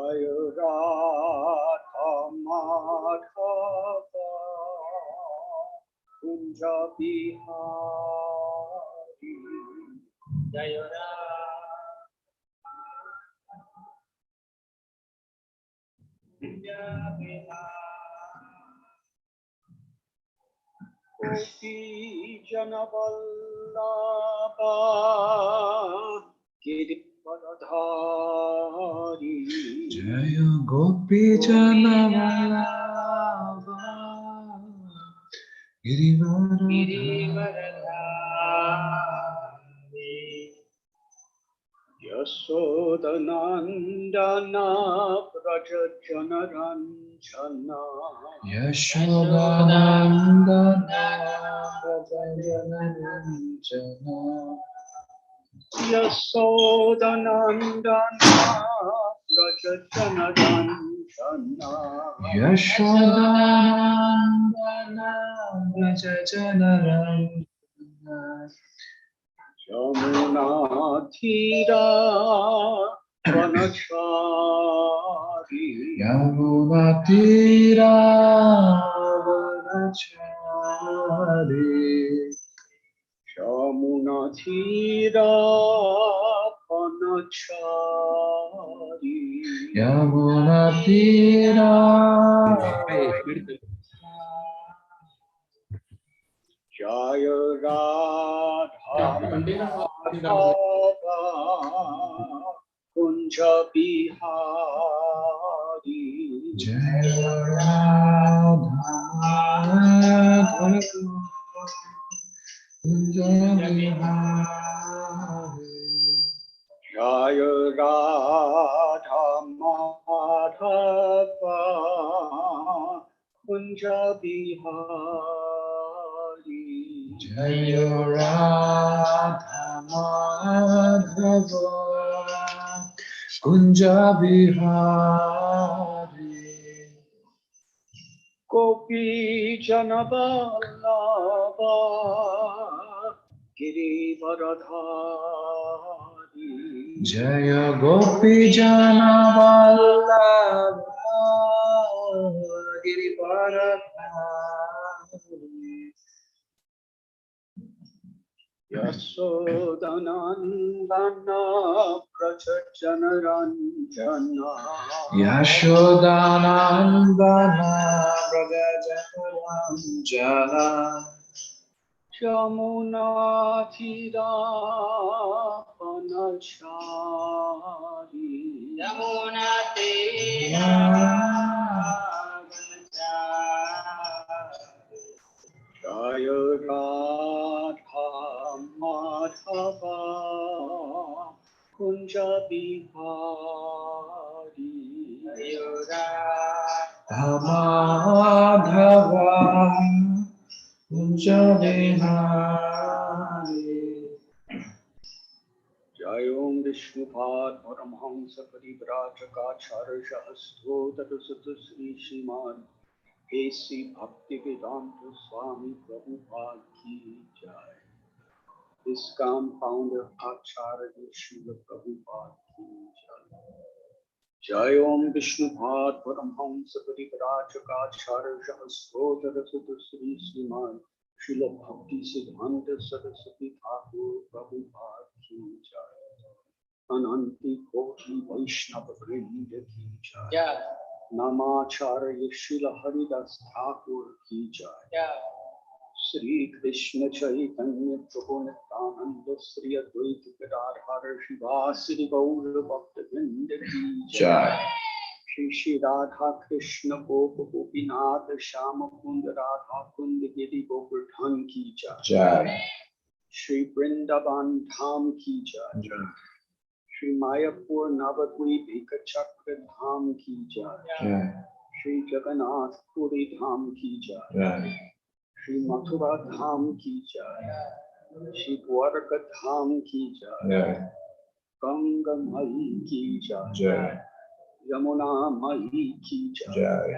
Jaya Radha Madhava Kunja Bihari Jaya Gopi Janavallabha Girivaradhari Jaya Gopi Janavallabha Girivaradhari Yashodanandana Braja Janaranjana Yashodanandana Braja Janaranjana Yashodanandana Braja Janaranjana Yashodanandana Braja Janaranjana Yamuna Thira Vanachari Yamuna Tira Vanachari Yamuna Thira Vanachari Yamuna Tira Jaya Radha Madhava Kunja Bihari Jaya Radha Madhava Kunja Bihari Jaya Radha Madhava Kunja Bihari Jaya Radha Madhava Kunja Bihari Gopi Janavallabha Girivaradhari Jaya Gopi Janavallabha Girivaradhari Yashodanandana Braja Janaranjana Yashodanandana Braja Janaranjana Jamuna Thira Vanachari Jamuna Thira Jaya Radha Madhava Kunja Bihari Jaya Radha Madhava Kunja Bihari Jayom Vishnupad Paramhamsa Parivrajakacharya Shahastro Tadasata Sri Srimad Kesi Bhaktivedanta Swami Prabhupada Ki Jai. His compounder Acharya Srila Prabhupada Ki Jai. Jayom Vishnupad Paramhamsa Parivrajakacharya Shahastro Tadasata Sri Srimad Srila Bhakti Siddhanta Saraswati Thakur Prabhupada Ki Jai. Ananti Koti Vaishnava Vrinda Ki Jai. Namacharya Srila Haridas Thakur Ki Jai. Sri Krishna Chaitanya Prabhu Nityananda Sri Advaita Gadadhara Shivasari Gaura Bhakta Vrinda Ki Jai. Shri Radha Krishna Gopa Gopinath Shama Kunda Radha Kunda Giri Govardhan Ki Jai. Shri Vrindavan Dham Ki Jai. Shri Mayapur Navadvip Ekachakra Dham Ki Jai. Shri Jagannath Puri Dham Ki Jai. Shri Mathura Dham Ki Jai. Shri Dwarka Dham Ki Jai. Ganga Mai Ki Jai. Yamuna Mai Ki Jai.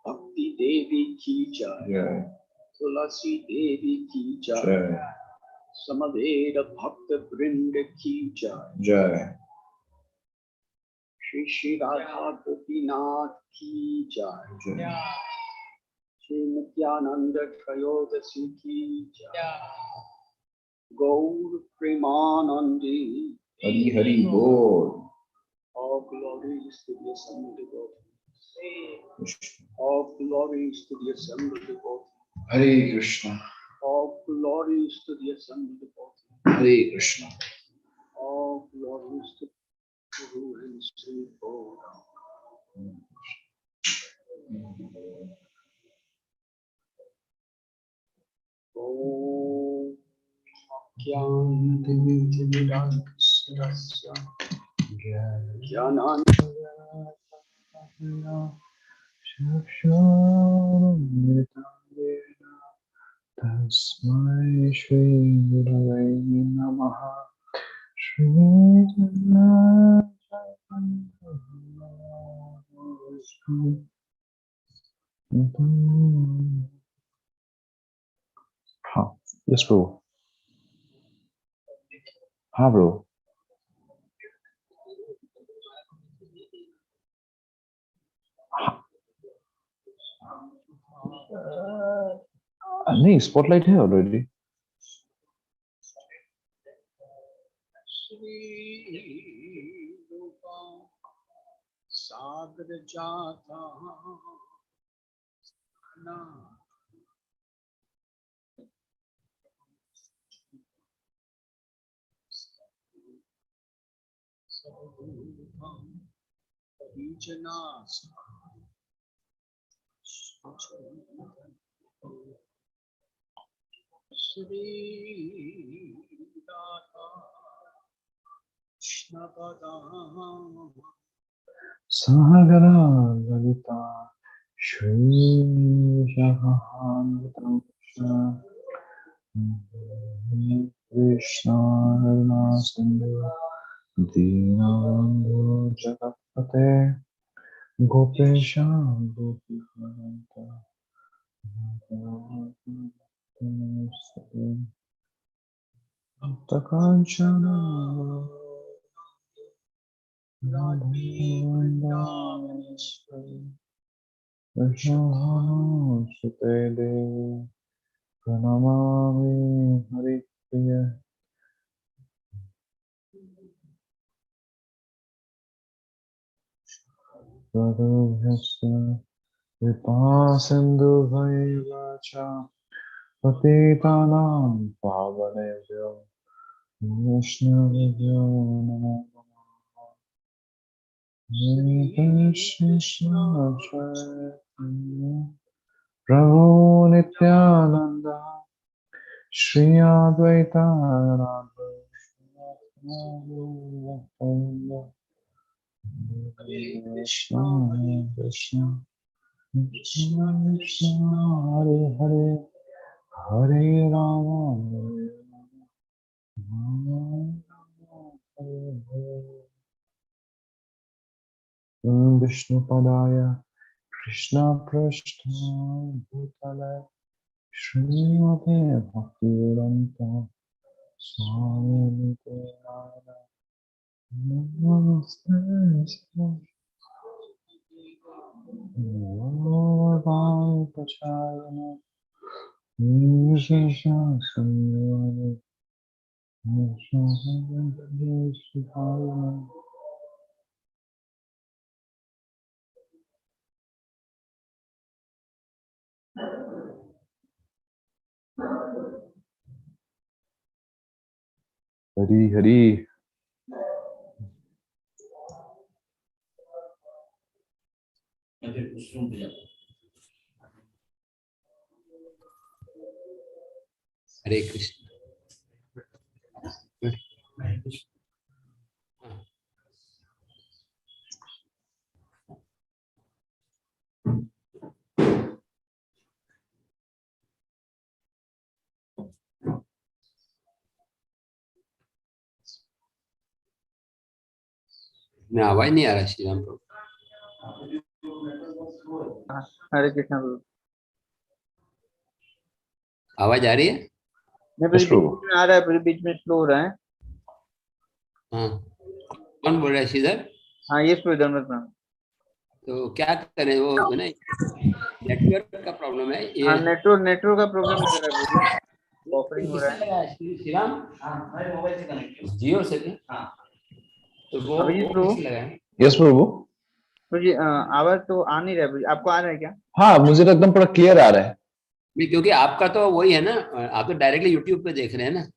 Bhakti Devi Ki Jai. Tulasi Devi Ki Jai. Samaveda Bhakta Vrinda Ki Jai. Shri Shri Radha Gopinath ki jai. Shri Nityananda Trayodashi ki jai. Gaur Premanandi. Hari Hari Bol. All glories to the assembled devotees. All glories to the assembled devotees. Hare Krishna. All glories to the assembled devotees. Hare Krishna. All glories to Guru and Sri Bodha. Om Kyantividantasya Jnanam Tasmai Shri Gurave Namaha. Shri हाँ, yes bro. हाँ bro. नहीं spotlight है already. Shri Rupa Sagar Jata Na Sarvabhumam Parijanaas Shri Radha Krishnapadam Sagara Lalita Shri Jahannatam Krishna Haruna Sindhu Dinabandhu Jagatpate Gopesha Gopikanta Takanchana Radhi Vrindavaneshwari Sute Devi Pranamami Hari Priya Sadhubhyasya Vipasindhu Bhaivacha Patitanam Pavanebhyo Vaishnavibhyo Namo Krishna Chaitanya Prabhu Nityananda Shri Advaita Radha Krishna Krishna Krishna Krishna Hare Hare Hare Rama Hare Rama Hare Hare Vishnu Padaya Krishna Prashta Bhutale Srimate Bhaktivedanta Swami Nityananda Namaste Bhagavate Pachayana Nishesha Samyana Nishesha Hari Hari. Hare Krishna. मैं आवाज नहीं आ रहा श्री राम प्रभु. हरे कृष्ण प्रभु. आवाज आ रही है? नहीं बीच में आ रहा है, बीच में स्लो हो रहा है. हाँ, कौन बोल रहा है श्रीधर? हाँ यस प्रभु धन्यवाद प्रणाम। तो क्या करें, वो है ना नेटवर्क का प्रॉब्लम है ये। हाँ नेटवर्क का प्रॉब्लम लग रहा है प्रभु जी, बफरिंग हो रहा है। किससे लगाया श्री राम? मैं मोबाइल से कनेक्ट किया। जियो से क्या? हाँ। तो वो अभिजीत प्रभु किससे लगाया? यस प्रभु। प्रभु जी आवाज तो आ नहीं रहा है प्रभु जी, आपको आ रहा है क्या? हाँ, मुझे तो एकदम पूरा क्लियर आ रहा है। नहीं, क्योंकि आपका तो वही है ना, आप तो डायरेक्टली यूट्यूब पे देख रहे हैं ना।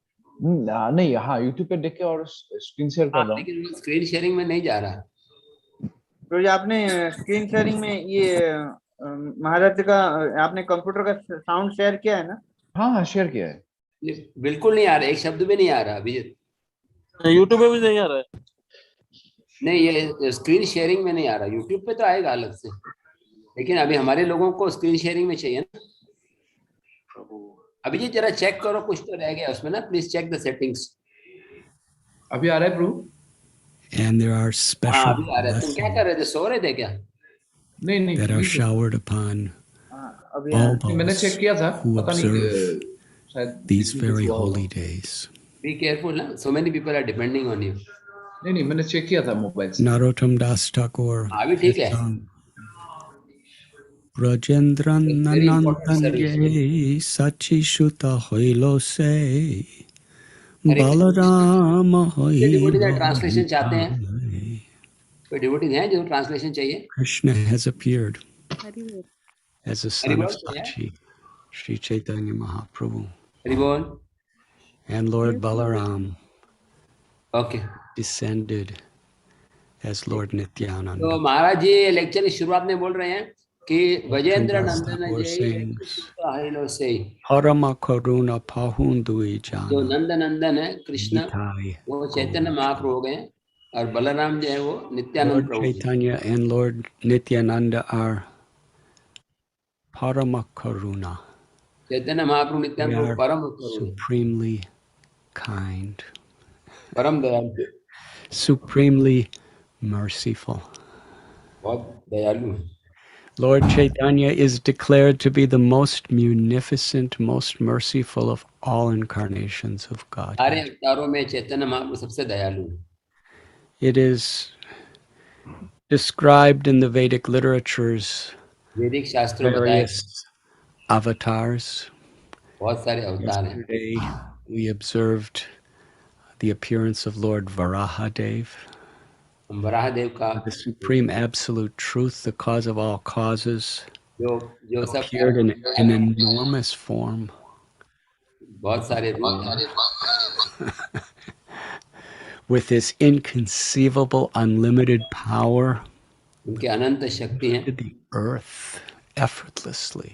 नहीं, हाँ यूट्यूब पे देख के और स्क्रीन शेयर कर हाँ, रहा हूँ। लेकिन वो स्क्रीन शेयरिंग में नहीं जा रहा। प्रभु जी आपने स्क्रीन शेयरिंग में ये महाराज का आपने कंप्यूटर का साउंड शेयर किया है ना? हाँ शेयर किया है। बिल्कुल नहीं आ रहा, एक शब्द भी नहीं आ रहा अभिजीत। यूट्यूब पे भी नहीं आ रहा है। नहीं, ये स्क्रीन शेयरिंग में नहीं आ रहा, यूट्यूब पे तो आएगा अलग से, लेकिन अभी हमारे लोगों को स्क्रीन शेयरिंग में चाहिए ना। अभिजीत जरा चेक करो, कुछ तो रह गया उसमें ना, प्लीज चेक द सेटिंग्स। अभी आ रहा है प्रभु? And there are हाँ special अभी आ रहा है। तुम क्या कर रहे थे, सो रहे थे क्या? नहीं that are नहीं, showered upon हाँ अभी all मैंने those चेक किया था, who पता नहीं observe शायद these इसमें कुछ very हुआ होगा। holy days. बी केयरफुल ना, so many people are depending on you. नहीं मैंने चेक किया था मोबाइल से। Narottam Das Thakur अभी ठीक है। has sung Rajendran very important service. Nanandanye Sachi Shuta Hoilo Se Hare Balarama devotee Hoilo translation चाहते हैं? Nitai. कोई डिवोटी है जो ट्रांसलेशन चाहिए? Krishna has appeared as a Hari son of बोल तो है। Sachi, Sri Chaitanya Mahaprabhu, Hari बोल। and Lord Balaram okay, descended as Lord तो Nityananda. महाराज जी लेक्चर की शुरुआत में बोल रहे हैं कि वजेंद्र Das नंदन Thakur जय sings हरिलो से, Parama Karuna Pahundui जो Jana नंद नंदन है कृष्ण, Nitai वो चैतन्य महाप्रभु हो गए, और बलराम जो है वो Nityanand Lord Prabhu. Chaitanya and Lord Nityananda are Parama Karuna. Chaitanya Mahaprabhu They Nityanand Prabhu are परम करुण, supremely kind, परम दयालु, supremely merciful. बहुत दयालु है। Lord Chaitanya is declared to be the most munificent, most merciful of all incarnations of God. सारे अवतारों में चैतन्य महाप्रभु सबसे दयालु है। It is described in the Vedic literatures, वैदिक शास्त्रों में बताया various avatars. बहुत सारे अवतार हैं। Yesterday, we observed the appearance of Lord Varahadev, हम वराहदेव का the supreme absolute truth, the cause of all causes, जो सब appeared in an enormous form. बहुत सारे रूप हैं, With this inconceivable, unlimited power उनके अनंत शक्ति हैं, to the earth effortlessly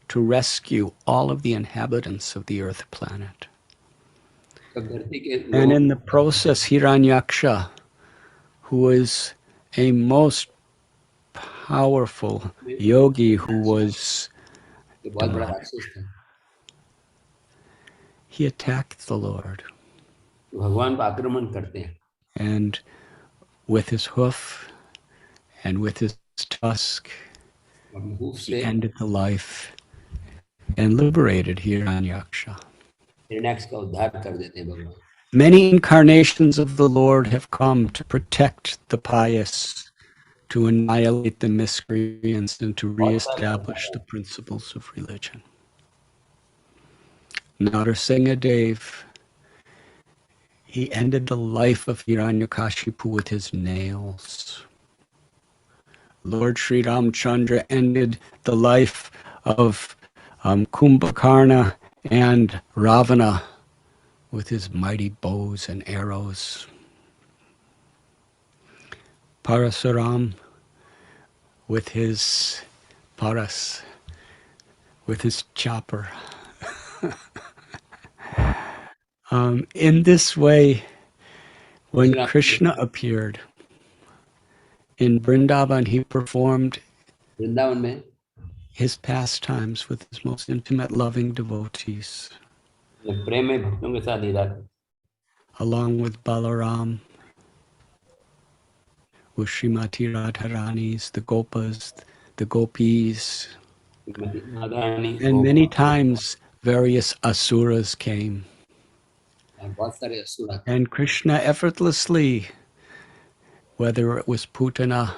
to rescue all of the inhabitants of the earth planet. सब धरती के And लोग in the process, Hiranyaksha, who is a most powerful yogi who was ये बहुत बड़ा राक्षस था, he attacked the Lord, तो भगवान पर आक्रमण करते हैं, and with his hoof and with his tusk, अपने हूफ he से ended the life and liberated Hiranyaksha. Hiranyaksha का उद्धार कर देते हैं भगवान। Many incarnations of the Lord have come to protect the pious, to annihilate the miscreants, and to reestablish the principles of religion. Narsingha Dev, he ended the life of Hiranyakashipu with his nails. Lord Sri Ramchandra ended the life of Kumbhakarna and Ravana with his mighty bows and arrows. Parasuram with his paras, with his chopper. In this way, when Krishna appeared in Vrindavan, he performed Vrindavan में his pastimes with his most intimate loving devotees, प्रेम में भक्तों के साथ लीला करते, along with Balaram, with Srimati Radharani's, the Gopas, the Gopis, Radharani and many times various asuras came. और बहुत सारे असुर आते, And Krishna effortlessly whether it was Putana,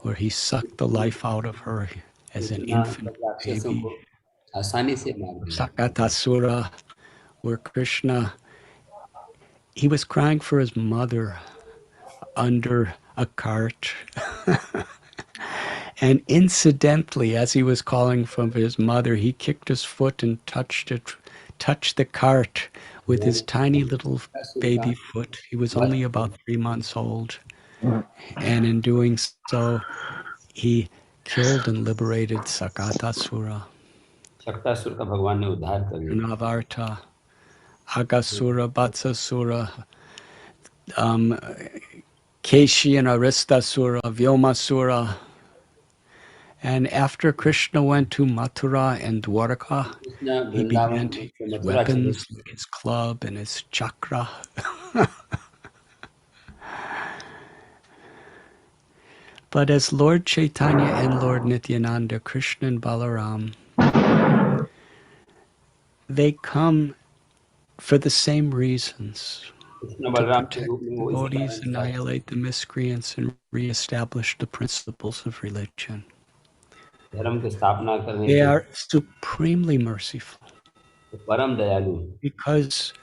where he sucked the life out of her as an infant राक्षसों को baby, आसानी से मार दिया। Sakatasura, where Krishna, he was crying for his mother under a cart. And incidentally, as he was calling for his mother, he kicked his foot and touched the cart with his tiny little baby foot. He was only about 3 months old. And in doing so, he killed and liberated Sakatasura, Shaktasur का भगवान ने उद्धार कर दिया। Navarta, Agasura, Vatsasura, Keshi and Aristasura, Vyomasura. And after Krishna went to Mathura and Dwarka, he began to use weapons like his club and his chakra. But as Lord Chaitanya and Lord Nityananda, Krishna and Balaram, they come for the same reasons, to protect devotees, annihilate the miscreants, and reestablish the principles of religion. They are supremely merciful because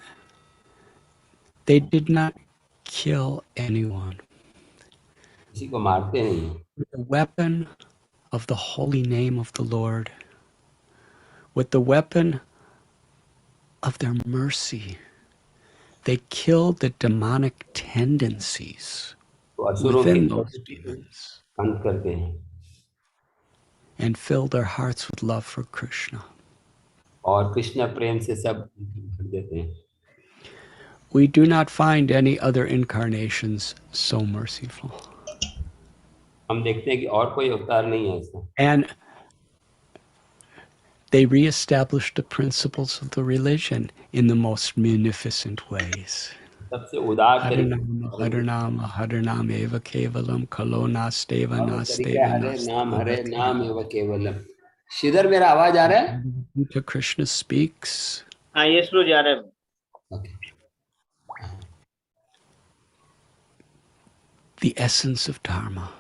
they did not kill anyone. With the weapon of the holy name of the Lord, with the weapon of their mercy, they killed the demonic tendencies within those demons and filled their hearts with love for Krishna. We do not find any other incarnations so merciful. And they reestablished the principles of the religion in the most munificent ways. Harinama, Harinama, Harinam eva kevalam, kalonasteva nasteva nasteva. Shridhar मेरा आवाज आ रहा है? Krishna speaks. हाँ ये श्लोक जा रहा है। Okay. The essence of Dharma.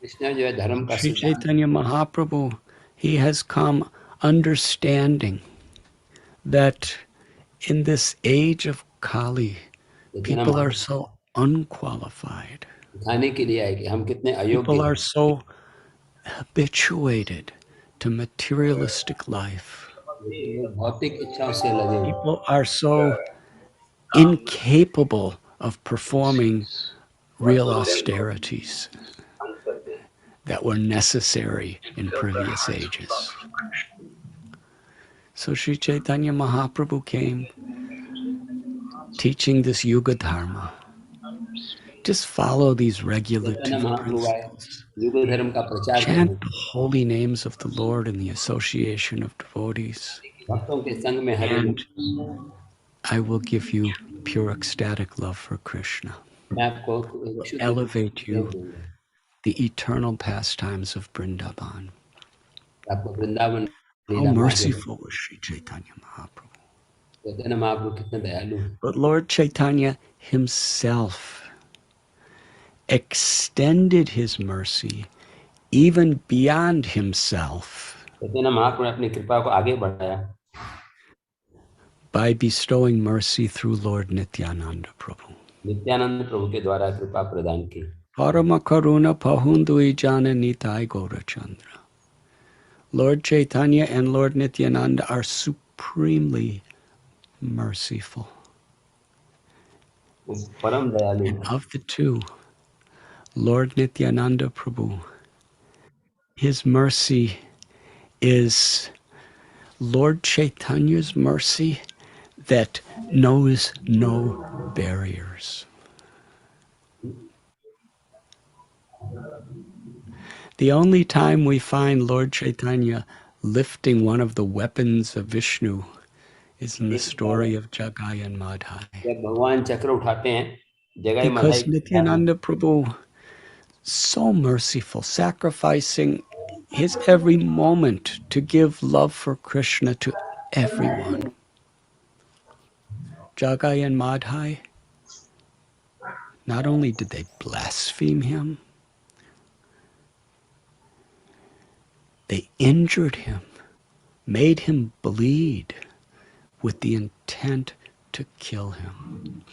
Krishna जो है धर्म का Sri सिद्धांत। Chaitanya Mahaprabhu, he has come understanding that in this age of Kali, people are so unqualified. दिखाने के लिए है कि हम कितने अयोग्य People are so habituated to materialistic life. भौतिक इच्छाओं से लगे। People are so incapable of performing real austerities that were necessary in previous ages. So Sri Chaitanya Mahaprabhu came teaching this Yuga Dharma. Just follow these regulative principles. Chant the holy names of the Lord in the association of devotees. And I will give you pure ecstatic love for Krishna. Elevate you the eternal pastimes of Vrindavan. How merciful was Sri Chaitanya Mahaprabhu. But Lord Chaitanya himself extended his mercy even beyond himself by bestowing mercy through Lord Nityananda Prabhu. Parama Karuna Pahundui Jana Nitai Gaurachandra. Lord Chaitanya and Lord Nityananda are supremely merciful. And of the two, Lord Nityananda Prabhu, his mercy is Lord Chaitanya's mercy that knows no barriers. The only time we find Lord Chaitanya lifting one of the weapons of Vishnu is in the story of Jagai and Madhai. Because Nityananda Prabhu, so merciful, sacrificing his every moment to give love for Krishna to everyone. Jagai and Madhai, not only did they blaspheme him, they injured him, made him bleed with the intent to kill him.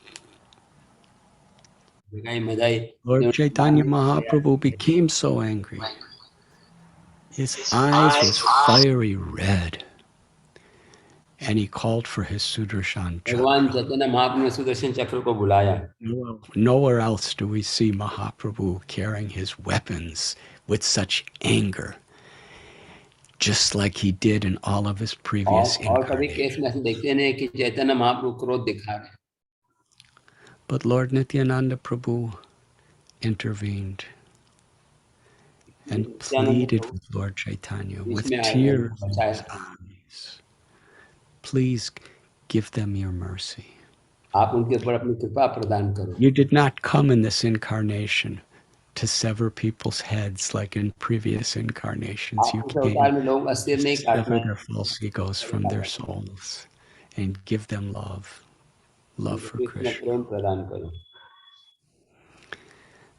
Lord Chaitanya Mahaprabhu became so angry. His eyes was fiery red, and he called for his Sudarshan भगवान Chakra. Chaitanya Mahaprabhu ने सुदर्शन चक्र को बुलाया. Nowhere else do we see Mahaprabhu carrying his weapons with such anger, just like he did in all of his previous और कभी case incarnations. में ऐसे देखते नहीं कि चैतन्य महाप्रभु क्रोध दिखा रहे. But Lord Nityananda Prabhu intervened and pleaded with Lord Chaitanya with tears in his eyes. Please give them your mercy. आप उनके ऊपर अपनी कृपा प्रदान करो. You did not come in this incarnation to sever people's heads like in previous incarnations. You आप came अवतार में लोगों का सिर to नहीं sever काटना their false egos from their souls and give them love for Krishna. प्रेम प्रदान करो.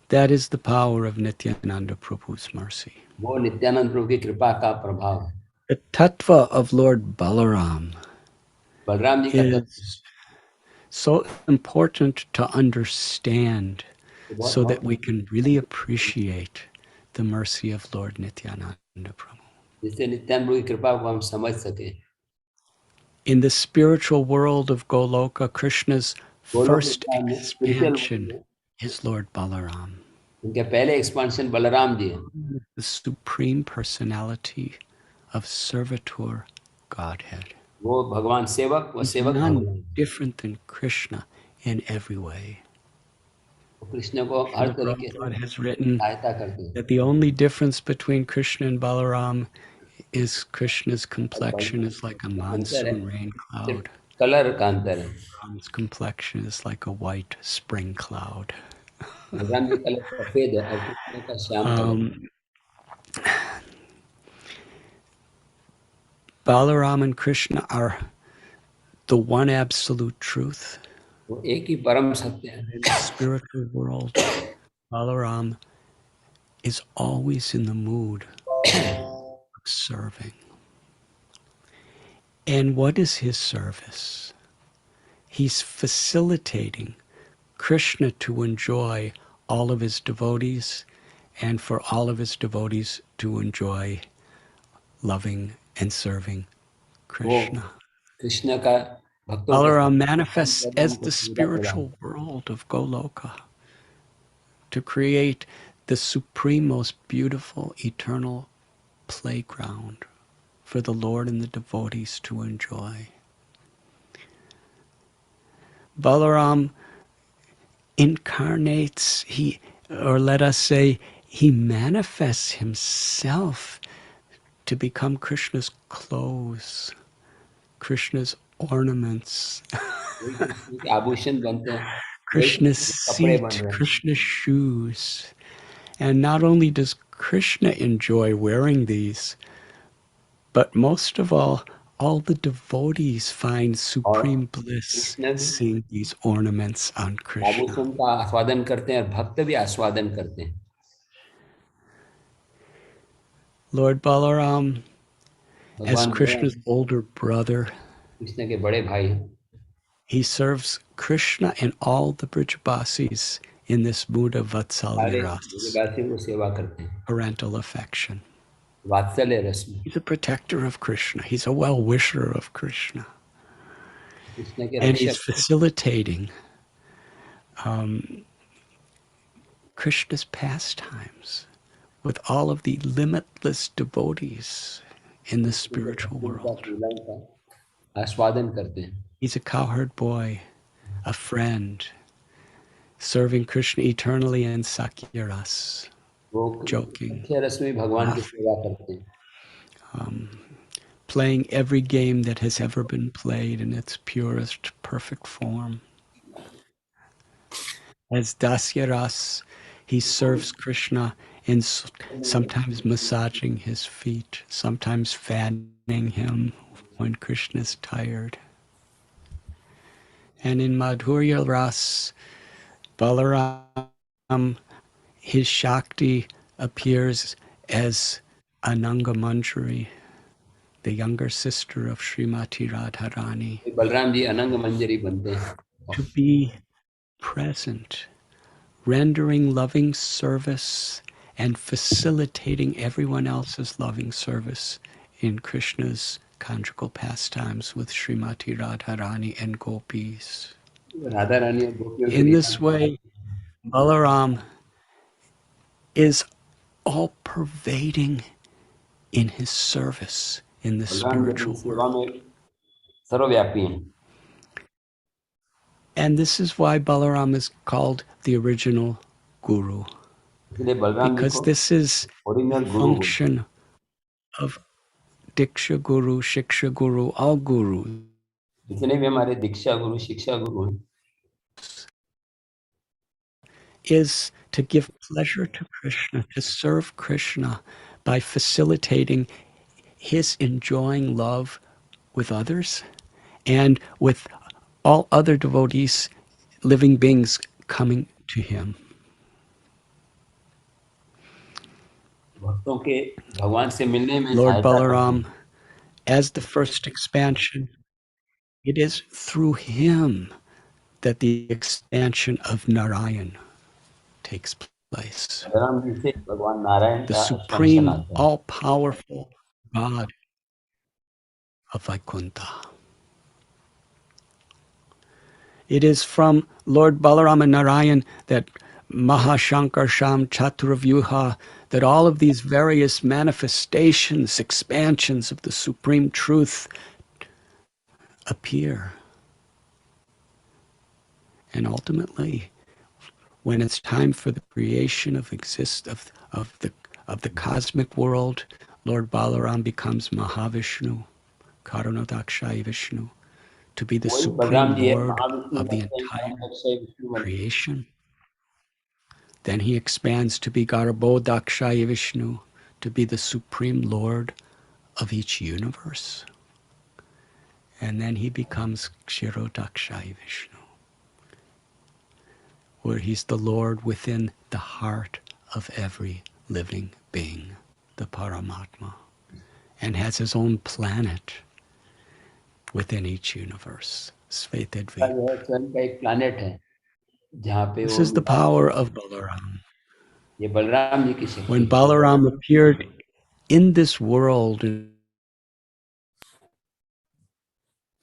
That is the power of Nityananda Prabhu's mercy. वो नित्यानंद प्रभु की कृपा का प्रभाव है. The tattva of Lord Balaram Balram ji का तत्व is so important to understand so that we can really appreciate the mercy of Lord Nityananda Prabhu. जिससे नित्यानंद प्रभु की कृपा को हम समझ सके. In the spiritual world of Goloka, Krishna's first expansion is Lord Balaram, उनके पहले एक्सपांशन बलराम जी हैं. the supreme personality of servitor Godhead. वो भगवान सेवक व He's सेवक none भगवान. different than Krishna in every way. Krishna को हर Srila तरीके से Prabhupada has written सहायता करते हैं. that the only difference between Krishna and Balaram is Krishna's complexion is like a monsoon rain cloud. Colour का अंतर है. Balaram's complexion is like a white spring cloud. भगवान की कलर सफेद है और कृष्ण का Shyam colour. Balaram and Krishna are the one absolute truth. वो एक ही परम सत्य है. In the spiritual world, Balaram is always in the mood of serving. And what is his service? He's facilitating Krishna to enjoy all of his devotees and for all of his devotees to enjoy loving and serving Krishna. Krishna का भक्तों के Balaram manifests as the spiritual world of Goloka to create the supreme, most beautiful, eternal playground for the Lord and the devotees to enjoy. Balaram incarnates, or let us say, he manifests himself to become Krishna's clothes, Krishna's ornaments, आभूषण बनते हैं. Krishna's कपड़े बन seat, रहे हैं. Krishna's shoes. And not only does Krishna enjoy wearing these, but most of all the devotees find supreme bliss seeing these ornaments on Krishna. आभूषण का आस्वादन करते हैं और भक्त भी आस्वादन करते हैं. Lord Balaram, as भगवान Krishna's older brother, कृष्ण के बड़े भाई हैं. he serves Krishna and all the Brijabasis in this mood of Vatsalya ras, ब्रजवासियों को सेवा करते हैं. parental affection. वात्सल्य रस में He's a protector of Krishna. He's a well-wisher of Krishna. Krishna के And he's रक्षक. facilitating Krishna's pastimes with all of the limitless devotees in the spiritual world. आस्वादन करते हैं. He's a cowherd boy, a friend, serving Krishna eternally in Sakya ras, वो joking, मुख्य रस में भगवान की सेवा करते हैं. playing every game that has ever been played in its purest, perfect form. As Dasya ras, he serves Krishna in sometimes massaging his feet, sometimes fanning him when Krishna is tired. And in Madhurya ras, Balaram, his Shakti appears as Ananga Manjari, the younger sister of Srimati Radharani, Balram ji अनंग मंजरी बनते हैं to be present, rendering loving service and facilitating everyone else's loving service in Krishna's conjugal pastimes with Srimati Radharani and gopis. Radha Rani और गोपियों के In लिए this way, Balaram is all pervading in his service in the Balram ji spiritual सेवा world. में सर्वव्यापी हैं And this is why Balaram is called the original guru, इसलिए Balram ji because को this is the original Guru function of Diksha Guru, Shiksha Guru, all gurus, जितने भी हमारे दीक्षा गुरु शिक्षा गुरु हैं is to give pleasure to Krishna, to serve Krishna by facilitating his enjoying love with others and with all other devotees, living beings coming to him. भक्तों के भगवान से मिलने में Lord सहायता करते Balaram, हैं as the first expansion, it is through him that the expansion of Narayan takes place. Balram ji से भगवान नारायण The का एक्सपेंशन supreme, आता है all-powerful God of Vaikuntha. It is from Lord Balaram and Narayan that Mahashankar Sham Chaturavyuha, that all of these various manifestations, expansions of the supreme truth appear. And ultimately, when it's time for the creation of the cosmic world, Lord Balaram becomes Mahavishnu, Karunadakshayi Vishnu, to be the वही Balram supreme जी है Lord Mahavishnu of the बनते हैं entire Akshay Vishnu बनते हैं creation. Then he expands to be Garbhodakshaya Vishnu, to be the supreme Lord of each universe. And then he becomes Kshirodakshaya Vishnu, where he's the Lord within the heart of every living being, the Paramatma, and has his own planet within each universe, Svetadvip. जो है स्वयं का एक planet है जहाँ पे This वो is the power of Balaram. ये बलराम जी की शक्ति When है Balaram appeared in this world in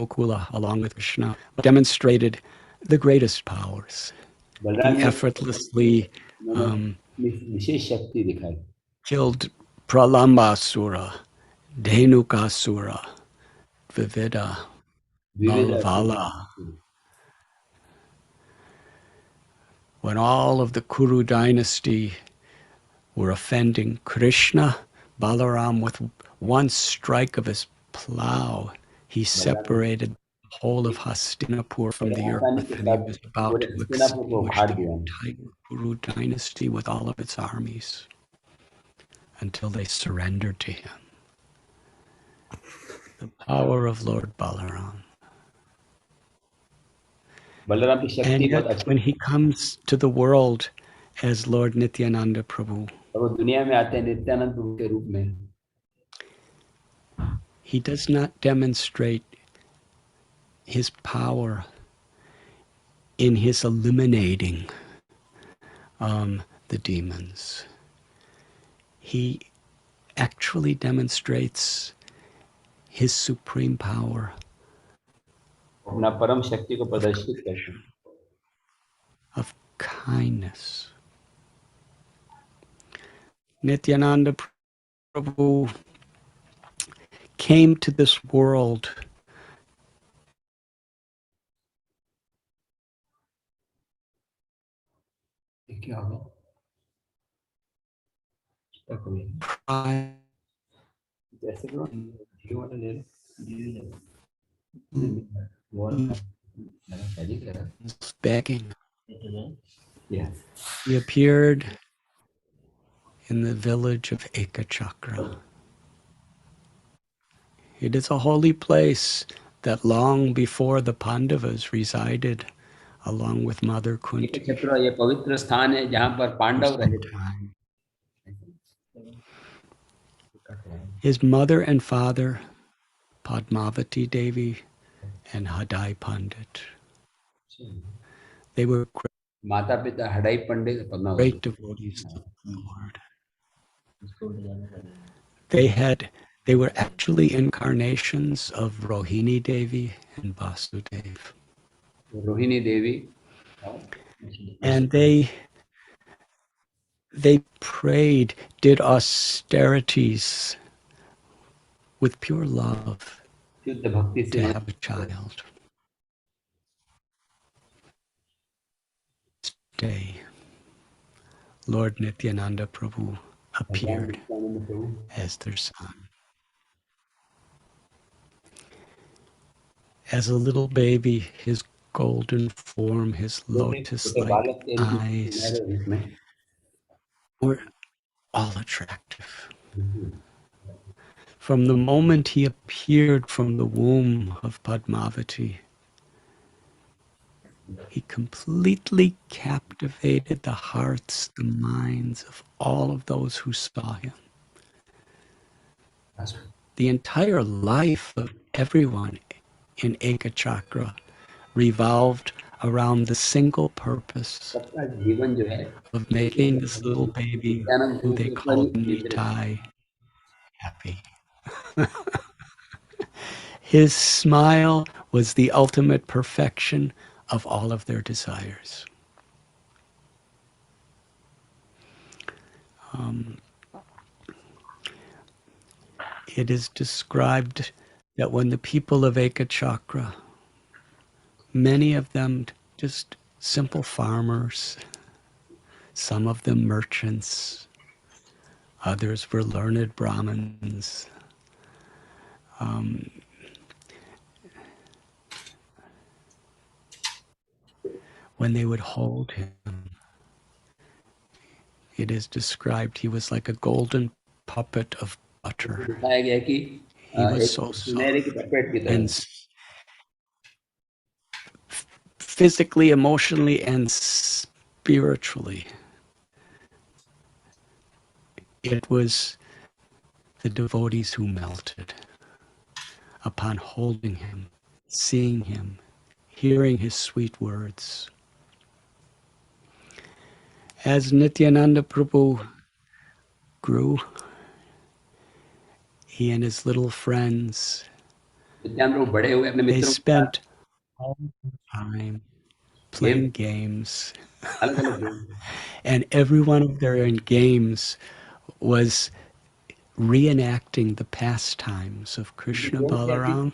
Gokula along with Krishna, demonstrated the greatest powers. Balram He ji effortlessly उन्होंने विशेष शक्ति दिखाई killed Pralambasura, Dhenukasura, Vivida, विविध Malavala. When all of the Kuru dynasty were offending Krishna, Balaram, with one strike of his plow, he separated the whole of Hastinapur from the earth, आसानी के and he साथ was about पूरे to Hastinapur को extinguish उखाड़ the दिया entire Kuru dynasty with all of its armies until they surrendered to him. The power of Lord Balaram. Balram की शक्ति And बहुत yet, अच्छी when he comes to the world as Lord Nityananda Prabhu, और वो दुनिया में आते हैं नित्यानंद प्रभु के रूप में he does not demonstrate his power in his eliminating the demons. He actually demonstrates his supreme power अपना परम शक्ति को प्रदर्शित करते हैं of kindness. Nityananda Prabhu came to this world क्या होगा prior जैसे वो ये वाला ले लो वो वाला पहले करा begging. yes He appeared in the village of Ekachakra. It is a holy place that long before the Pandavas resided along with Mother एक Kunti क्षेत्र ये पवित्र स्थान है जहाँ पर for पांडव रहे some time. His mother and father, Padmavati Devi and Hadai Pandit, they were माता पिता हडाई पंडित Padmavati great devotees of the Lord. They were actually incarnations of Rohini Devi and Vasudev. Rohini Devi And they prayed, did austerities with pure love शुद्ध भक्ति से to have a child. This day, Lord Nityananda Prabhu appeared as their son. As a little baby, his golden form, his lotus-like eyes were all attractive. From the moment he appeared from the womb of Padmavati, he completely captivated the hearts, the minds of all of those who saw him. The entire life of everyone in Ekachakra revolved around the single purpose of making this little baby, who they called Nitai, happy. His smile was the ultimate perfection of all of their desires. It is described that when the people of Ekachakra, many of them just simple farmers, some of them merchants, others were learned Brahmins, when they would hold him, it is described he was like a golden puppet of butter. दिखाया गया कि He was एक so सुनहरे की soft puppet की तरह and physically, emotionally, and spiritually. It was the devotees who melted upon holding him, seeing him, hearing his sweet words. As Nityananda Prabhu grew, he and his little friends, Nityanand प्रभु बड़े हुए अपने they मित्रों के spent all the time playing games. अलग अलग game And every one of their games was reenacting the pastimes of Krishna Balaram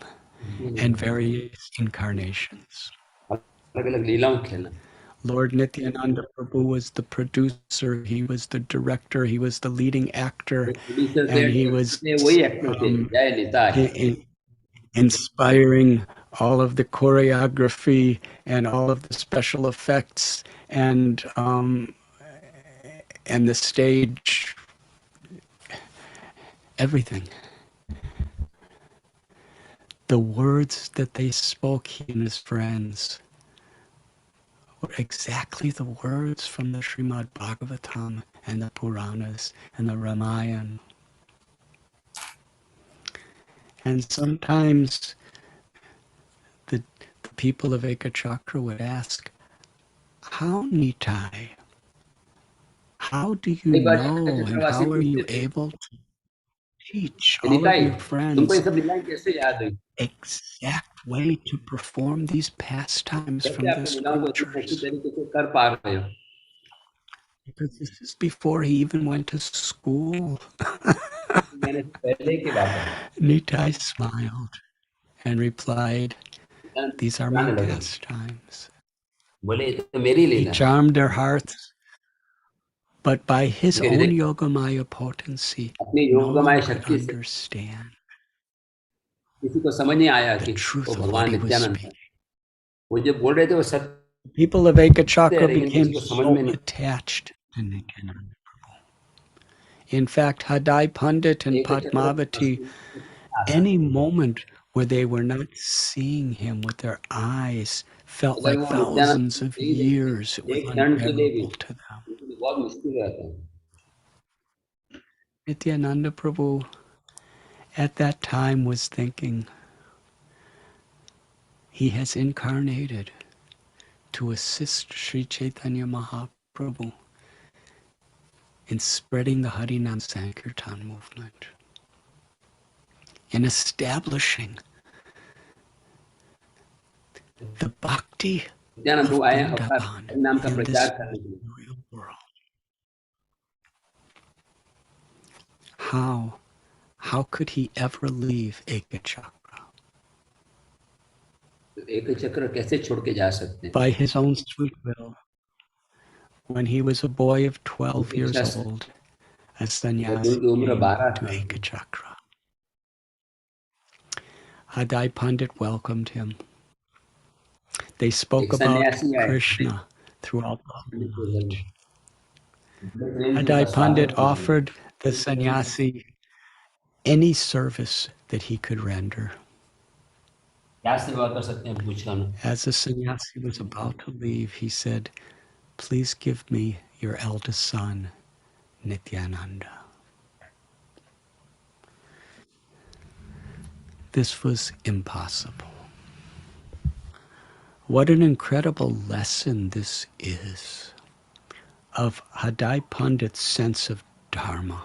and various incarnations. अलग अलग लीलाओं खेलना Lord Nityananda Prabhu was the producer, he was the director, he was the leading actor, producer and he was वही actor थे जय Nitai inspiring all of the choreography and all of the special effects and the stage, everything. The words that they spoke, he and his friends, were exactly the words from the Srimad Bhagavatam and the Puranas and the Ramayana. And sometimes the people of Ekachakra would ask, how Nitai? How do you know and how are you able to teach all of Nitai your तुमको friends ये सब लीलाएं कैसे याद हुई exact way to perform these pastimes from कैसे the आप लीलाओं को इतनी अच्छी scriptures? तरीके से कर पा रहे हो Because this is before he even went to school. मैंने पहले की बात है Nitai smiled and replied, these are my गाने लगे pastimes. बोले ये तो मेरी He लीला है charmed their hearts, but by his Okay, own they- Yogamaya potency, अपनी no योगमाया one could शक्ति से understand किसी को समझ नहीं आया the कि truth वो of what भगवान he was नित्यानंद है speaking. वो जो बोल रहे थे वो सत्य People of Ekachakra लेकिन became किसी को समझ so में नहीं attached to Nityananda Prabhu. In fact, Hadai Pandit and एक चक्र Padmavati, any moment where they were not seeing him with their eyes felt अगर like वो thousands नित्यानंद of नहीं देखते years. It was एक क्षण के लिए भी unbearable to them. उनको तो बहुत मुश्किल रहता है. Nityananda Prabhu at that time was thinking, he has incarnated to assist Sri Chaitanya Mahaprabhu in spreading the Harinam Sankirtan movement, in establishing the bhakti Nityanand of वो आए अपना Vrindavan नाम का in प्रचार this करने के लिए. real world. How could he ever leave Ekachakra? एक चक्र कैसे छोड़ के जा सकते हैं? By his own sweet will. When he was a boy of 12 years old, a sannyasi उनकी उम्र came 12 to था. Ekachakra. Hadai Pandit welcomed him. They spoke एक about सन्यासी आए. Krishna throughout the whole night. प्रेम से Hadai उनका Pandit स्वागत किया. offered the sannyasi any service that he could render. क्या सेवा कर सकते हैं पूछा उन्होंने. As the sannyasi was about to leave, he said, "Please give me your eldest son, Nityananda." This was impossible. What an incredible lesson this is of Hadai Pandit's sense of Dharma.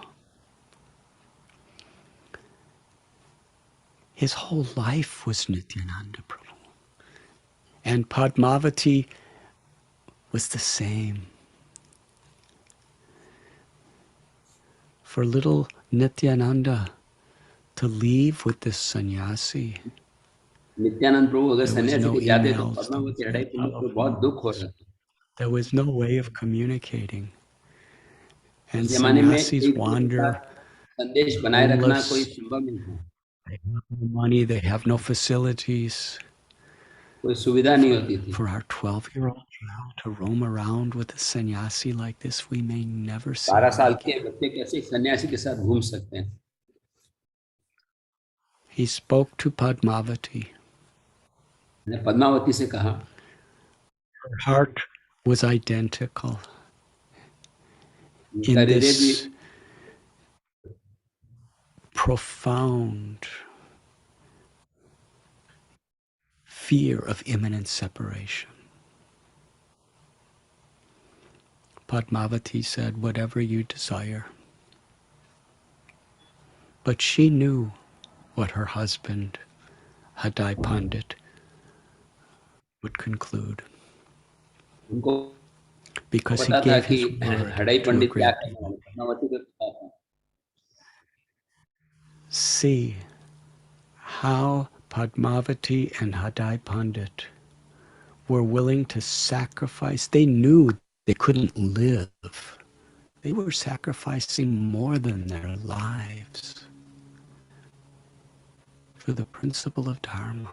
His whole life was Nityananda Prabhu. And Padmavati was the same. For little Nityananda to leave with this sannyasi, Nityanand प्रभु अगर there was सन्यासी no के जाते तो emails, there Padmavati was हटाई no पंडित को बहुत दुख हो telephones, रहा था. there was no way of communicating. And इस जमाने में sannyasis एक दूसरे के wander साथ संदेश बनाए रखना homeless. कोई संभव नहीं था. They have no money, they have no facilities. कोई सुविधा नहीं होती थी. For our 12-year-old child to roam around with a sannyasi like this, we may never see 12 him साल again. के बच्चे कैसे एक सन्यासी के साथ घूम सकते हैं. He spoke to Padmavati. मैंने पद्मावती से कहा. Her heart was identical उनका in हृदय भी this profound fear of imminent separation. Padmavati said, "Whatever you desire." But she knew what her husband, Hadai Pandit, would conclude, उनको because he पता था gave कि his word हड़ई to a पंडित क्या great करने वाले. devotee. पद्मावती को पता था. See how Padmavati and Hadai Pandit were willing to sacrifice. They knew they couldn't live. They were sacrificing more than their lives for the principle of Dharma,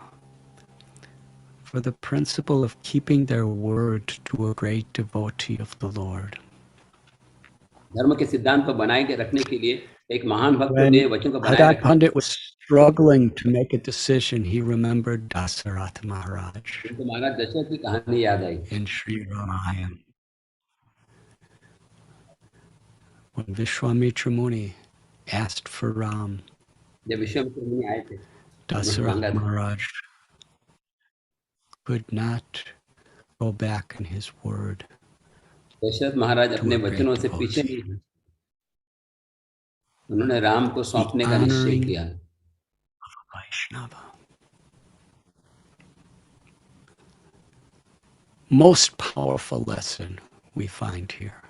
for the principle of keeping their word to a great devotee of the Lord. धर्म के सिद्धांत को बनाए के रखने के लिए एक महान भक्त को When दे वचन को बनाए Hadai रखना. Pandit was struggling to make a decision, he remembered Dasarath Maharaj उनको महाराज दशरथ की कहानी याद आई. in Sri Ramayana. When Vishwamitra Muni asked for Ram, जब विश्वामित्र मुनि आए थे Dasarath Maharaj could not go back in his word. Dasharath महाराज अपने वचनों से पीछे नहीं हटे. उन्होंने राम को सौंपने का निश्चय किया. Vaishnava. Most powerful lesson we find here.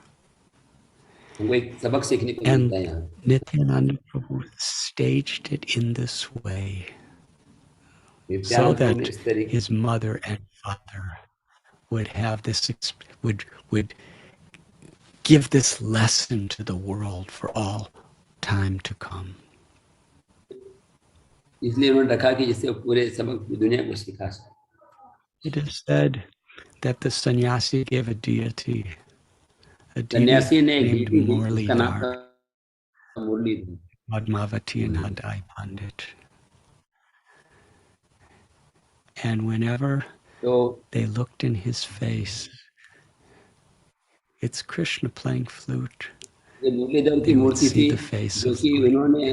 हमको एक सबक सीखने को मिलता है यहाँ. And Nityananda Prabhu staged it in this way so Nityanand प्रभु ने that इस तरीके his mother and father would have this, would give this lesson to the world for all time to come. इसलिए उन्होंने रखा कि जिससे पूरे सबक दुनिया को सिखा सके. It is said that the sannyasi gave a deity सन्यासी ने एक named दीदी दी जिसका नाम Muralidhar, था Muralidhar. Padmavati and Hadai Pandit. And whenever तो They looked in his face. It's Krishna playing flute. ये मुरलीधर की They would मूर्ति see थी the face जो of कि Lord. उन्होंने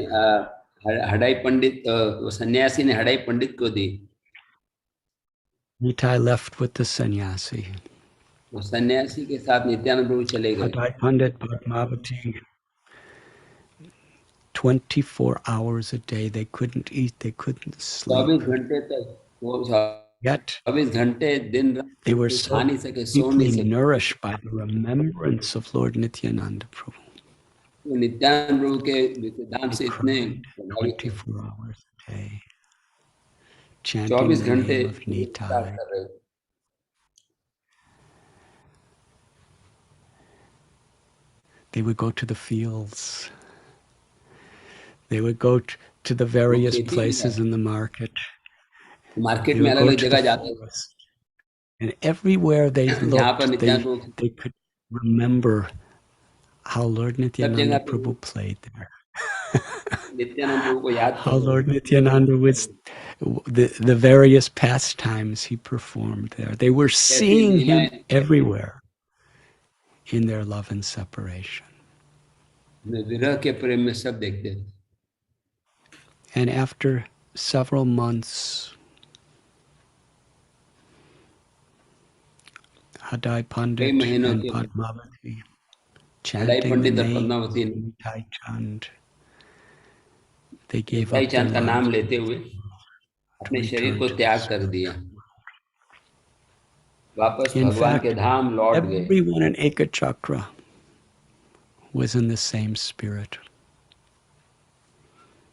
हडाई पंडित वो सन्यासी ने हडाई पंडित को दी। Nitai left with the sannyasi. वो सन्यासी के साथ नित्यानंद प्रभु चले गए। Hadai Pandit Padmavati, 24 hours a day, they couldn't eat, they couldn't sleep. 24 घंटे तक वो Yet 24 घंटे दिन रात they were खा so नहीं सके, सो नहीं deeply सके। nourished by the remembrance of Lord Nityananda Prabhu. Nityanand प्रभु के नाम They से इतने cried प्रभावित थे। 24 hours a day, chanting 24 the घंटे name of स्टार्ट Nitai. कर रहे थे। They would go to the fields. They would go to the various खेती places in the market. Market They में would अलग go अलग to जगह the जाते forest. And everywhere they थे जहाँ पर looked, Nityanand Prabhu they could remember how Lord सब Nityananda जगह पे Prabhu played there. नित्यानंद प्रभु को याद How कर रहे Lord थे। Nityananda was the various pastimes he performed there. They were कैसी seeing him लीलाएं everywhere in their love and separation. विरह के प्रेम में सब देखते थे। And after several months, Hadai कई Pandit महीनों and के Padmavati हडाई chanting the पंडित और name पद्मावती of ने Nitai Chand, they gave नित्याई up their चांद का नाम lives लेते हुए to अपने शरीर return को to the त्याग कर दिया, spiritual world. वापस In भगवान के fact, धाम लौट गए। everyone in Ekachakra was in the same spirit.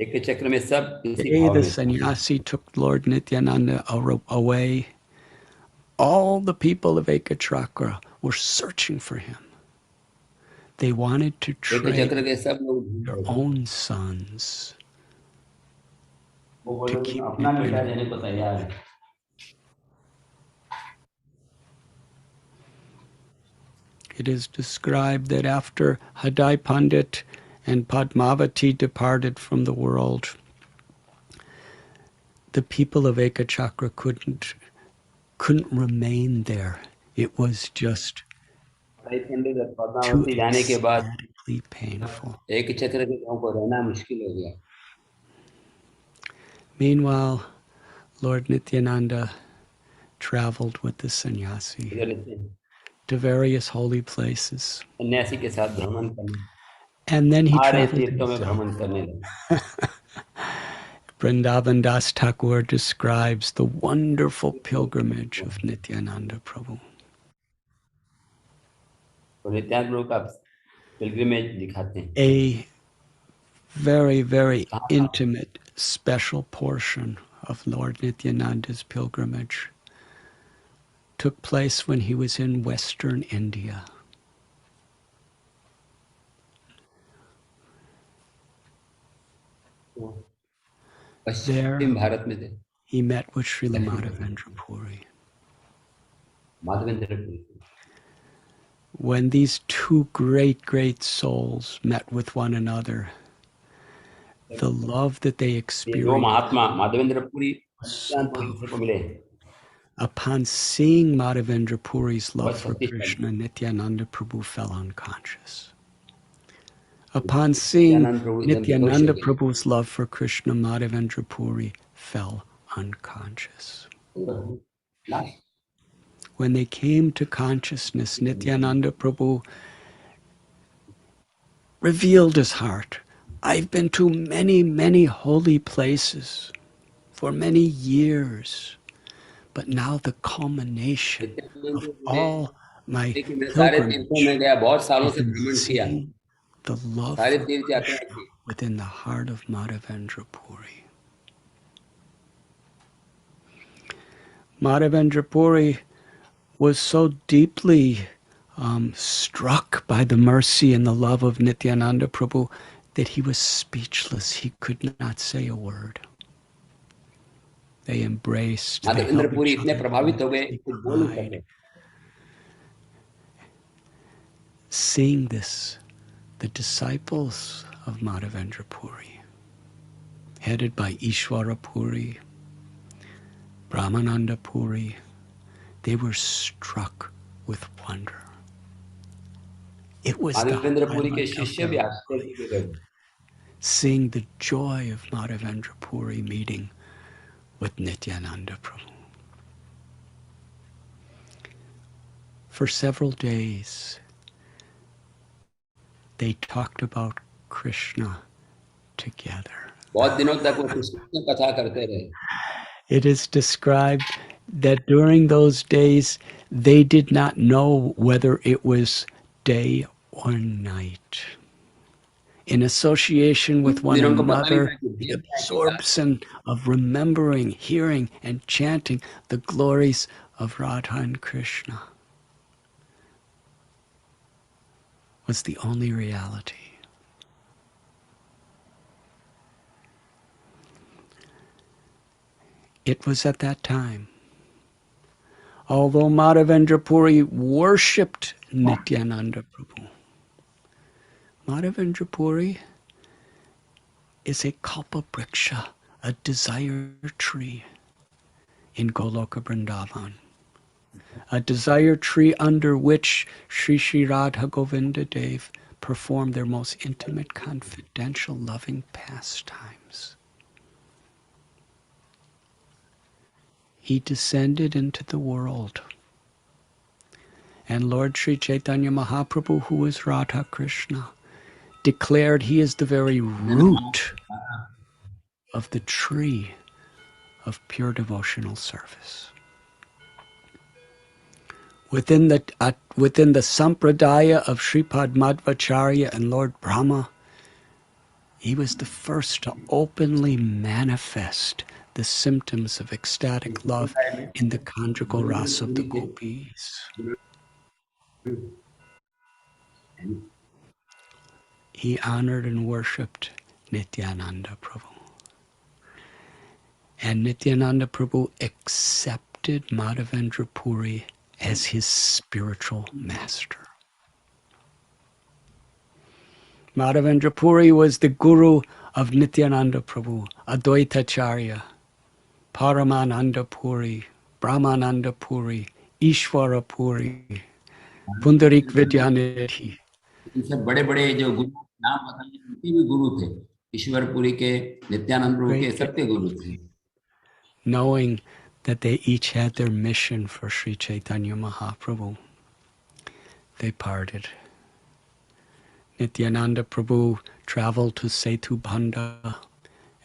एक चक्र में सब The इसी day भाव the में था। sannyasi took Lord Nityananda away, all the people of Ekachakra were searching for him. They wanted to एक trade चक्र के सब लोग ढूंढ their रहे थे। own sons वो to बोले keep अपना बेटा Nityananda. देने को तैयार है। It is described that after Hadai Pandit and Padmavati departed from the world, the people of Ekachakra couldn't remain there. It was just हडाई पंडित और too पद्मावती जाने के बाद ecstatically painful. एक चक्र के गांव को रहना मुश्किल हो गया। Meanwhile, Lord Nityananda traveled with the sannyasi to various holy places. सन्यासी के साथ भ्रमण करने, And then he सारे traveled तीर्थों में himself. भ्रमण करने लगे। Vrindavan Das Thakur describes the wonderful pilgrimage of Nityananda Prabhu. तो नित्यानंद प्रभु का पिलग्रिमेज दिखाते हैं। A very, very intimate, special portion of Lord Nityananda's pilgrimage took place when he was in Western India. पश्चिम भारत में थे। He met with Srila Madhavendra Puri. Madhavendra Puri. When these two great, great souls met with one another, the love that they ये दो experienced Mahatma Madhavendra Puri was so दूसरे को मिले। upon seeing Madhavendra Puri's love बहुत for शक्तिशाली। Krishna, Nityananda Prabhu fell unconscious. Upon seeing Nityanand प्रभु एकदम बेहोश हो Nityananda गए। Prabhu's love for Krishna, Madhavendra Puri fell unconscious. Last When they came to consciousness, Nityananda Prabhu revealed his heart. I've been to many, many holy places for many years, but now the culmination of all my लेकिन मैं सारे तीर्थों pilgrimage में गया, बहुत सालों is से in भ्रमण किया, seeing the love सारी for तीर्थ यात्राएं Krishna की, within the heart of Madhavendra Puri. Madhavendra Puri was so deeply struck by the mercy and the love of Nityananda Prabhu that he was speechless. He could not say a word. They embraced, they Madhavendra held Puri each इतने other प्रभावित हो close, गए they कि बोल नहीं cried. सके। Seeing this, the disciples of Madhavendra Puri, headed by Ishwara Puri, Brahmananda Puri, they were struck with wonder. It was the Madhavendra Puri के highlight of शिष्य भी their आश्चर्य के गए। seeing the joy of Madhavendra Puri meeting with Nityananda Prabhu. For several days, they talked about Krishna together. बहुत दिनों तक वो कृष्ण की कथा करते रहे। It is described that during those days, they did not know whether it was day or night. In association with one दिनों को पता नहीं था another, कि the दिन है कि रात। absorption of remembering, hearing, and chanting the glories of Radha and Krishna was the only reality. It was at that time, although Madhavendra Puri worshipped Nityananda Prabhu, Madhavendra Puri is a kalpabriksha, a desire tree in Goloka Vrindavan, a desire tree under which Sri Sri Radha Govinda Dev performed their most intimate, confidential, loving pastimes. He descended into the world. And Lord Sri Chaitanya Mahaprabhu, who is Radha Krishna, declared he is the very root of the tree of pure devotional service. Within the sampradaya of Sripad Madhvacharya and Lord Brahma, he was the first to openly manifest the symptoms of ecstatic love in the conjugal rasa of the gopis. He honored and worshipped Nityananda Prabhu. And Nityananda Prabhu accepted Madhavendra Puri as his spiritual master. Madhavendra Puri was the guru of Nityananda Prabhu, Advaitacharya, Paramananda Puri, Brahmananda Puri, Ishvara Puri, Pundarik Vidyanidhi. इन सब बड़े-बड़े जो गुरु नाम बताए उनके भी गुरु थे। ईश्वरपुरी के, नित्यानंद प्रभु के, सबके गुरु थे। Knowing that they each had their mission for Sri Chaitanya Mahaprabhu, they parted. Nityananda Prabhu traveled to Setu Banda,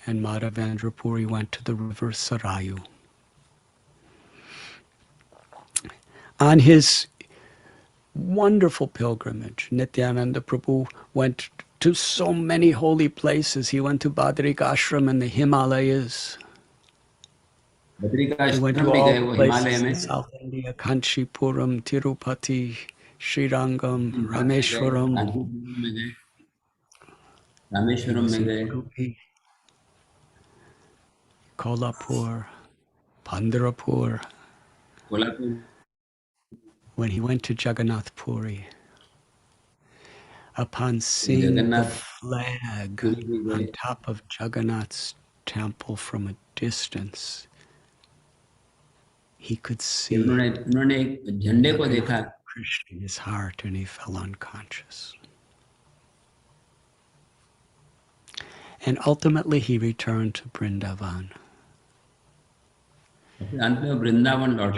and Madhavendra Puri went to the river Sarayu. On his wonderful pilgrimage, Nityananda Prabhu went to so many holy places. He went to Badrik Ashram in the Himalayas. He went to all places in South India, Kanchipuram, Tirupati, Srirangam, Rameshwaram. He was in Udupi, Kolhapur, Pandharpur. When he went to Jagannath Puri, upon seeing the flag on top of Jagannath's temple from a distance, he could see Krishna in his heart, and he fell unconscious. And ultimately he returned to Vrindavan.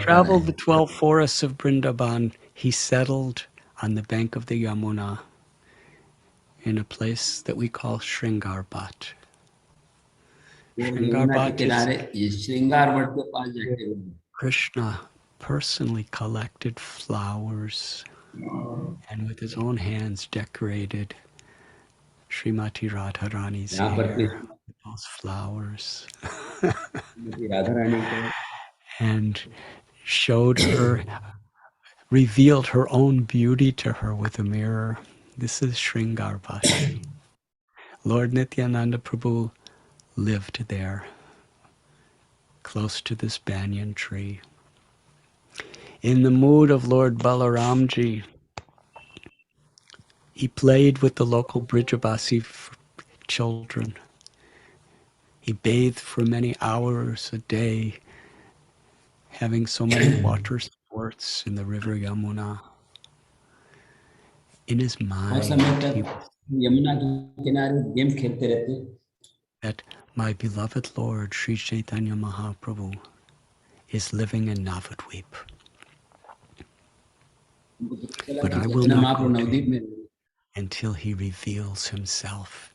Traveled the 12 forests of Vrindavan. He settled on the bank of the Yamuna in a place that we call Shringarbat. Shringarbat is Krishna personally collected flowers and with his own hands decorated Srimati Radharani's hair with those flowers and showed her, revealed her own beauty to her with a mirror. This is Shringarbat. Lord Nityananda Prabhu lived there, close to this banyan tree. In the mood of Lord Balaramji, he played with the local Brijavasi children. He bathed for many hours a day, having so many water sports sports in the river Yamuna. In his और mind, समय he तक यमुना के किनारे game खेलते रहते। that my beloved Lord Sri Chaitanya Mahaprabhu is living in Navadvip. But I will not go to him until he reveals himself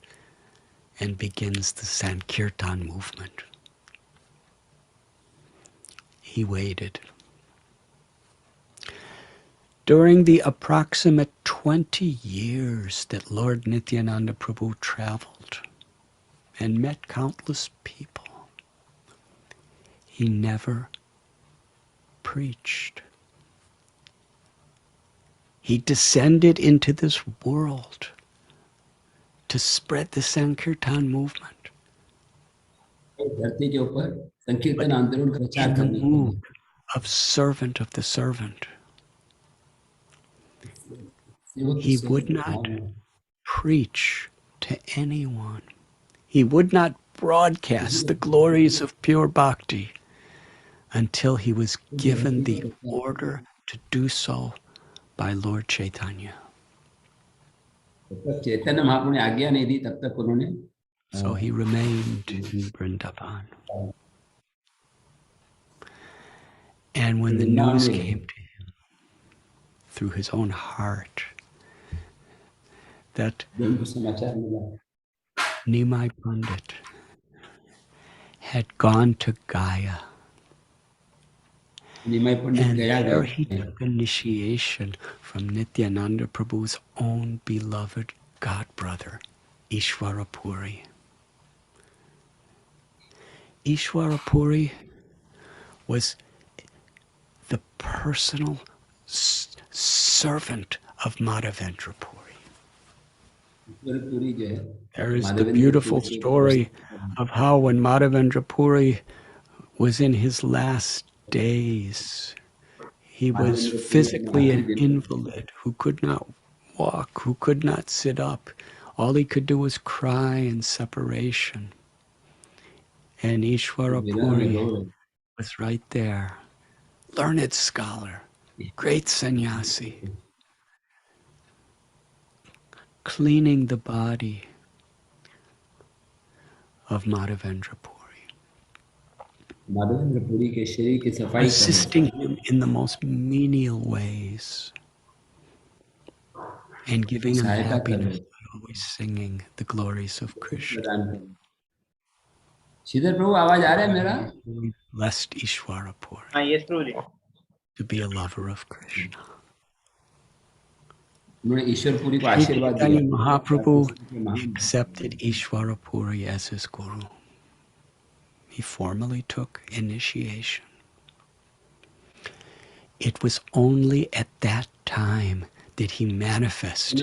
and begins the Sankirtan movement. He waited. During the approximate 20 years that Lord Nityananda Prabhu traveled and met countless people, he never preached. He descended into this world to spread the Sankirtan movement. धरती के ऊपर संकीर्तन But आंदोलन का प्रचार in the करने के लिए। mood of servant of the servant, he would not preach to anyone. He would not broadcast the glories of pure bhakti until he was given the order to do so by Lord Chaitanya. तब चैतन्य महाप्रभु ने आज्ञा नहीं दी, तब तक उन्होंने So he remained in Vrindavan. And when the news came to him through his own heart that समाचार मिला Nimai Pandit had gone to Gaya, Nimai Pandit and गया there गए। he took initiation from Nityananda Prabhu's own beloved godbrother, Ishwara Puri. Ishwara Puri was the personal servant of Madhavendra Puri. There is the beautiful story of how when Madhavendra Puri was in his last days, he was physically an invalid who could not walk, who could not sit up. All he could do was cry in separation. And Ishwara Puri was right there. Learned scholar, great sannyasi, cleaning the body of Madhavendra Puri, assisting him in the most menial ways, and giving him happiness by always singing the glories of Krishna. Shridhar प्रभु आवाज आ रहा है मेरा? We blessed Ishwara Puri yes Prabhuji. to be a lover of Krishna. उन्होंने ईश्वरपुरी को Sri आशीर्वाद Chaitanya दिया। Mahaprabhu accepted Ishwara Puri as his guru. He formally took initiation. It was only at that time that he manifested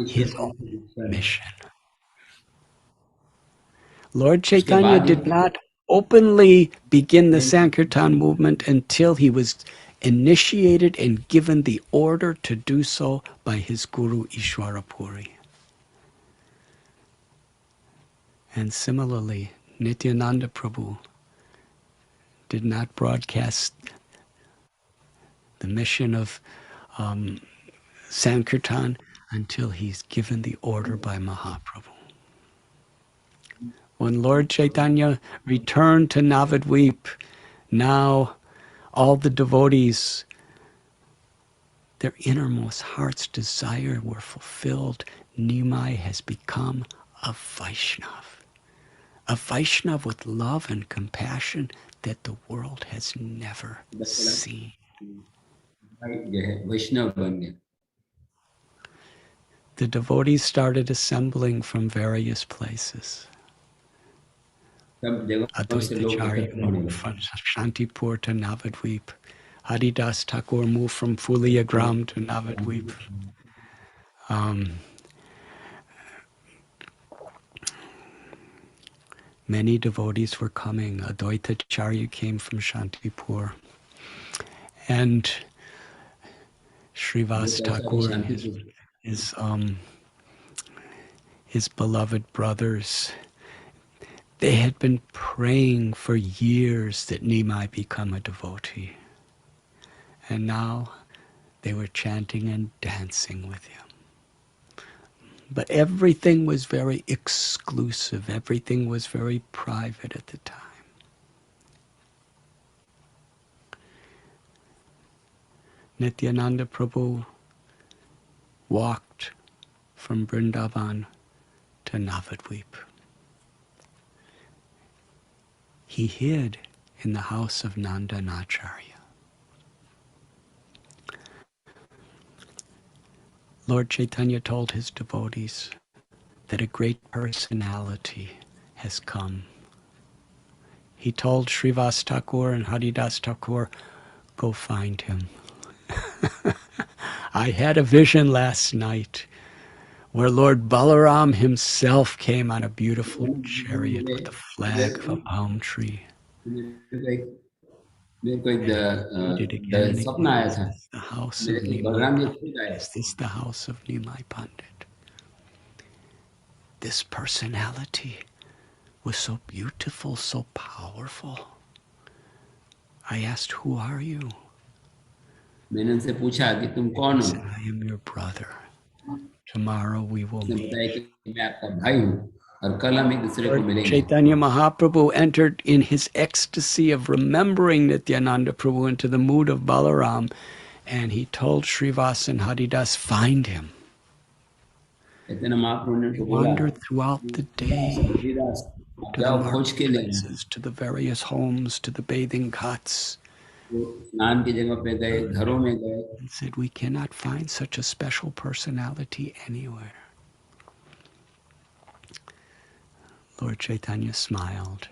his own mission. Lord Chaitanya did not openly begin the Sankirtan movement until he was initiated and given the order to do so by his guru Ishwara Puri. And similarly, Nityananda Prabhu did not broadcast the mission of Sankirtan until he's given the order by Mahaprabhu. When Lord Chaitanya returned to Navadvip, now all the devotees, their innermost heart's desire were fulfilled. Nimai has become a Vaishnav with love and compassion that the world has never seen. The devotees started assembling from various places. Advaitacharya moved from Shantipur to Navadvip. Haridas Thakur moved from Fuliagram to Navadvip. Many devotees were coming. Advaitacharya came from Shantipur. And Srivas Thakur and his beloved brothers, they had been praying for years that Nimai become a devotee. And now they were chanting and dancing with him. But everything was very exclusive. Everything was very private at the time. Nityananda Prabhu walked from Vrindavan to Navadvip. He hid in the house of Nandanacharya. Lord Chaitanya told his devotees that a great personality has come. He told Srivas Thakur and Haridas Thakur, go find him. I had a vision last night where Lord Balaram himself came on a beautiful chariot with the flag of a palm tree. मेरे को एक Read it again and सपना again. आया Is था this the house मेरे of को Nimai Balram ji Pandit? खुद आए Is this the house of Nimai Pandit? This personality was so beautiful, so powerful. I asked, who are you? मैंने उनसे पूछा कि तुम कौन He हो said, I am your brother. Tomorrow we will उसने meet. बताया कि मैं आपका भाई हूँ और कल हम एक दूसरे को Lord मिलेंगे Chaitanya Mahaprabhu entered in his ecstasy of remembering Nityananda Prabhu into the mood of Balaram, and he told Srivas and Haridas, find him. Chaitanya Mahaprabhu ने He उनको बोला wandered throughout the day Haridas आप to the जाओ खोज के ले आना। marketplaces, to the various homes, to the bathing ghats, वो स्नान की जगह पे गए घरों में गए and said, we cannot find such a special personality anywhere. Lord Chaitanya smiled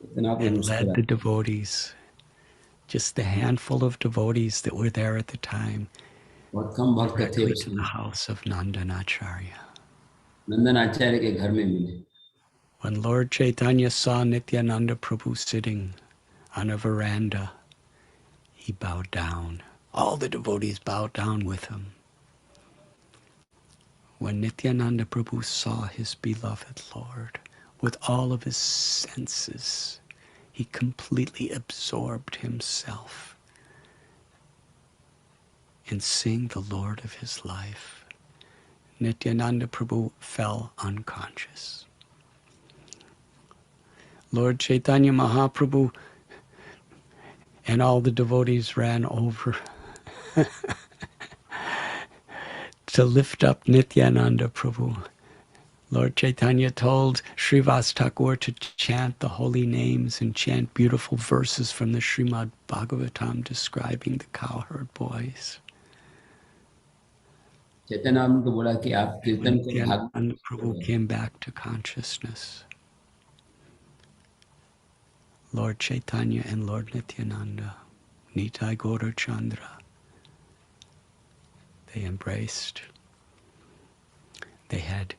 इतना को and led मुस्कुरा the devotees, just the handful of devotees that were there at the time, बहुत कम भक्त थे directly to उसमें the house of Nandanacharya. नंदन आचार्य के घर में मिले When Lord Chaitanya saw Nityananda Prabhu sitting on a veranda, he bowed down. All the devotees bowed down with him. When Nityananda Prabhu saw his beloved Lord, with all of his senses, he completely absorbed himself in seeing the Lord of his life. Nityananda Prabhu fell unconscious. Lord Chaitanya Mahaprabhu and all the devotees ran over to lift up Nityananda Prabhu. Lord Chaitanya told Srivas Thakur to chant the holy names and chant beautiful verses from the Srimad Bhagavatam describing the cowherd boys. Chaitanya Mahaprabhu को बोला कि आप कीर्तन When को Nityananda Prabhu came back to consciousness, Lord Chaitanya and Lord Nityananda, Nitai Gaura Chandra, they embraced. They had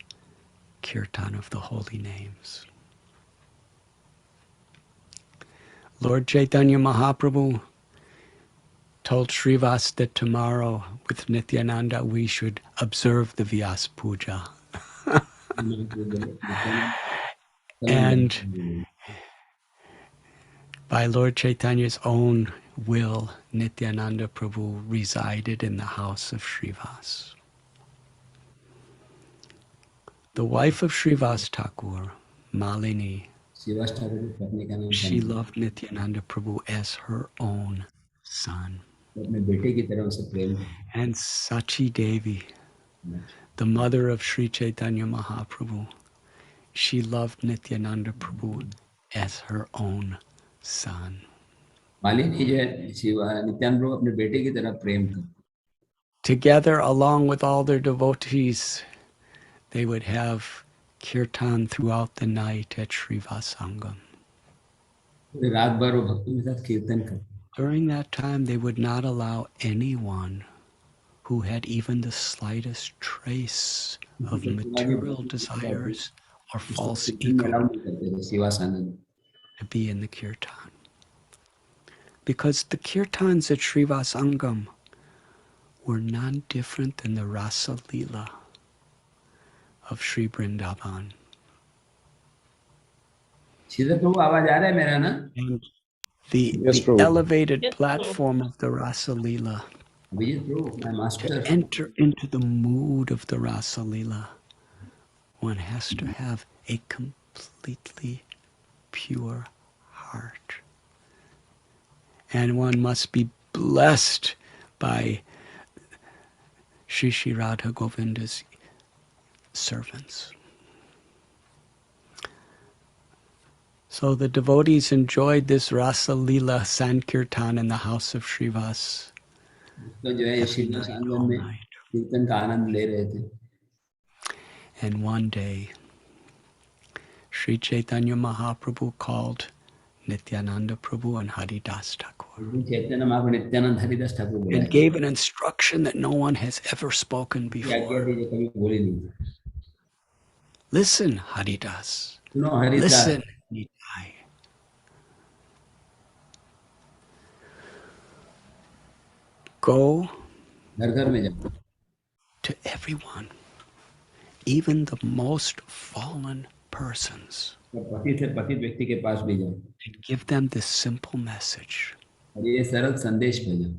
kirtan of the holy names. Lord Chaitanya Mahaprabhu told Srivas that tomorrow with Nityananda we should observe the Vyas Puja. And by Lord Chaitanya's own will, Nityananda Prabhu resided in the house of Srivas. The wife of Srivas Thakur, Malini, Shivas Thakur की पत्नी का नाम she था loved Nityananda Prabhu as her own son. अपने बेटे की तरह उसे प्रेम करता And Sachi Devi, the mother of Sri Chaitanya Mahaprabhu, she loved Nityananda Prabhu as her own son. Malini जो है नित्यानंद प्रभु अपने बेटे की तरह प्रेम करते Together, along with all their devotees, they would have kirtan throughout the night at Srivasangam. पूरे रात भर वो भक्तों के साथ कीर्तन करते During that time, they would not allow anyone who had even the slightest trace of material desires or false ego to be in the kirtan. Because the kirtans at Srivasangam were none different than the Rasa Leela of Sri Vrindavan. Shridhar प्रभु आवाज आ रहा है मेरा ना And Yes, the Prabhu. elevated platform of the Rasa Leela, Abhijit Prabhu, my master. to enter into the mood of the Rasa Leela, one has to have a completely pure heart. And one must be blessed by Shri Shri Radha Govinda's servants. So the devotees enjoyed this Rasa Leela Sankirtan in the house of Srivas तो जो है every Srinivas night, आंगन all में night. कीर्तन का आनंद ले रहे थे. And one day, Sri Chaitanya Mahaprabhu called Nityananda Prabhu and Haridas Thakur Chaitanya Mahaprabhu Nityanand Haridas Thakur and बुलाए. gave an instruction that no one has ever spoken ये आज्ञा before. थी जो कभी बोली नहीं थी. Listen, Haridas. सुनो हरिदास. Listen, Nitai. Go घर घर में जाओ. to everyone, even the most fallen persons, और पति से पतित व्यक्ति के पास भी जाओ. and give them this simple message. और ये सरल संदेश भेजो.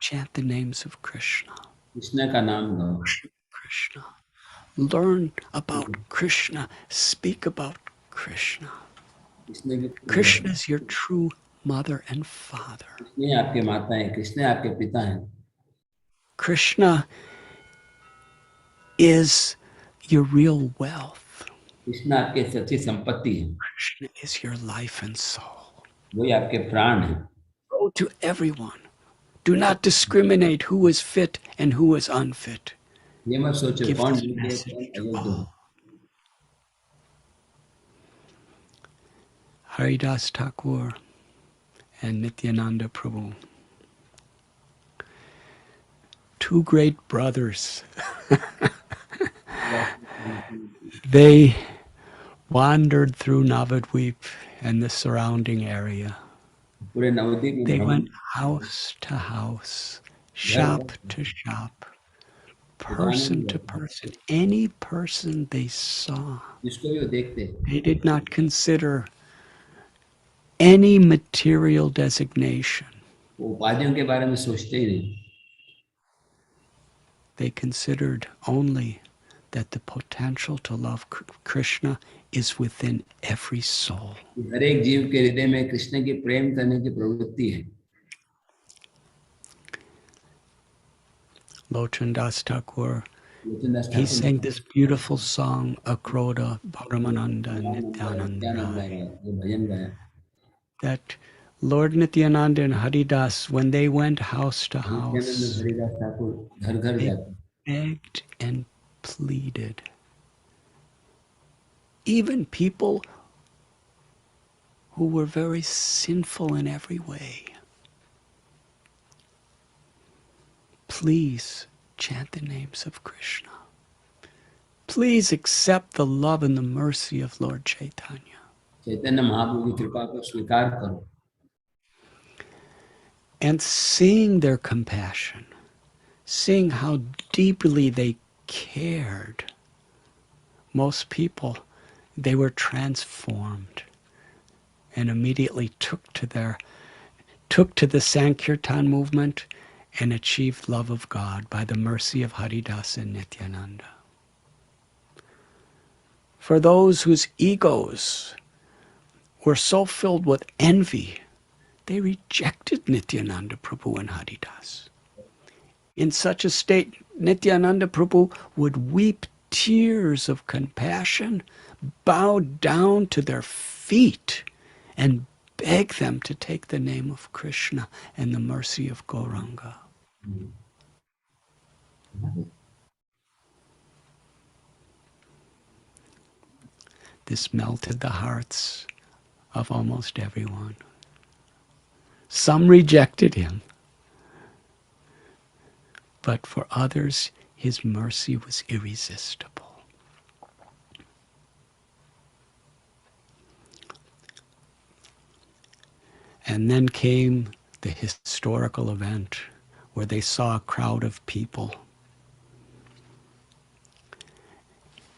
Chant the names of Krishna. Krishna का नाम गाओ. Krishna. Learn about Krishna. Speak about Krishna. Krishna की Krishna is your true mother and father. Krishna आपके माता हैं. कृष्ण आपके पिता हैं. Krishna is your real wealth. Krishna आपकी सच्ची संपत्ति है. Krishna is your life and soul. वही आपके प्राण हैं. Go to everyone. Do not discriminate who is fit and who is unfit. ये मत सोचो Give कौन this योग्य है, message कौन to अयोग्य है. all. Haridas Thakur and Nityananda Prabhu, two great brothers. They wandered through Navadvip and the surrounding area. पूरे नवद्वीप में They भ्रमण went house to house, shop to shop, person to person, any person they saw. जिसको भी वो देखते They did not consider any material designation. वो उपाधियों के बारे में सोचते ही नहीं. They considered only that the potential to love Krishna is within every soul. हर एक जीव के हृदय में कृष्ण की प्रेम करने की प्रवृत्ति है. Lochan Das Thakur, Lochan Das he Thakur sang this beautiful song, Akroda Paramananda Nityananda Rai, ये भजन गाया. that Lord Nityananda and Haridas, when they went house to Nityanand house, Haridas Thakur घर घर they जाते. begged and pleaded. Even people who were very sinful in every way. Please chant the names of Krishna. Please accept the love and the mercy of Lord Chaitanya. Chaitanya Mahaprabhu की कृपा को स्वीकार करो. And seeing their compassion, seeing how deeply they cared, most people, they were transformed and immediately took to the Sankirtan movement and achieved love of God by the mercy of Haridas and Nityananda. For those whose egos were so filled with envy, they rejected Nityananda Prabhu and Haridas. In such a state, Nityananda Prabhu would weep tears of compassion, bow down to their feet, and beg them to take the name of Krishna and the mercy of Gauranga. This melted the hearts of almost everyone. Some rejected him, but for others, his mercy was irresistible. And then came the historical event where they saw a crowd of people.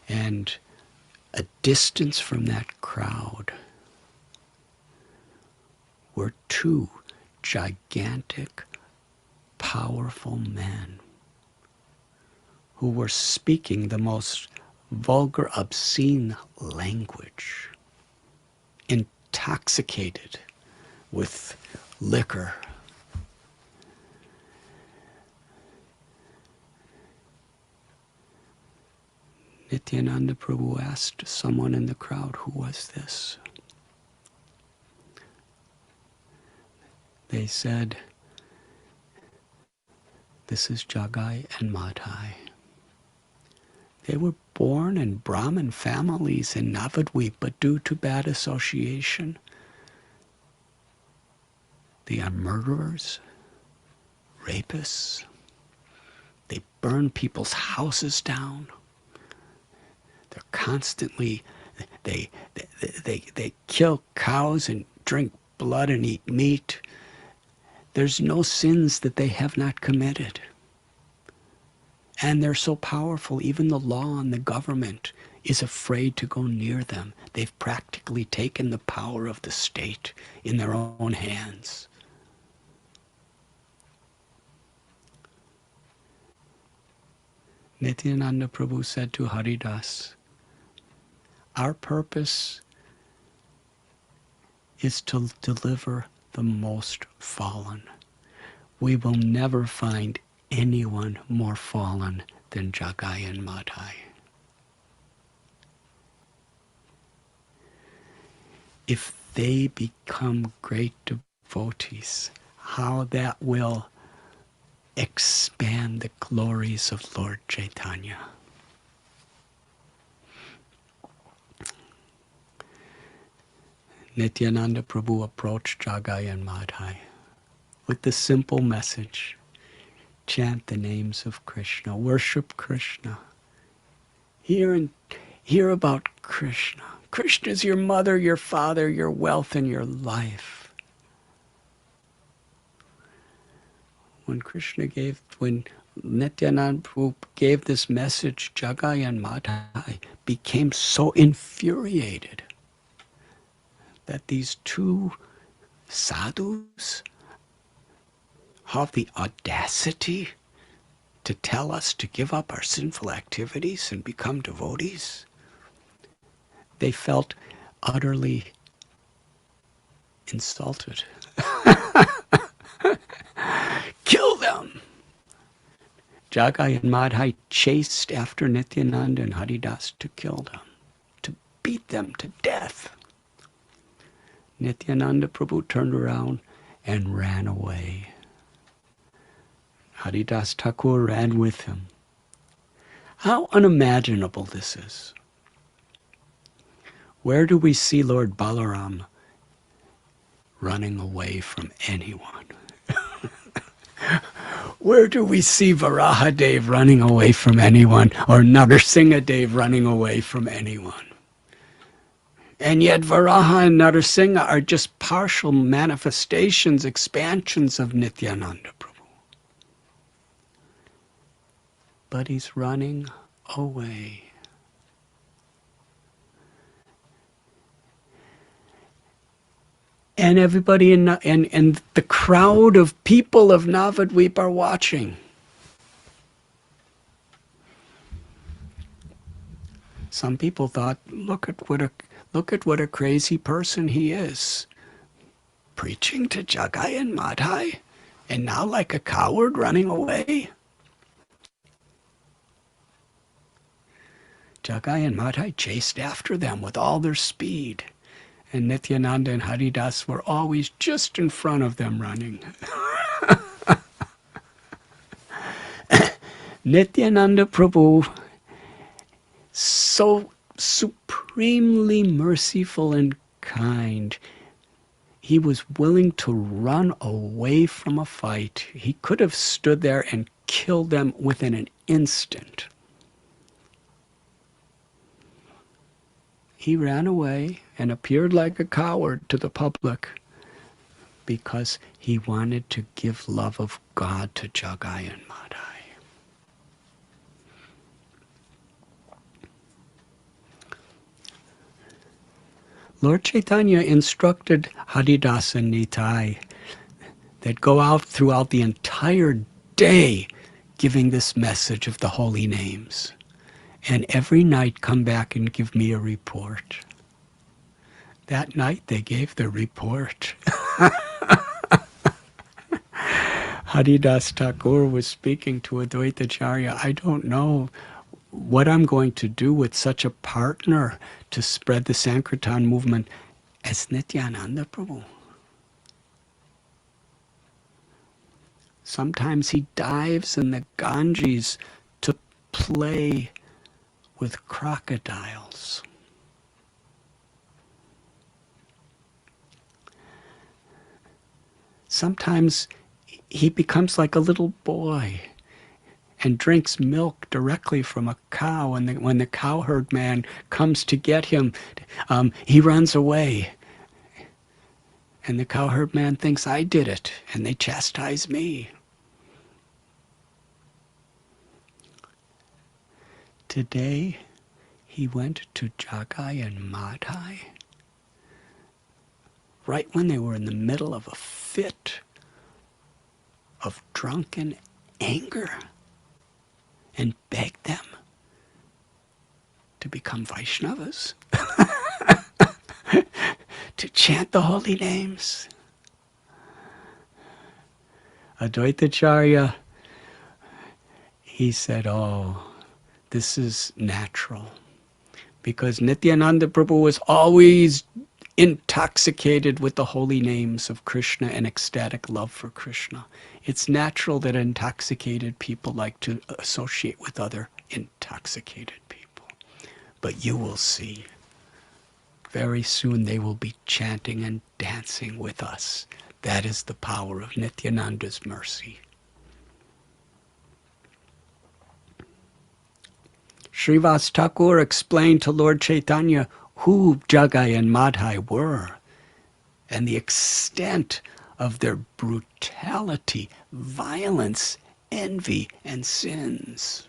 And a distance from that crowd were two gigantic, powerful men who were speaking the most vulgar, obscene language, intoxicated with liquor. Nityananda Prabhu asked someone in the crowd, who was this? They said, this is Jagai and Madhai. They were born in Brahmin families in Navadvip, but due to bad association, they are murderers, rapists. They burn people's houses down. They're constantly, they kill cows and drink blood and eat meat. There's no sins that they have not committed. And they're so powerful, even the law and the government is afraid to go near them. They've practically taken the power of the state in their own hands. Nityananda Prabhu said to Haridas, our purpose is to deliver the most fallen. We will never find anyone more fallen than Jagai and Madhai. If they become great devotees, how that will expand the glories of Lord Chaitanya. Nityananda Prabhu approached Jagai and Madhai with the simple message, chant the names of Krishna, worship Krishna, hear about Krishna. Krishna is your mother, your father, your wealth, and your life. When Nityananda Prabhu gave this message, Jagai and Madhai became so infuriated that these two sadhus have the audacity to tell us to give up our sinful activities and become devotees. They felt utterly insulted. Kill them! Jagai and Madhai chased after Nityananda and Haridas to kill them, to beat them to death. Nityananda Prabhu turned around and ran away. Haridas Thakur ran with him. How unimaginable this is. Where do we see Lord Balaram running away from anyone? Where do we see Varahadev running away from anyone, or Narsinghadev running away from anyone? And yet Varaha and Narsingha are just partial manifestations, expansions of Nityananda Prabhu. But he's running away. And everybody and the crowd of people of Navadvip are watching. Some people thought, look at what a crazy person he is, preaching to Jagai and Madhai, and now like a coward running away. Jagai and Madhai chased after them with all their speed. And Nityananda and Haridas were always just in front of them running. Nityananda Prabhu, so supremely merciful and kind, he was willing to run away from a fight. He could have stood there and killed them within an instant. He ran away and appeared like a coward to the public because he wanted to give love of God to Jagai and Madhai. Lord Chaitanya instructed Haridas and Nitai that go out throughout the entire day giving this message of the holy names. And every night come back and give me a report. That night they gave the report. Haridas Thakur was speaking to Advaitacharya. I don't know what I'm going to do with such a partner to spread the Sankirtan movement as Nityananda Prabhu. Sometimes he dives in the Ganges to play with crocodiles. Sometimes he becomes like a little boy and drinks milk directly from a cow, and when the cowherd man comes to get him, he runs away. And the cowherd man thinks I did it, and they chastise me. Today, he went to Jagai and Madhai right when they were in the middle of a fit of drunken anger and begged them to become Vaishnavas, to chant the holy names. Advaitacharya, he said, oh, this is natural, because Nityananda Prabhu was always intoxicated with the holy names of Krishna and ecstatic love for Krishna. It's natural that intoxicated people like to associate with other intoxicated people. But you will see, very soon they will be chanting and dancing with us. That is the power of Nityananda's mercy. Srivas Thakur explained to Lord Chaitanya who Jagai and Madhai were and the extent of their brutality, violence, envy, and sins.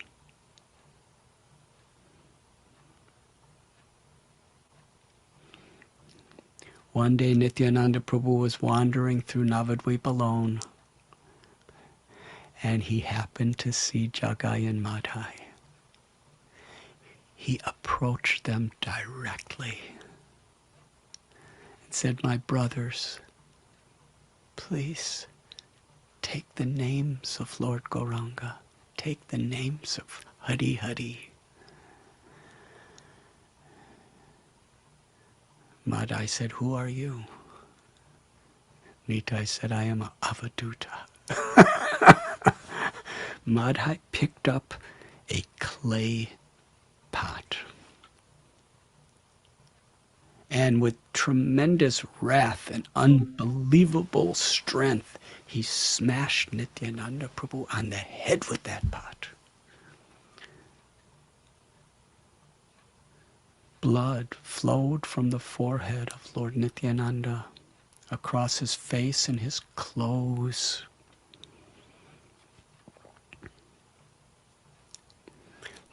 One day Nityananda Prabhu was wandering through Navadvip alone, and he happened to see Jagai and Madhai. He approached them directly and said, my brothers, please take the names of Lord Gauranga, take the names of Hari Hari. Madhai said, who are you? Nitai said, I am Avaduta. Madhai picked up a clay pot, and with tremendous wrath and unbelievable strength, he smashed Nityananda Prabhu on the head with that pot. Blood flowed from the forehead of Lord Nityananda across his face and his clothes.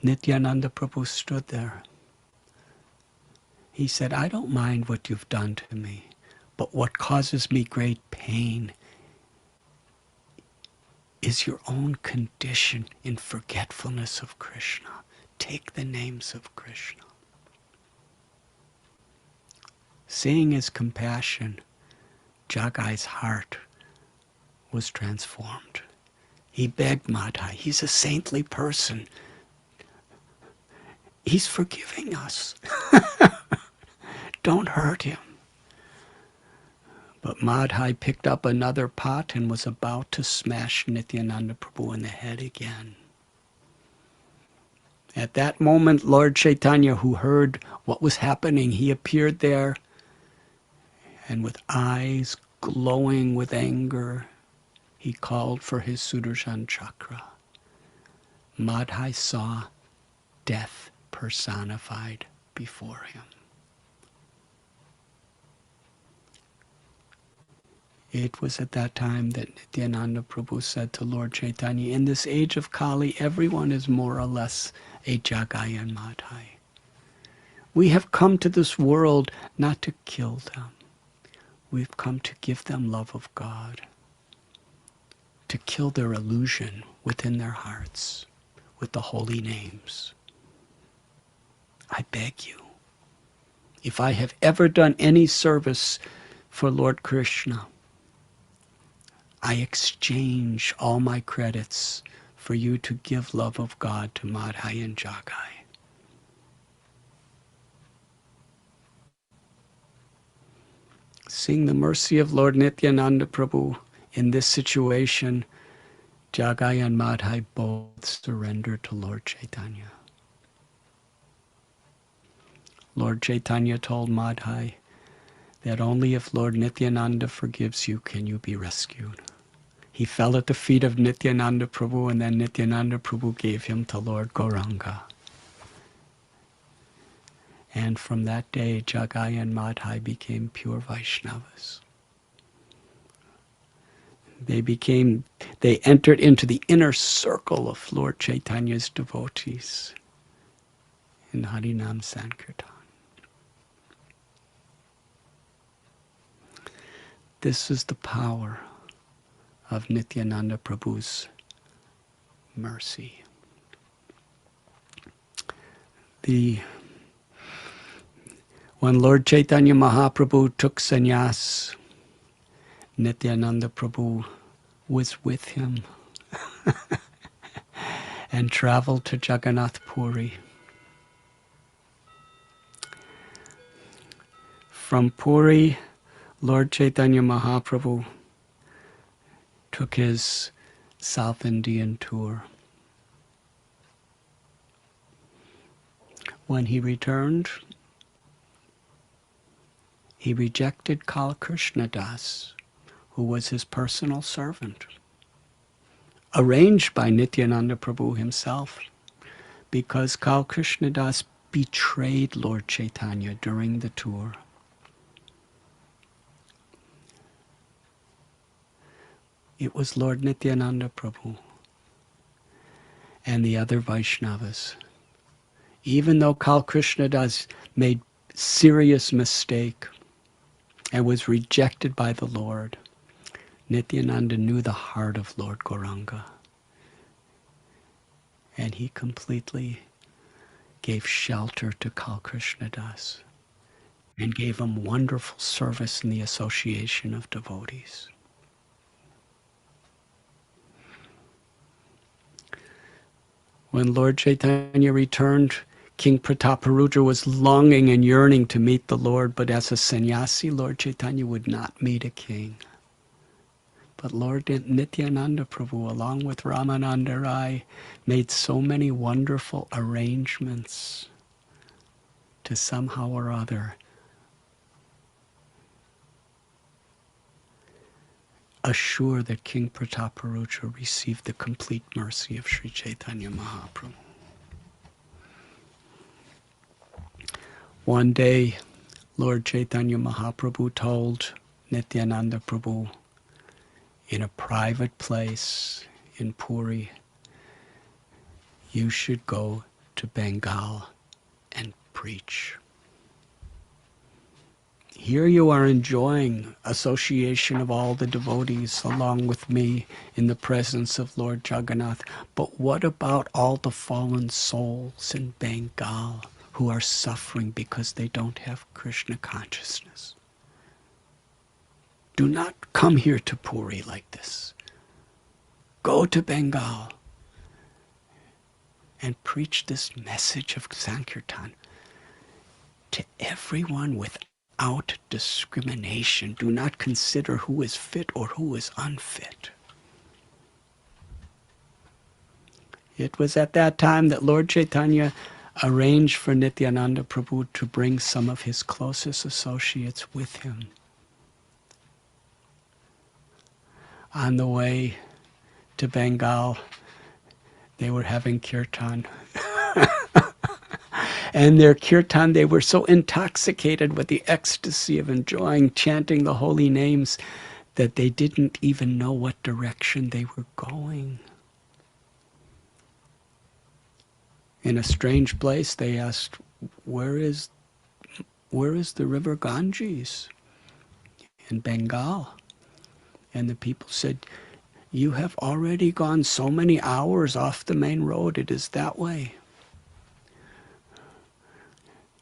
Nityananda Prabhu stood there. He said, I don't mind what you've done to me, but what causes me great pain is your own condition in forgetfulness of Krishna. Take the names of Krishna. Seeing his compassion, Jagai's heart was transformed. He begged Madhai, he's a saintly person. He's forgiving us. Don't hurt him. But Madhai picked up another pot and was about to smash Nityananda Prabhu in the head again. At that moment, Lord Chaitanya, who heard what was happening, he appeared there, and with eyes glowing with anger, he called for his Sudarshan Chakra. Madhai saw death personified before him. It was at that time that Nityananda Prabhu said to Lord Chaitanya, in this age of Kali, everyone is more or less a Jagai and Madhai. We have come to this world not to kill them. We've come to give them love of God, to kill their illusion within their hearts with the holy names. I beg you, if I have ever done any service for Lord Krishna, I exchange all my credits for you to give love of God to Madhai and Jagai. Seeing the mercy of Lord Nityananda Prabhu in this situation, Jagai and Madhai both surrendered to Lord Chaitanya. Lord Chaitanya told Madhai that only if Lord Nityananda forgives you can you be rescued. He fell at the feet of Nityananda Prabhu, and then Nityananda Prabhu gave him to Lord Gauranga. And from that day, Jagai and Madhai became pure Vaishnavas. They entered into the inner circle of Lord Chaitanya's devotees in Harinam Sankirtan. This is the power of Nityananda Prabhu's mercy. When Lord Chaitanya Mahaprabhu took sannyas, Nityananda Prabhu was with him and traveled to Jagannath Puri. From Puri, Lord Chaitanya Mahaprabhu took his South Indian tour. When he returned, he rejected Kal Krishna Das, who was his personal servant, arranged by Nityananda Prabhu himself, because Kal Krishna Das betrayed Lord Chaitanya during the tour. It was Lord Nityananda Prabhu and the other Vaishnavas. Even though Kal Krishna Das made serious mistake and was rejected by the Lord, Nityananda knew the heart of Lord Gauranga. And he completely gave shelter to Kal Krishna Das and gave him wonderful service in the association of devotees. When Lord Chaitanya returned, King Prataparudra was longing and yearning to meet the Lord, but as a sannyasi, Lord Chaitanya would not meet a king. But Lord Nityananda Prabhu, along with Ramananda Rai, made so many wonderful arrangements to somehow or other assure that King Prataparudra received the complete mercy of Sri Chaitanya Mahaprabhu. One day, Lord Chaitanya Mahaprabhu told Nityananda Prabhu in a private place in Puri, you should go to Bengal and preach. Here you are enjoying association of all the devotees along with me in the presence of Lord Jagannath. But what about all the fallen souls in Bengal who are suffering because they don't have Krishna consciousness? Do not come here to Puri like this. Go to Bengal and preach this message of Sankirtan to everyone without discrimination. Do not consider who is fit or who is unfit. It was at that time that Lord Chaitanya arranged for Nityananda Prabhu to bring some of his closest associates with him. On the way to Bengal, they were having kirtan. And their kirtan, they were so intoxicated with the ecstasy of enjoying chanting the holy names that they didn't even know what direction they were going. In a strange place, they asked, where is where is the river Ganges in Bengal? And the people said, you have already gone so many hours off the main road. It is that way.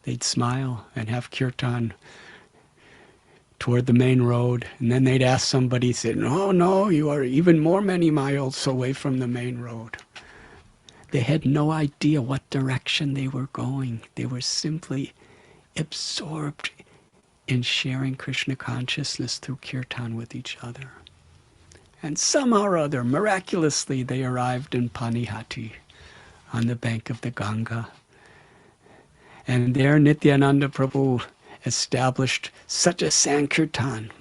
They'd smile and have kirtan toward the main road. And then they'd ask somebody, said, no, you are even more many miles away from the main road. They had no idea what direction they were going. They were simply absorbed in sharing Krishna consciousness through kirtan with each other. And somehow or other, miraculously, they arrived in Panihati on the bank of the Ganga. And there Nityananda Prabhu established such a Sankirtan.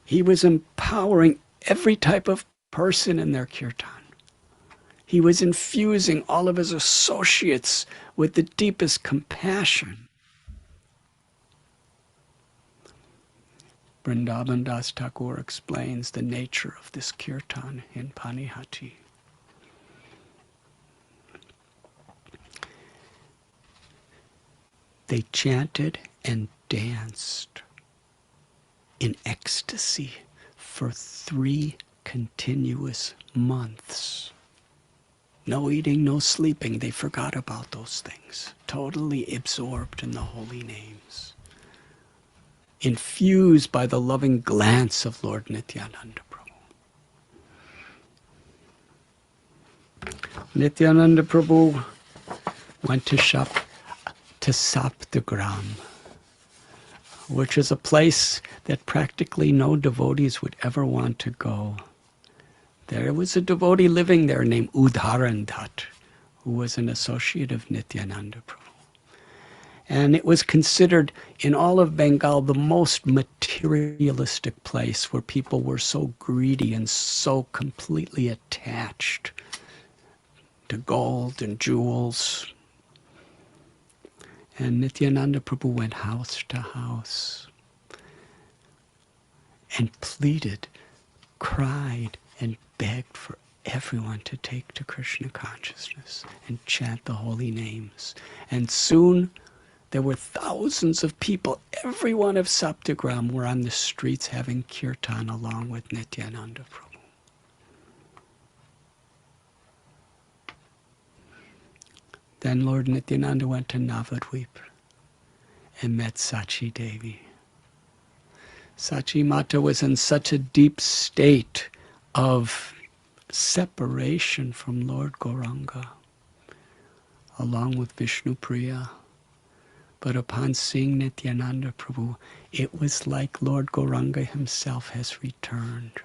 He was empowering every type of person in their kirtan. He was infusing all of his associates with the deepest compassion. Vrindavan Das Thakur explains the nature of this kirtan in Panihati. They chanted and danced in ecstasy for 3 continuous months. No eating, no sleeping. They forgot about those things. Totally absorbed in the holy names. Infused by the loving glance of Lord Nityananda Prabhu. Nityananda Prabhu went to Saptagram, which is a place that practically no devotees would ever want to go. There was a devotee living there named Udharandat, who was an associate of Nityananda Prabhu. And it was considered in all of Bengal the most materialistic place, where people were so greedy and so completely attached to gold and jewels. And Nityananda Prabhu went house to house and pleaded, cried, and begged for everyone to take to Krishna consciousness and chant the holy names. And soon there were thousands of people. Everyone of Saptagram were on the streets having kirtan along with Nityananda Prabhu. Then Lord Nityananda went to Navadvip and met Sachi Devi. Sachi Mata was in such a deep state of separation from Lord Gauranga, along with Vishnu Priya. But upon seeing Nityananda Prabhu, it was like Lord Gauranga himself has returned.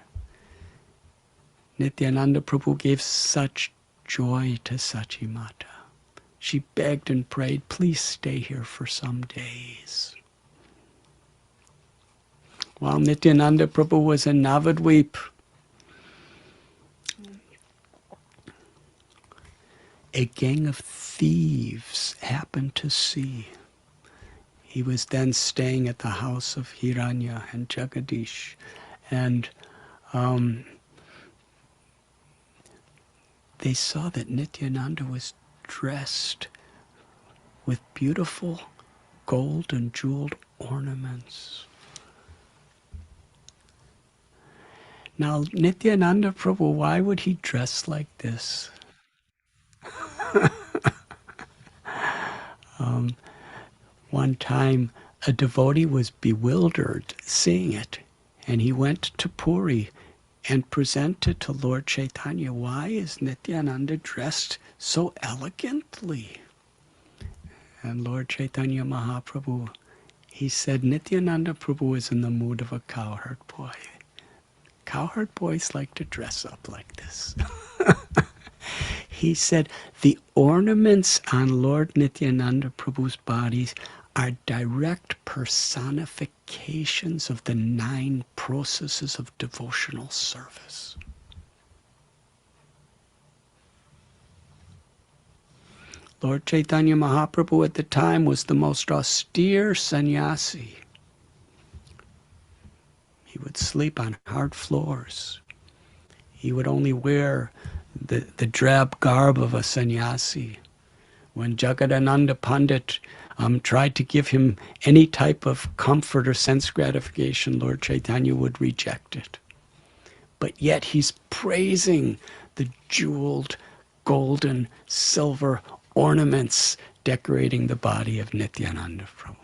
Nityananda Prabhu gave such joy to Sachi Mata. She begged and prayed, please stay here for some days. While Nityananda Prabhu was in Navadvip, a gang of thieves happened to see. He was then staying at the house of Hiranya and Jagadish, and they saw that Nityananda was dressed with beautiful gold and jeweled ornaments. Now, Nityananda Prabhu, why would he dress like this? One time, a devotee was bewildered seeing it, and he went to Puri and presented to Lord Chaitanya, why is Nityananda dressed so elegantly? And Lord Chaitanya Mahaprabhu, he said, Nityananda Prabhu is in the mood of a cowherd boy. Cowherd boys like to dress up like this. He said, the ornaments on Lord Nityananda Prabhu's bodies are direct personifications of the 9 processes of devotional service. Lord Chaitanya Mahaprabhu at the time was the most austere sannyasi. He would sleep on hard floors. He would only wear the drab garb of a sannyasi, When Jagadananda Pandit tried to give him any type of comfort or sense gratification, Lord Chaitanya would reject it. But yet he's praising the jeweled, golden, silver ornaments decorating the body of Nityananda Prabhu.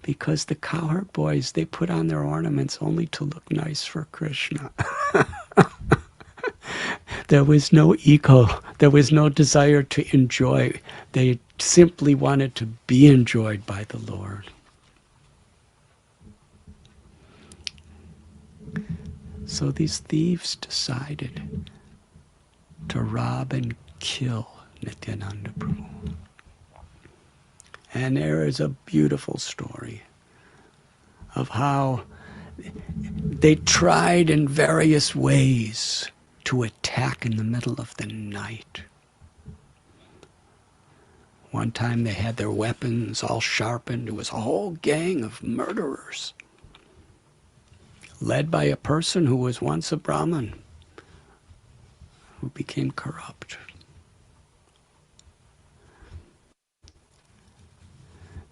Because the cowherd boys, they put on their ornaments only to look nice for Krishna. There was no ego. There was no desire to enjoy. They simply wanted to be enjoyed by the Lord. So these thieves decided to rob and kill Nityananda Prabhu. And there is a beautiful story of how they tried in various ways to attack in the middle of the night. One time they had their weapons all sharpened. It was a whole gang of murderers, led by a person who was once a Brahmin, who became corrupt.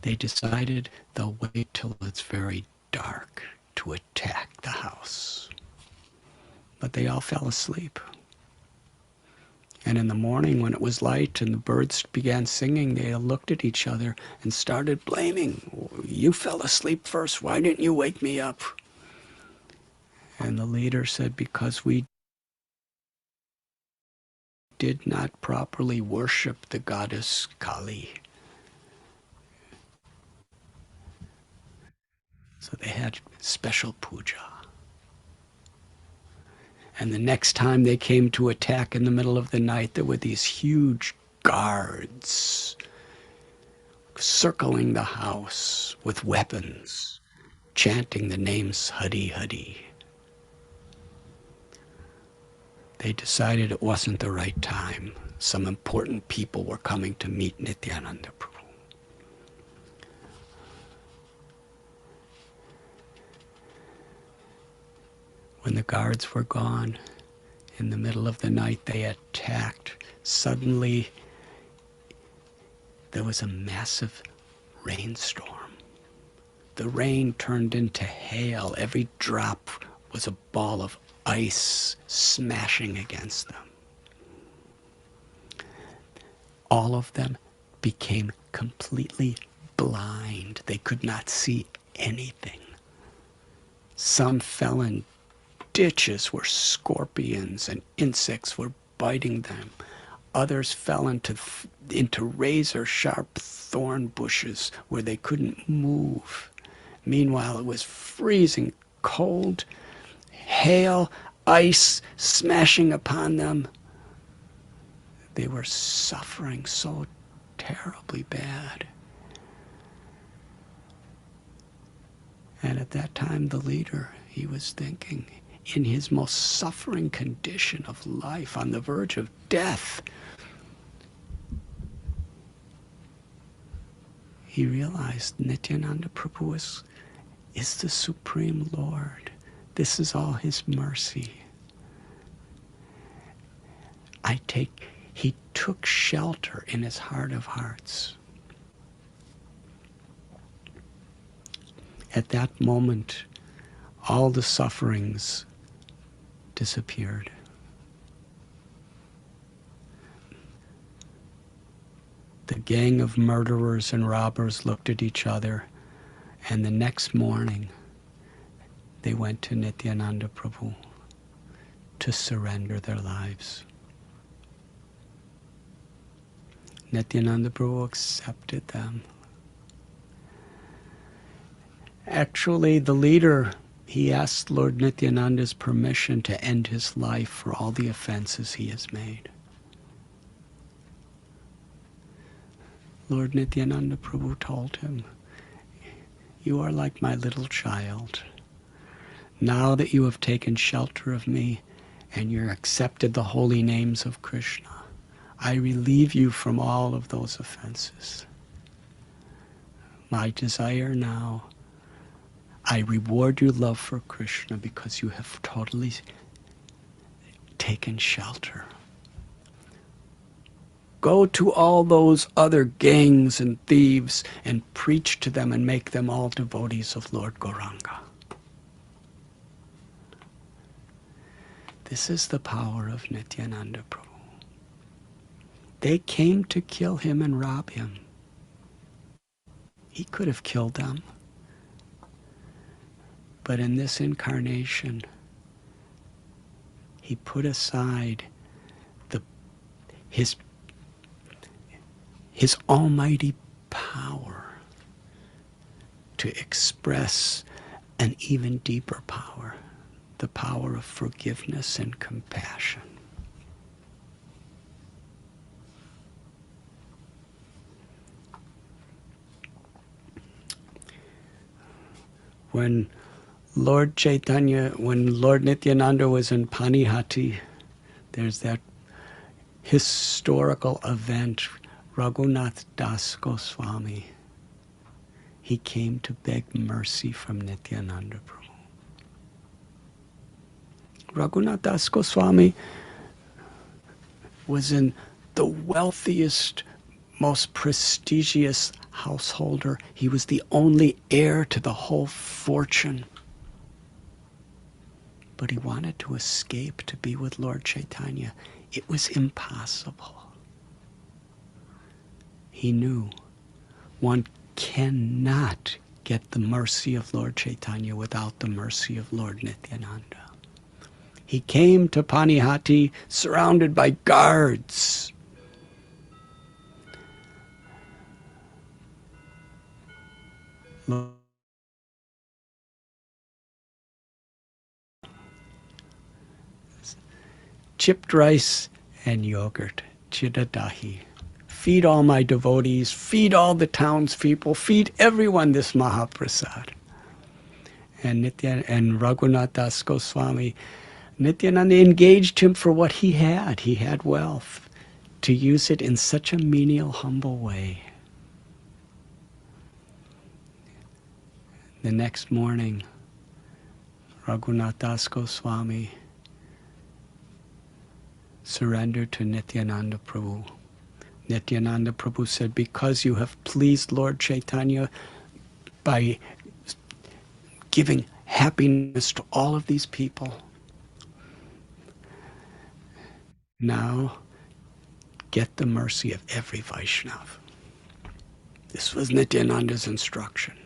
They decided they'll wait till it's very dark to attack the house. But they all fell asleep. And in the morning, when it was light and the birds began singing, they all looked at each other and started blaming. You fell asleep first. Why didn't you wake me up? And the leader said, because we did not properly worship the goddess Kali. So they had special puja. And the next time they came to attack in the middle of the night, there were these huge guards circling the house with weapons, chanting the names Hari Hari. They decided it wasn't the right time. Some important people were coming to meet Nityananda Prabhu. When the guards were gone, in the middle of the night they attacked. Suddenly, there was a massive rainstorm. The rain turned into hail. Every drop was a ball of ice smashing against them. All of them became completely blind. They could not see anything. Some fell in ditches where scorpions and insects were biting them. Others fell into razor-sharp thorn bushes where they couldn't move. Meanwhile, it was freezing cold, hail, ice smashing upon them. They were suffering so terribly bad. And at that time, the leader, he was thinking, in his most suffering condition of life, on the verge of death, he realized Nityananda Prabhu is the Supreme Lord. This is all his mercy. He took shelter in his heart of hearts. At that moment, all the sufferings disappeared. The gang of murderers and robbers looked at each other, and the next morning they went to Nityananda Prabhu to surrender their lives. Nityananda Prabhu accepted them. Actually, the leader, he asked Lord Nityananda's permission to end his life for all the offenses he has made. Lord Nityananda Prabhu told him, "You are like my little child. Now that you have taken shelter of me and you accepted the holy names of Krishna, I relieve you from all of those offenses. My desire now, I reward your love for Krishna because you have totally taken shelter. Go to all those other gangs and thieves and preach to them and make them all devotees of Lord Gauranga. This is the power of Nityananda Prabhu. They came to kill him and rob him. He could have killed them. But in this incarnation, he put aside his almighty power to express an even deeper power, the power of forgiveness and compassion. When Lord Nityananda was in Panihati, there's that historical event, Radhanath Das Goswami. He came to beg mercy from Nityananda Prabhu. Radhanath Das Goswami was in the wealthiest, most prestigious householder. He was the only heir to the whole fortune. But he wanted to escape to be with Lord Chaitanya. It was impossible. He knew one cannot get the mercy of Lord Chaitanya without the mercy of Lord Nityananda. He came to Panihati surrounded by guards. Chipped rice and yogurt, chidadahi. Feed all my devotees, feed all the townspeople, feed everyone this Mahaprasad. And Radhanath Das Goswami, Nityananda engaged him for what he had. He had wealth, to use it in such a menial, humble way. The next morning, Radhanath Das Goswami surrendered to Nityananda Prabhu. Nityananda Prabhu said, because you have pleased Lord Chaitanya by giving happiness to all of these people, now get the mercy of every Vaishnav. This was Nityananda's instruction.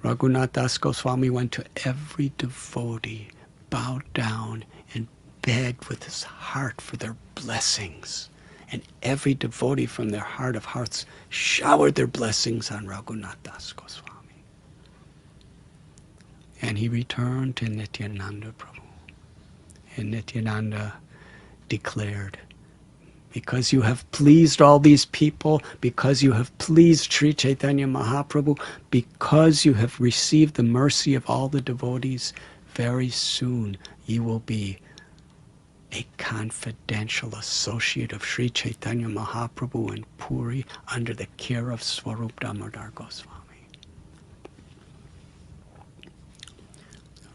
Radhanath Das Goswami went to every devotee, bowed down, and begged with his heart for their blessings. And every devotee from their heart of hearts showered their blessings on Radhanath Das Goswami. And he returned to Nityananda Prabhu. And Nityananda declared, because you have pleased all these people, because you have pleased Sri Chaitanya Mahaprabhu, because you have received the mercy of all the devotees, very soon you will be a confidential associate of Sri Chaitanya Mahaprabhu in Puri under the care of Swarup Damodar Goswami.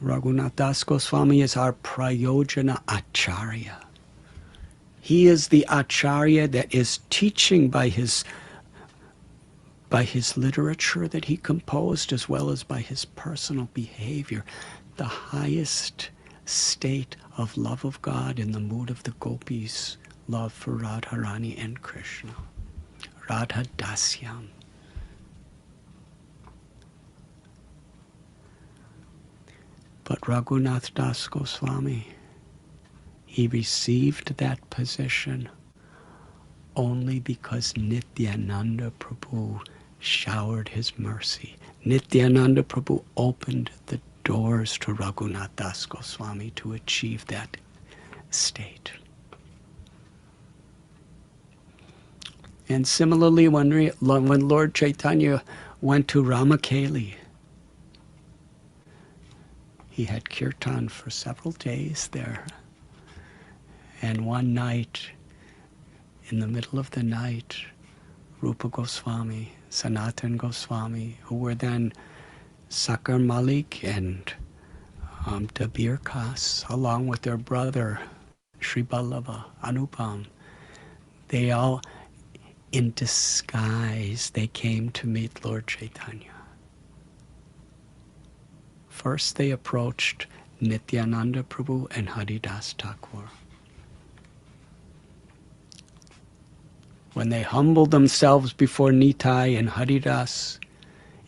Radhanath Das Goswami is our Prayojana Acharya. He is the Acharya that is teaching by his literature that he composed, as well as by his personal behavior, the highest state of love of God in the mood of the gopis, love for Radharani and Krishna. Radha Dasyam. But Radhanath Das Goswami, he received that position only because Nityananda Prabhu showered his mercy. Nityananda Prabhu opened the doors to Radhanath Das Goswami to achieve that state. And similarly, when Lord Chaitanya went to Ramakeli, he had kirtan for several days there. And one night, in the middle of the night, Rupa Goswami, Sanatan Goswami, who were then Sakar Malik and Dabir Kas, along with their brother, Sri Ballava, Anupam, They all, in disguise, they came to meet Lord Chaitanya. First they approached Nityananda Prabhu and Haridas Thakur. When they humbled themselves before Nitai and Haridas,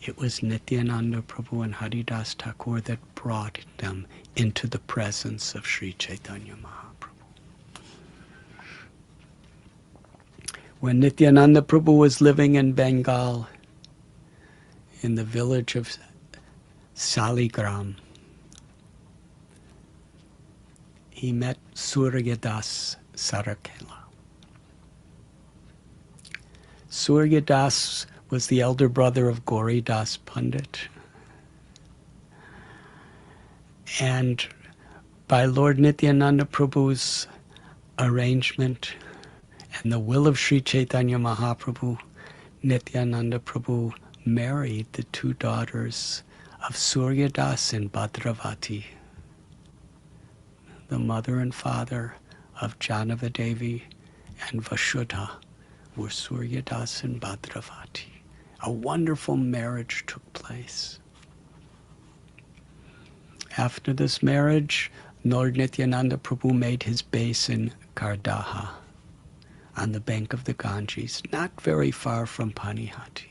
it was Nityananda Prabhu and Haridas Thakur that brought them into the presence of Sri Chaitanya Mahaprabhu. When Nityananda Prabhu was living in Bengal, in the village of Saligram, he met Suryadas Sarakela. Suryadas was the elder brother of Gauridas Pandit. And by Lord Nityananda Prabhu's arrangement and the will of Sri Chaitanya Mahaprabhu, Nityananda Prabhu married the two daughters of Suryadas and Bhadravati, the mother and father of Janavadevi and Vasudha were Suryadas and Bhadravati. A wonderful marriage took place. After this marriage, Lord Nityananda Prabhu made his base in Kardaha, on the bank of the Ganges, not very far from Panihati.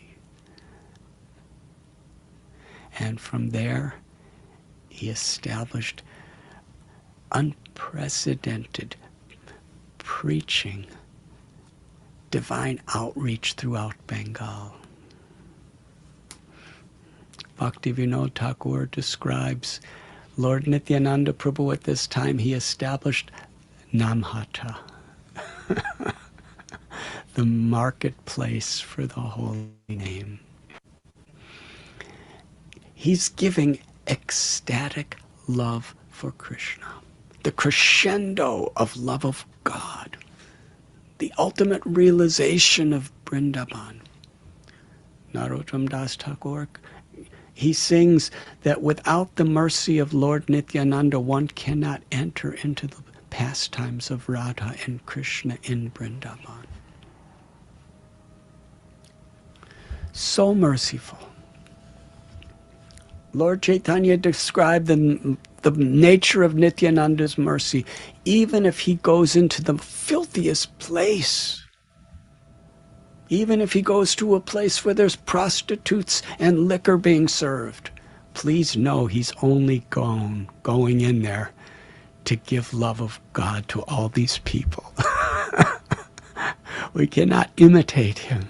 And from there, he established unprecedented preaching, divine outreach throughout Bengal. Bhaktivinoda Thakur describes Lord Nityananda Prabhu at this time. He established Namhata, the marketplace for the holy name. He's giving ecstatic love for Krishna, the crescendo of love of God, the ultimate realization of Vrindavan. Narottam Das Thakur, he sings that without the mercy of Lord Nityananda, one cannot enter into the pastimes of Radha and Krishna in Vrindavan. So merciful. Lord Chaitanya described the nature of Nityananda's mercy. Even if he goes into the filthiest place, even if he goes to a place where there's prostitutes and liquor being served, please know he's only going in there to give love of God to all these people. We cannot imitate him.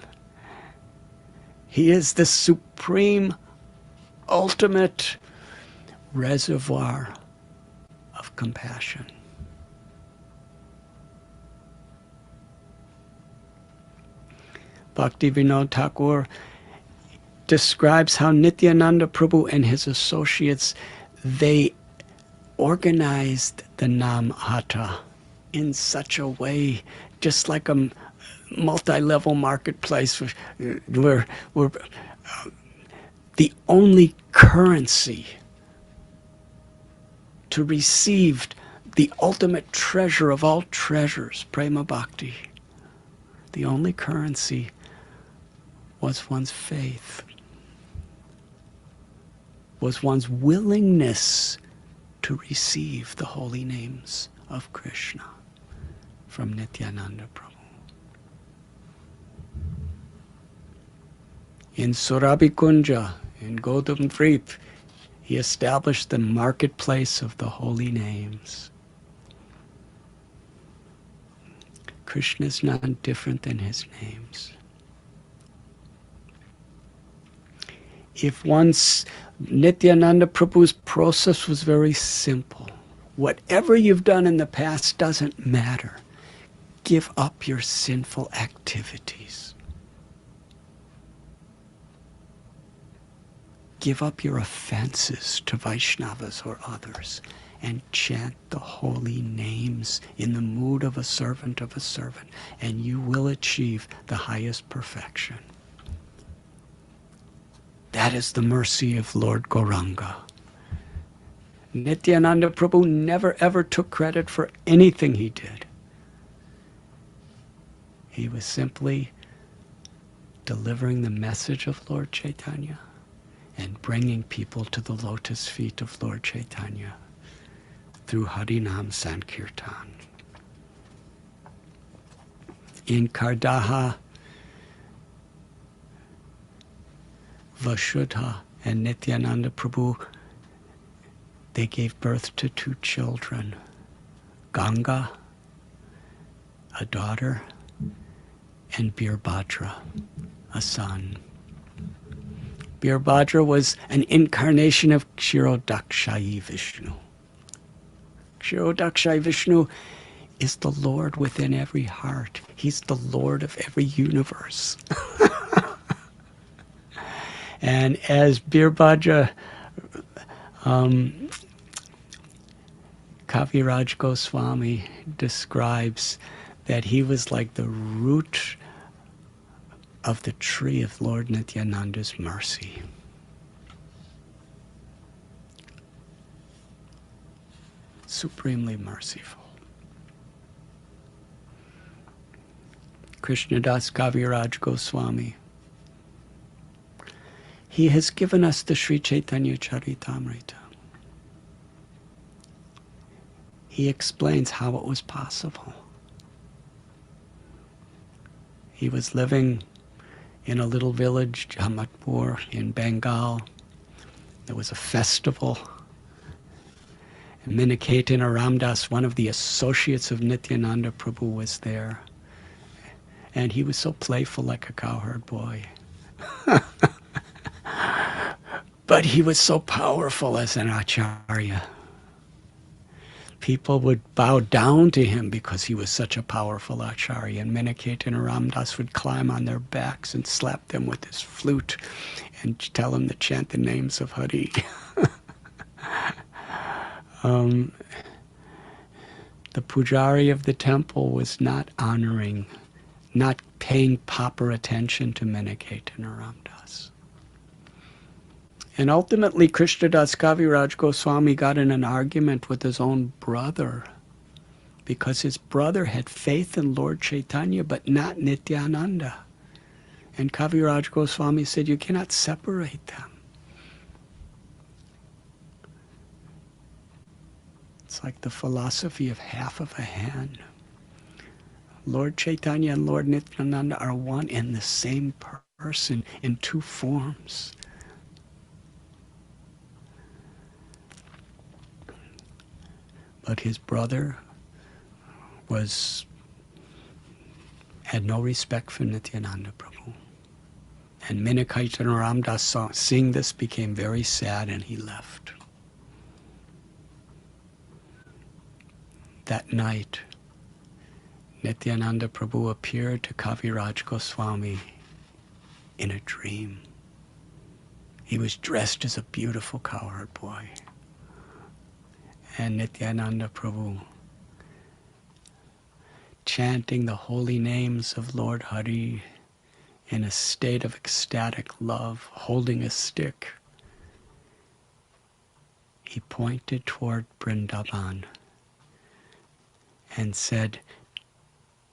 He is the supreme, ultimate reservoir of compassion. Bhaktivinoda Thakur describes how Nityananda Prabhu and his associates, they organized the Namhata in such a way, just like a multi-level marketplace where the only currency to receive the ultimate treasure of all treasures, prema bhakti, the only currency was one's faith, was one's willingness to receive the holy names of Krishna from Nityananda Prabhu. In Surabhikunja, in Godam Dvip, he established the marketplace of the holy names. Krishna is not different than his names. If once Nityananda Prabhu's process was very simple. Whatever you've done in the past doesn't matter. Give up your sinful activities. Give up your offenses to Vaishnavas or others and chant the holy names in the mood of a servant, and you will achieve the highest perfection. That is the mercy of Lord Gauranga. Nityananda Prabhu never ever took credit for anything he did. He was simply delivering the message of Lord Chaitanya and bringing people to the lotus feet of Lord Chaitanya through Harinam Sankirtan. In Kardaha, Vasudha and Nityananda Prabhu, they gave birth to 2 children, Ganga, a daughter, and Birbhadra, a son. Birbhadra was an incarnation of Kshirodakshayi Vishnu. Kshirodakshayi Vishnu is the Lord within every heart. He's the Lord of every universe. And as Birbhadra, Kaviraj Goswami describes that he was like the root of the tree of Lord Nityananda's mercy. Supremely merciful. Krishnadas Kaviraj Goswami, he has given us the Sri Chaitanya Charitamrita. He explains how it was possible. He was living in a little village, Jamatpur, in Bengal. There was a festival. And Miniketan Ramdas, one of the associates of Nityananda Prabhu, was there. And he was so playful, like a cowherd boy. But he was so powerful as an acharya. People would bow down to him because he was such a powerful acharya. And Miniketan Ramdas would climb on their backs and slap them with his flute and tell them to chant the names of Hari. The pujari of the temple was not honoring, not paying proper attention to Miniketan Ramdas. And ultimately, Krishnadas Kaviraj Goswami got in an argument with his own brother because his brother had faith in Lord Chaitanya but not Nityananda. And Kaviraj Goswami said, you cannot separate them. It's like the philosophy of half of a hen. Lord Chaitanya and Lord Nityananda are one and the same person in 2 forms. But his brother had no respect for Nityananda Prabhu. And Miniketan Ramdas, seeing this, became very sad and he left. That night, Nityananda Prabhu appeared to Kaviraj Goswami in a dream. He was dressed as a beautiful cowherd boy. And Nityananda Prabhu, chanting the holy names of Lord Hari in a state of ecstatic love, holding a stick, he pointed toward Vrindavan and said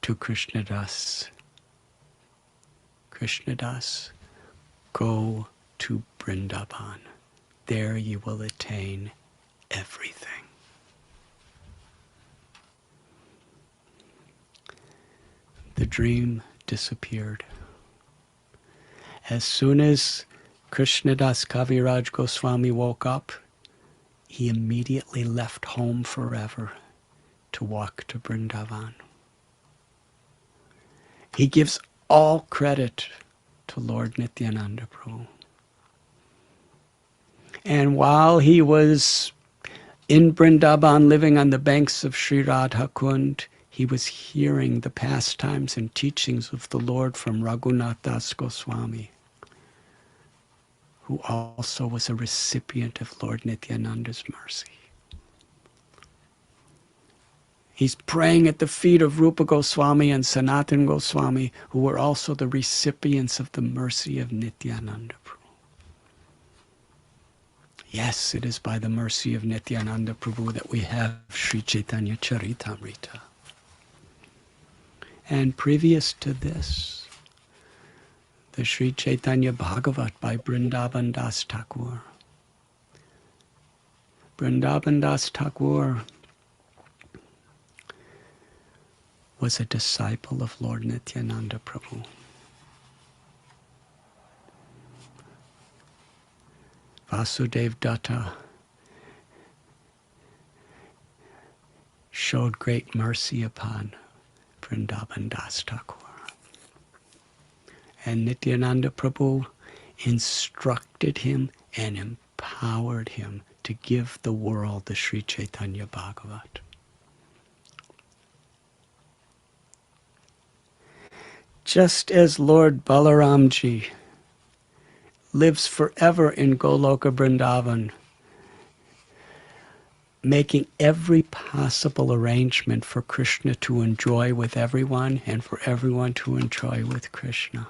to Krishnadas, Krishnadas, go to Vrindavan. There you will attain everything. The dream disappeared. As soon as Krishnadas Kaviraj Goswami woke up, he immediately left home forever to walk to Vrindavan. He gives all credit to Lord Nityananda Prabhu. And while he was in Vrindavan living on the banks of Sri Radha Kund, he was hearing the pastimes and teachings of the Lord from Raghunath Das Goswami, who also was a recipient of Lord Nityananda's mercy. He's praying at the feet of Rupa Goswami and Sanatan Goswami, who were also the recipients of the mercy of Nityananda Prabhu. Yes, it is by the mercy of Nityananda Prabhu that we have Sri Chaitanya Charitamrita. And previous to this, the Sri Chaitanya Bhagavat by Vrindavan Das Thakur. Vrindavan Das Thakur was a disciple of Lord Nityananda Prabhu. Vasudev Datta showed great mercy upon Vrindavan Das Thakur. And Nityananda Prabhu instructed him and empowered him to give the world the Sri Chaitanya Bhagavat. Just as Lord Balaramji lives forever in Goloka Vrindavan, making every possible arrangement for Krishna to enjoy with everyone and for everyone to enjoy with Krishna.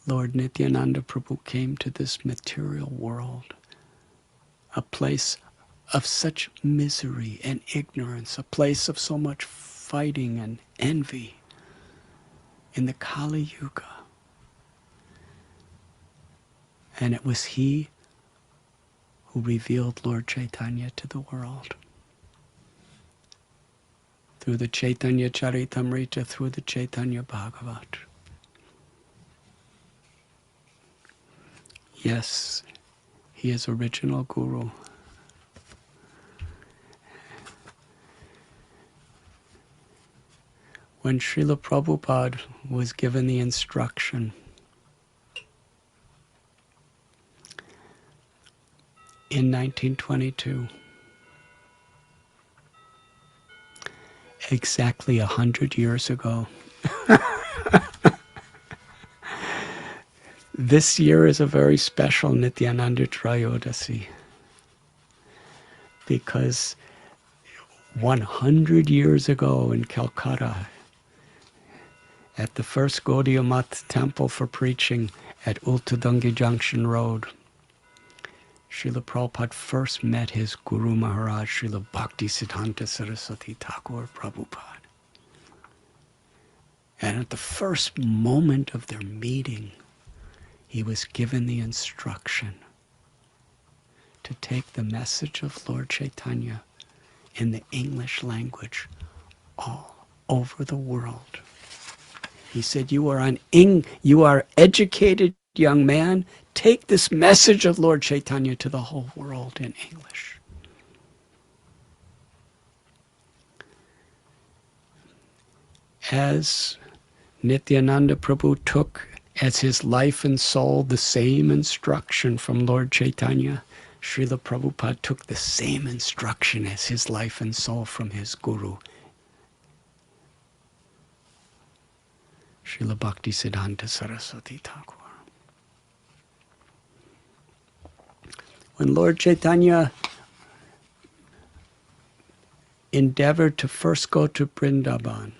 Lord Nityananda Prabhu came to this material world, a place of such misery and ignorance, a place of so much fighting and envy in the Kali Yuga. And it was he who revealed Lord Chaitanya to the world. Through the Chaitanya Charitamrita, through the Chaitanya Bhagavat. Yes, he is original Guru. When Srila Prabhupada was given the instruction in 1922, exactly 100 years ago, this year is a very special Nityananda Trayodashi because 100 years ago in Calcutta, at the first Gaudiya Math temple for preaching at Ultadungi Junction Road, Srila Prabhupada first met his Guru Maharaj, Srila Bhakti Siddhanta Saraswati Thakur Prabhupada. And at the first moment of their meeting, he was given the instruction to take the message of Lord Chaitanya in the English language all over the world. He said, you are educated young man, take this message of Lord Chaitanya to the whole world in English. As Nityananda Prabhu took as his life and soul the same instruction from Lord Chaitanya, Srila Prabhupada took the same instruction as his life and soul from his Guru, Srila Bhakti Siddhanta Saraswati Thakur. When Lord Chaitanya endeavored to first go to Vrindavan,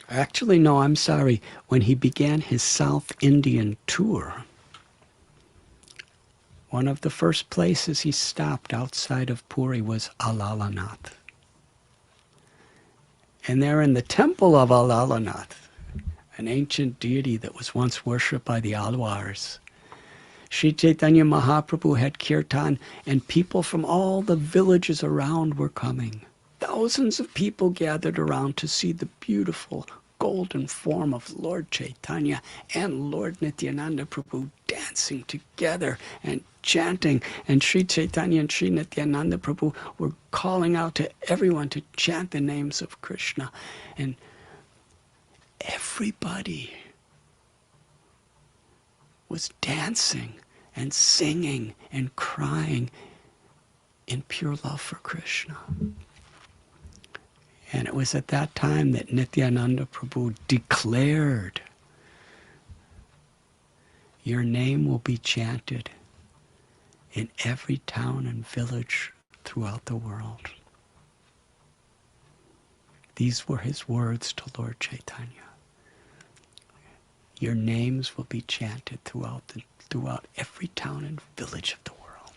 actually, no, I'm sorry, when he began his South Indian tour, one of the first places he stopped outside of Puri was Alalanath. And there in the temple of Alalanath, an ancient deity that was once worshipped by the Alwars, Sri Chaitanya Mahaprabhu had kirtan, and people from all the villages around were coming. Thousands of people gathered around to see the beautiful golden form of Lord Chaitanya and Lord Nityananda Prabhu dancing together and chanting. And Sri Chaitanya and Sri Nityananda Prabhu were calling out to everyone to chant the names of Krishna. And everybody was dancing and singing and crying in pure love for Krishna. And it was at that time that Nityananda Prabhu declared, your name will be chanted in every town and village throughout the world. These were his words to Lord Chaitanya. Your names will be chanted throughout every town and village of the world.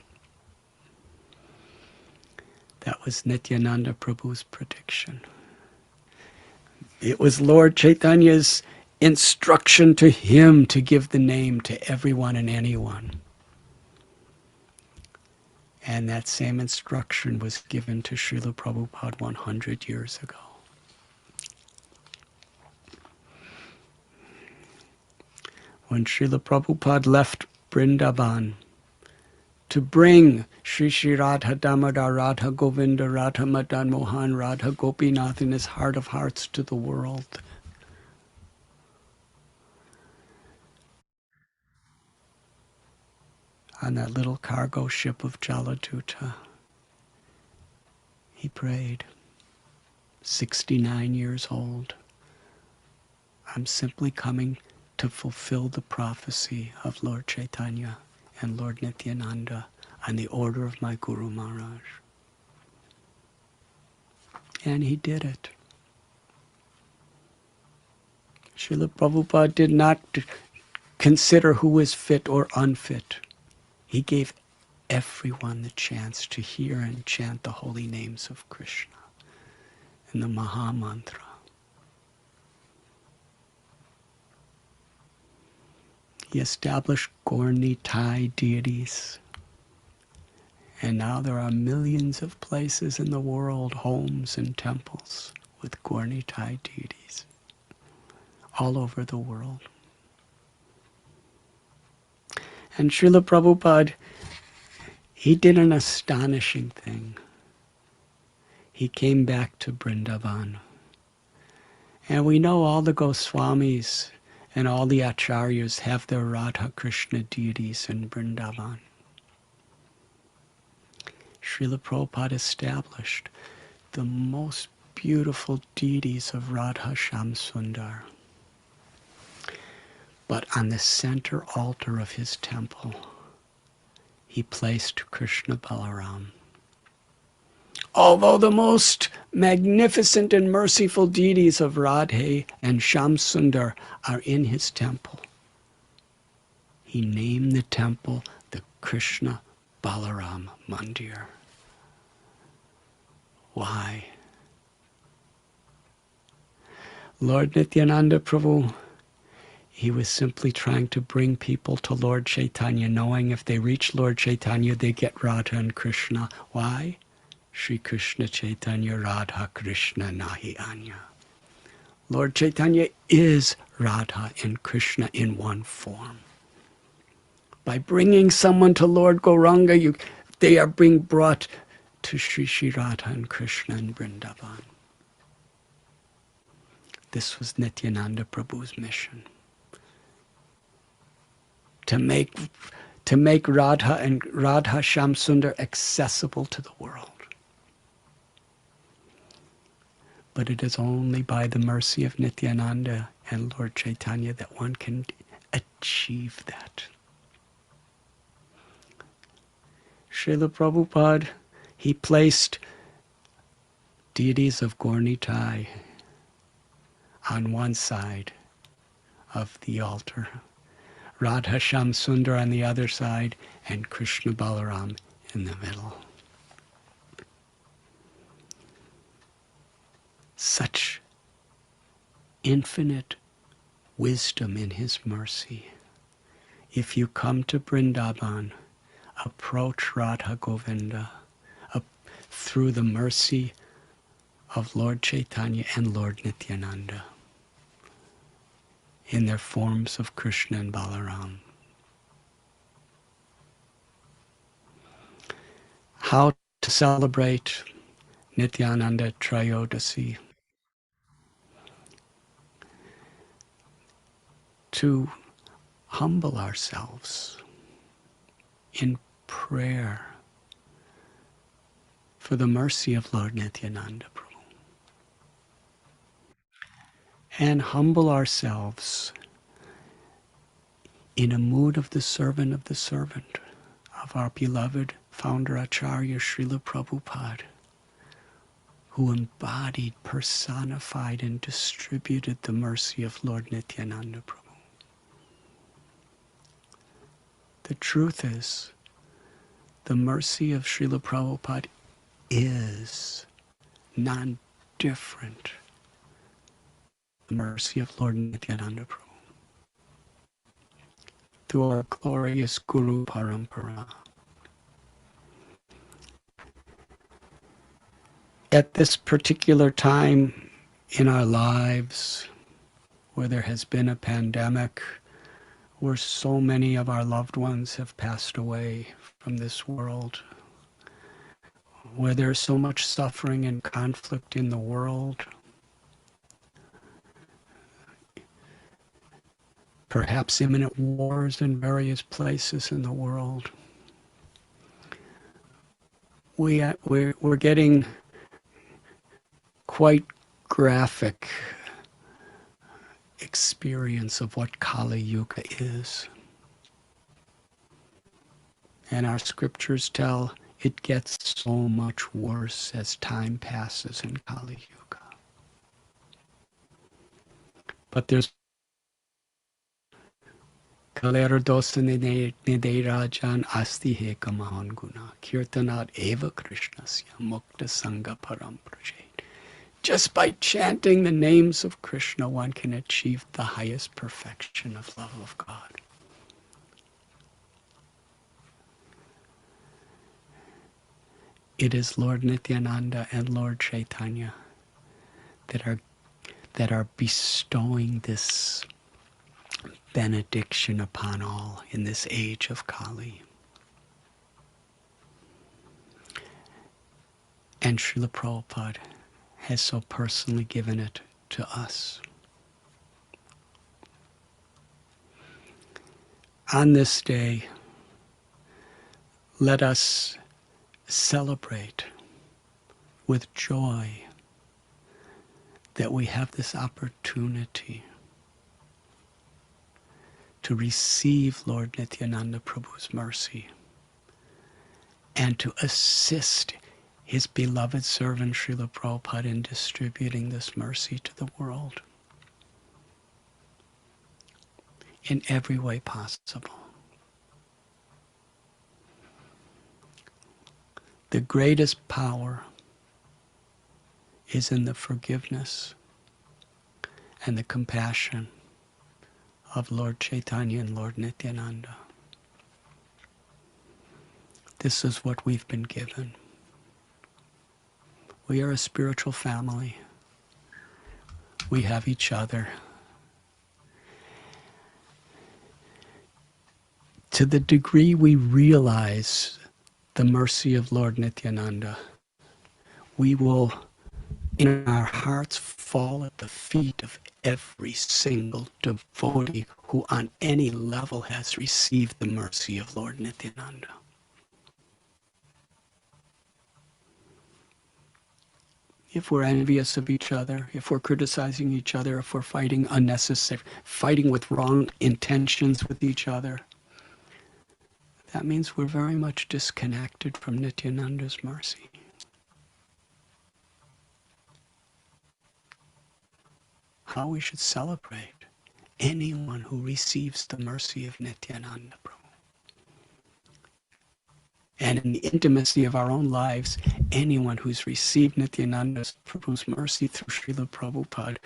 That was Nityananda Prabhu's prediction. It was Lord Chaitanya's instruction to him to give the name to everyone and anyone. And that same instruction was given to Srila Prabhupada 100 years ago. When Srila Prabhupada left Vrindavan to bring Shri Shri Radha Damodar, Radha Govinda, Radha Madan Mohan, Radha Gopinath in his heart of hearts to the world, on that little cargo ship of Jaladuta, he prayed, 69 years old, I'm simply coming to fulfill the prophecy of Lord Chaitanya and Lord Nityananda on the order of my Guru Maharaj. And he did it. Srila Prabhupada did not consider who was fit or unfit. He gave everyone the chance to hear and chant the holy names of Krishna in the Maha Mantra. He established Gaur-Nitai deities. And now there are millions of places in the world, homes and temples with Gaur-Nitai deities all over the world. And Srila Prabhupada, he did an astonishing thing. He came back to Vrindavan. And we know all the Goswamis and all the Acharyas have their Radha Krishna deities in Vrindavan. Srila Prabhupada established the most beautiful deities of Radha Shamsundar. But on the center altar of his temple, he placed Krishna Balaram. Although the most magnificent and merciful deities of Radhe and Shamsundar are in his temple, he named the temple the Krishna Balaram Mandir. Why? Lord Nityananda Prabhu, he was simply trying to bring people to Lord Chaitanya, knowing if they reach Lord Chaitanya, they get Radha and Krishna. Why? Shri Krishna Chaitanya Radha Krishna Nahi Anya. Lord Chaitanya is Radha and Krishna in one form. By bringing someone to Lord Gauranga, they are being brought to Shri Shri Radha and Krishna in Vrindavan. This was Nityananda Prabhu's mission. To make Radha and Radha Shamsundar accessible to the world. But it is only by the mercy of Nityananda and Lord Chaitanya that one can achieve that. Srila Prabhupada, he placed deities of Gaur-Nitai on one side of the altar, Radha Shamsundar on the other side, and Krishna Balaram in the middle. Such infinite wisdom in his mercy. If you come to Vrindavan, approach Radha Govinda through the mercy of Lord Chaitanya and Lord Nityananda in their forms of Krishna and Balaram. How to celebrate Nityananda Trayodashi? To humble ourselves in prayer for the mercy of Lord Nityananda Prabhu. And humble ourselves in a mood of the servant of our beloved founder Acharya Srila Prabhupada, who embodied, personified, and distributed the mercy of Lord Nityananda Prabhu. The truth is, the mercy of Srila Prabhupada is non-different the mercy of Lord Nityananda Prabhu, through our glorious Guru Parampara. At this particular time in our lives, where there has been a pandemic, where so many of our loved ones have passed away from this world, where there's so much suffering and conflict in the world, perhaps imminent wars in various places in the world, we're getting quite graphic experience of what Kali Yuga is. And our scriptures tell it gets so much worse as time passes in Kali Yuga. But there's Kalera dosa niderajan asti heka mahan guna kirtanat eva krishnasya mukta sangha param prajet. Just by chanting the names of Krishna, one can achieve the highest perfection of love of God. It is Lord Nityananda and Lord Chaitanya that are bestowing this benediction upon all in this age of Kali. And Srila Prabhupada has so personally given it to us. On this day, let us celebrate with joy that we have this opportunity to receive Lord Nityananda Prabhu's mercy and to assist his beloved servant Srila Prabhupada in distributing this mercy to the world in every way possible. The greatest power is in the forgiveness and the compassion of Lord Chaitanya and Lord Nityananda. This is what we've been given. We are a spiritual family. We have each other. To the degree we realize the mercy of Lord Nityananda, we will in our hearts fall at the feet of every single devotee who on any level has received the mercy of Lord Nityananda. If we're envious of each other, if we're criticizing each other, if we're fighting with wrong intentions with each other, that means we're very much disconnected from Nityananda's mercy. How we should celebrate anyone who receives the mercy of Nityananda Prabhu. And in the intimacy of our own lives, anyone who's received Nityananda Prabhu's mercy through Srila Prabhupada,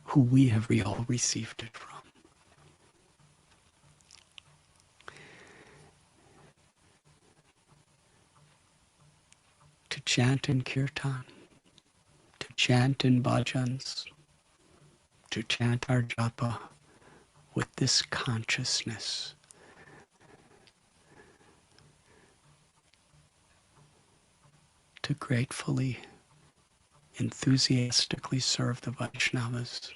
who we have all received it from. To chant in kirtan, to chant in bhajans, to chant our japa with this consciousness. To gratefully, enthusiastically serve the Vaishnavas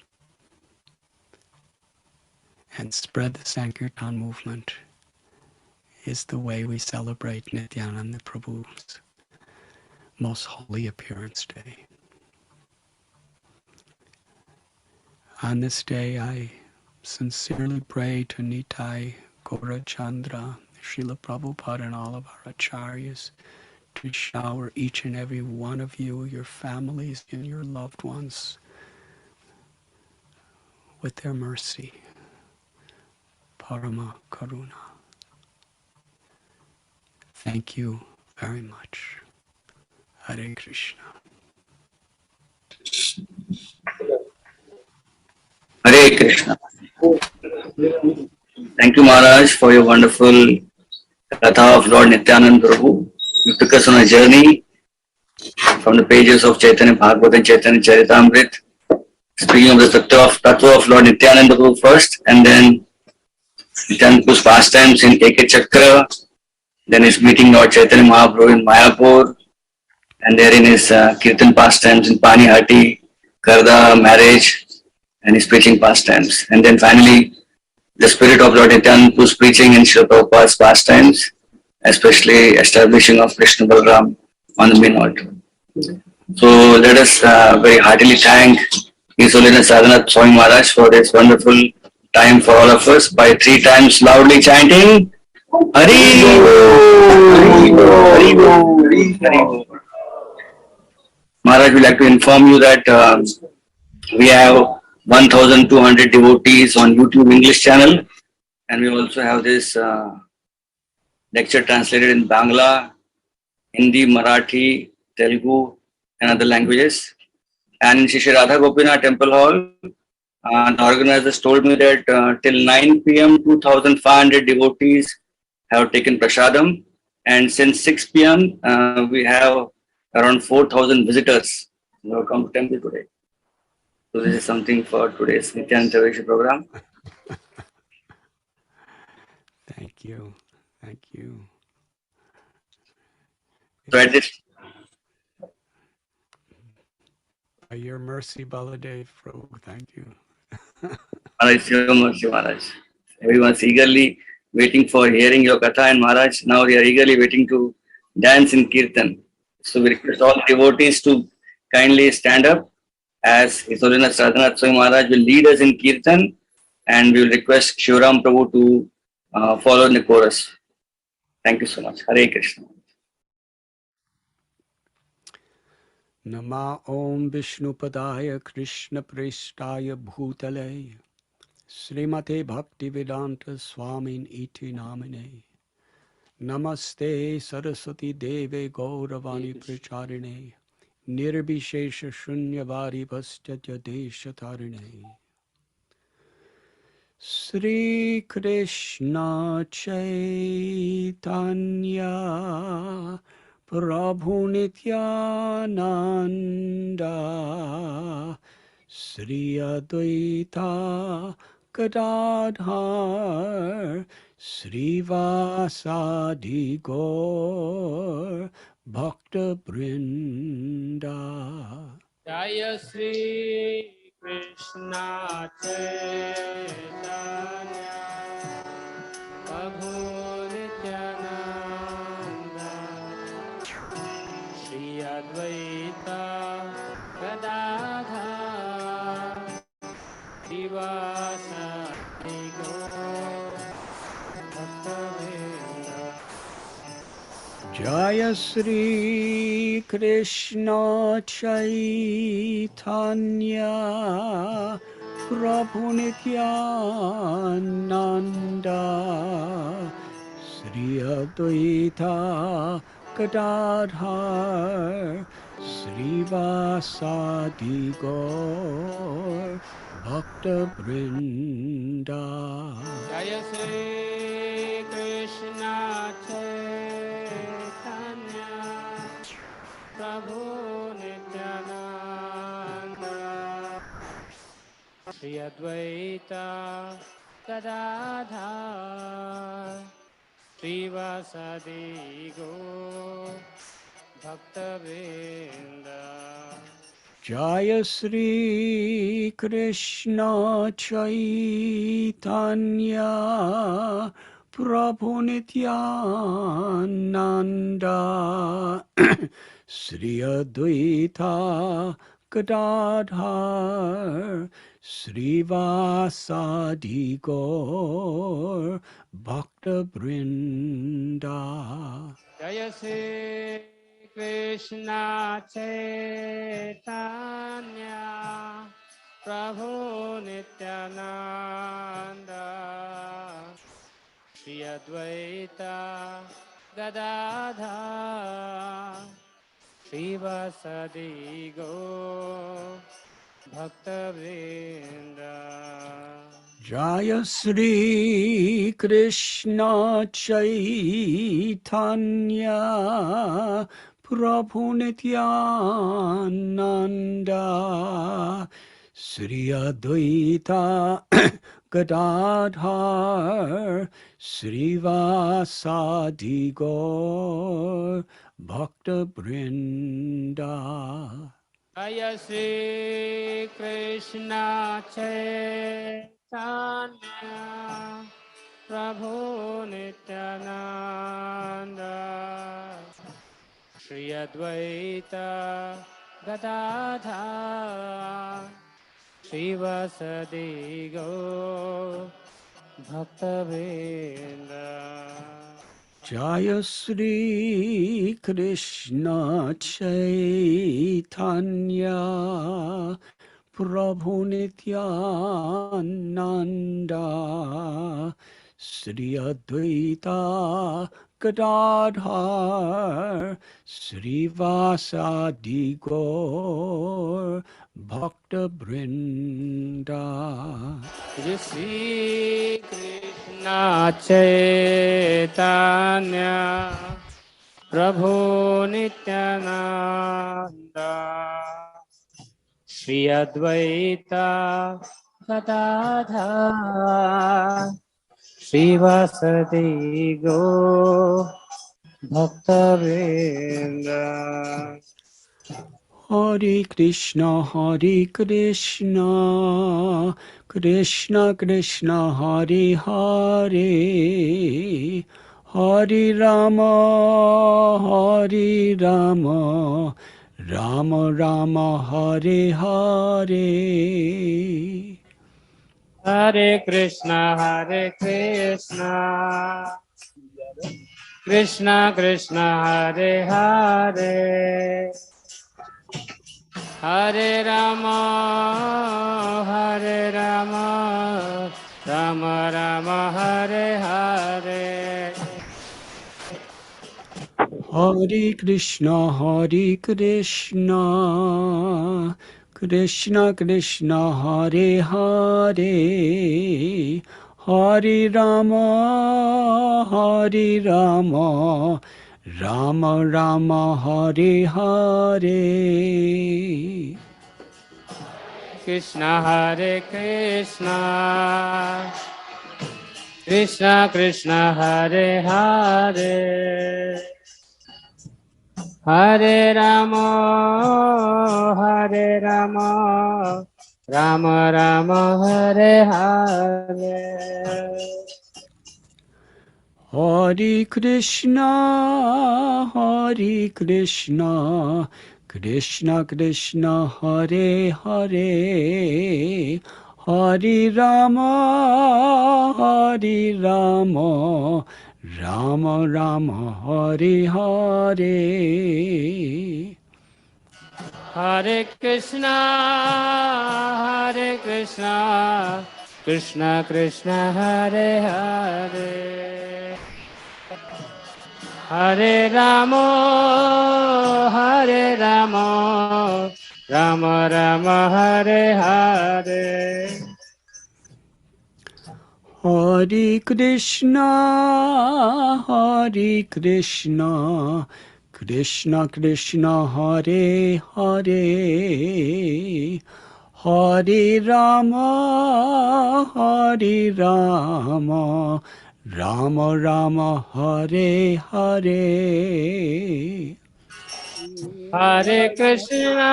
and spread the Sankirtan movement is the way we celebrate Nityananda Prabhu's most holy appearance day. On this day, I sincerely pray to Nitai, Gaurachandra, Srila Prabhupada, and all of our acharyas to shower each and every one of you, your families, and your loved ones with their mercy, Parama Karuna. Thank you very much. Hare Krishna. Hare Krishna. Thank you, Maharaj, for your wonderful Katha of Lord Nityananda Prabhu. You took us on a journey from the pages of Chaitanya Bhagavad and Chaitanya Charitamrita, speaking of the tattva of Lord Nityananda Prabhu first, and then Nityananda Prabhu's pastimes in Eke Chakra, then his meeting Lord Chaitanya Mahaprabhu in Mayapur, and therein his Kirtan pastimes in Panihati, Karda, marriage, and his preaching pastimes. And then finally, the spirit of Lord Nityananda Prabhu's preaching in Srila Prabhupada's pastimes, especially establishing of Krishna Balram on the main altar. So let us very heartily thank His Holiness Radhanath Swami Maharaj for this wonderful time for all of us by 3 times loudly chanting Hari Hari Hari. Maharaj would like to inform you that we have 1,200 devotees on YouTube English channel, and we also have this lecture translated in Bangla, Hindi, Marathi, Telugu, and other languages. And in Shri Radha Gopinath Temple Hall, the organizers told me that till 9 p.m. 2,500 devotees have taken prasadam, and since 6 p.m. We have around 4,000 visitors who have come to temple today. So this is something for today's Nityananda Trayodashi program. Thank you. Thank you. So at this, By your mercy, Baladev Prabhu. Thank you. Maharaj, your mercy, Maharaj. Everyone's eagerly waiting for hearing your katha, and Maharaj, now they are eagerly waiting to dance in Kirtan. So we request all devotees to kindly stand up as His Holiness Radhanath Swami Maharaj will lead us in Kirtan, and we will request Shivaram Prabhu to follow in the chorus. Thank you so much. Hare Krishna. Nama Om Vishnu Padaya Krishna Prestaya Bhutale Srimate Bhakti Vedanta Swamin Iti Namine Namaste Saraswati Deve Gauravani Pracharine Nirbhishesha Shunyavadi Vastyatya Deshatarine Sri Krishna Chaitanya Prabhu Nityananda Sri Advaita Gadadhar Sri Vasadi Gaur Bhakta Brinda Jaya Sri Krishna Chaitanya Prabhu Nityananda Shri Advaita Gadadhar Srivasadi Gaur Bhakta-vrinda. Jaya Sri Krishna Chaitanya Prabhu Nityananda Sri Advaita Gadadhar Sri Vasadi Gaur Bhakta Brinda Jaya Sri Krishna Chaitanya Prabhu Nityananda Shri Advaita Gadadhar Srivasadi Gaur Bhakta-vrinda. Jaya Sri Krishna Chaitanya Prabhu Nityananda Sri Advaita Gadadhar Sri Vasadi Gaur Bhakta Brinda Jaya Sri Krishna Chaitanya Prabhu Nityananda Shri Advaita Gadadhar Srivasadi Gaur Bhakta-vrinda. Jaya Sri Krishna Chaitanya Prabhu Nityananda Sri Advaita Gadadhar Srivasadi Gaur Bhakta Brinda. Jaya Shri Krishna Chaitanya Prabhu Nityananda Shri Advaita Gadadhar Srivasadi Gaur Bhakta-vrinda. Jaya Sri Krishna Chaitanya Prabhu Nityananda Sri Advaita Gadadhar Srivasadi Gaur Bhakta Brinda. Shri Krishna Chaitanya Prabhu Nityananda Shri Advaita Gadadhar Srivasadi Gaur Bhakta-vrinda. Hare Krishna, Krishna Krishna, Hare Hare, Hare Rama, Hare Rama, Rama Rama, Hare Hare. Hare Krishna, Krishna Krishna, Hare Hare, Hare Rama, Rama Rama, Hare Hare. Hare Krishna, Krishna Krishna, Hare Hare, Hare Rama, Rama Rama, Hare Hare. Krishna Hare Krishna, Krishna Krishna, Hare Hare, Hare Rama, Rama Rama, Hare Hare. Hare Krishna, Krishna Krishna, Hare Hare, Hare Rama, Rama Rama, Hare Hare. Hare Krishna, Krishna Krishna, Hare Hare, Hare Rama, Rama Rama, Hare Hare. Hare Krishna, Krishna Krishna, Hare Hare, Hare Rama, Rama Rama, Hare Hare. Hare Krishna,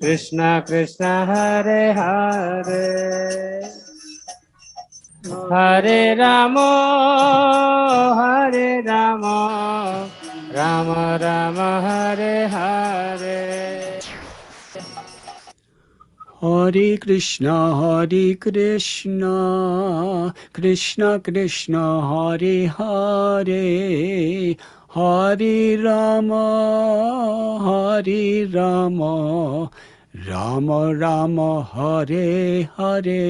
Krishna Krishna, Hare Hare, Hare Rama, Rama Rama, Hare Hare. Hare Krishna, Krishna Krishna, Hare Hare, Hare Rama, Rama Rama, Hare Hare.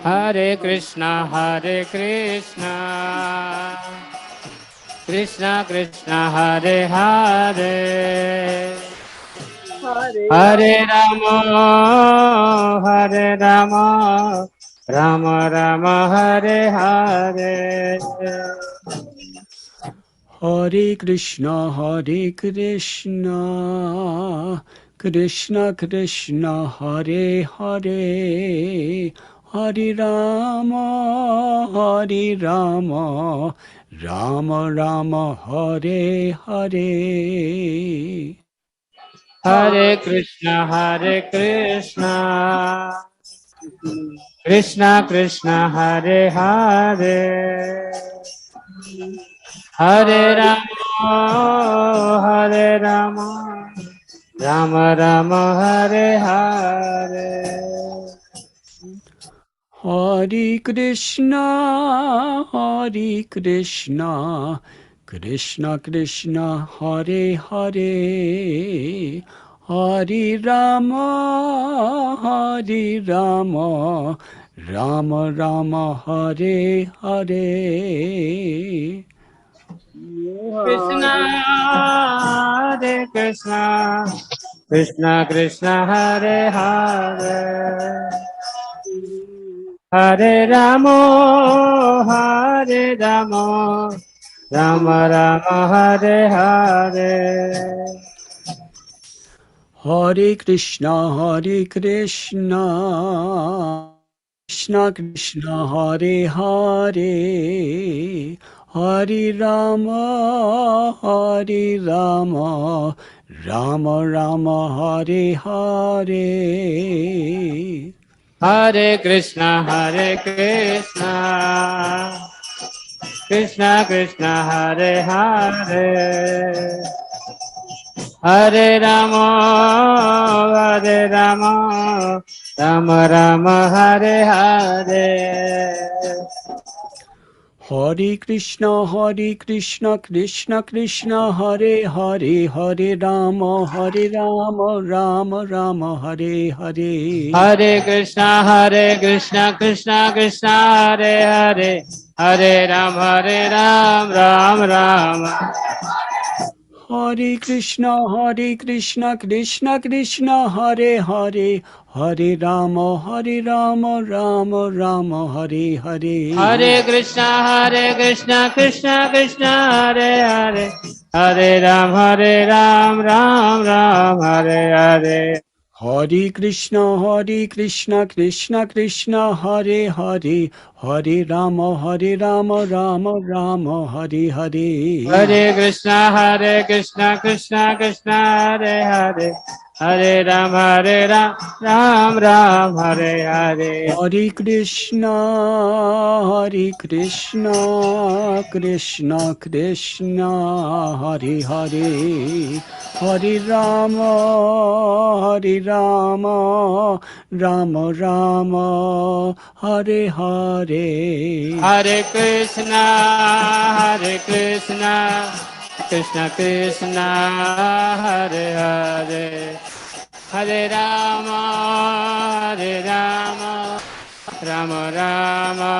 Hare Krishna, Krishna Krishna, Hare Hare, Hare Rama, Hare Rama, Rama Rama, Hare Hare. Hare Krishna, Krishna Krishna, Hare Hare, Hare Rama, Rama Rama, Hare Hare. Hare Krishna, Krishna Krishna, Hare Hare, Hare Rama, Rama Rama, Hare Hare. Hare Krishna, Krishna Krishna, Hare Hare, Hare Rama, Rama Rama, Hare Hare. Krishna, Hare Krishna, Krishna Krishna, Hare Hare, Hare Rama, Rama Rama, Hare Hare. Hare Krishna, Krishna Krishna, Hare Hare, Hare Rama, Rama Rama, Hare Hare. Hare Krishna, Krishna Krishna, Hare Hare, Hare Rama, Rama Rama, Hare Hare. Hare Krishna, Krishna Krishna, Hare Hare, Hare Rama, Rama Rama, Hare Hare. Hare Krishna, Krishna Krishna, Hare Hare, Hare Ram, Ram Ram. Hare Krishna, Krishna Krishna, Hare Hare, Hare Rama, Rama Rama, Hare Hare. Hare Krishna, Krishna Krishna, Hare Hare, Hare Ram, Ram Ram, Hare Hare. Hare Krishna, Krishna Krishna, Hare Hare, Hare Rama, Rama Rama, Hare Hare. Hare Krishna, Krishna Krishna, Hare Hare, Hare Ram, Ram Ram, Hare Hare. Hare Krishna, Krishna Krishna, Hare Hare, Hare Rama, Rama Rama, Hare Hare. Hare Krishna, Krishna Krishna, Hare Hare, Hare Rama, Rama Rama,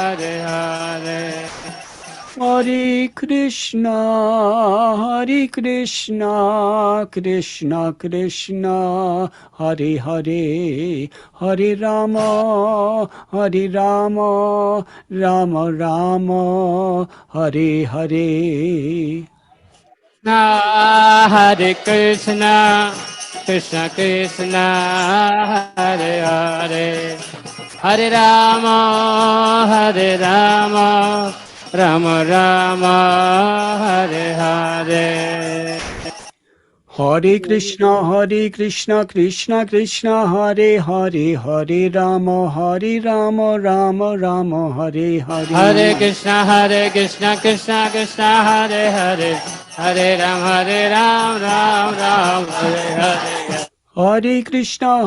Hare Hare. Hare Krishna, Krishna Krishna, Hare Hare, Hare Rama, Rama Rama, Hare Hare. Hare Krishna, Krishna Krishna, Hare Hare, Hare Rama, Rama Rama, Hare Hare. Hare Krishna, Krishna Krishna, Hare Hare, Hare Rama, Rama Rama, Hare Hare. Hare Krishna, Krishna Krishna, Hare Hare, Hare Ram, Ram Ram, Hare Hare. Hare Krishna,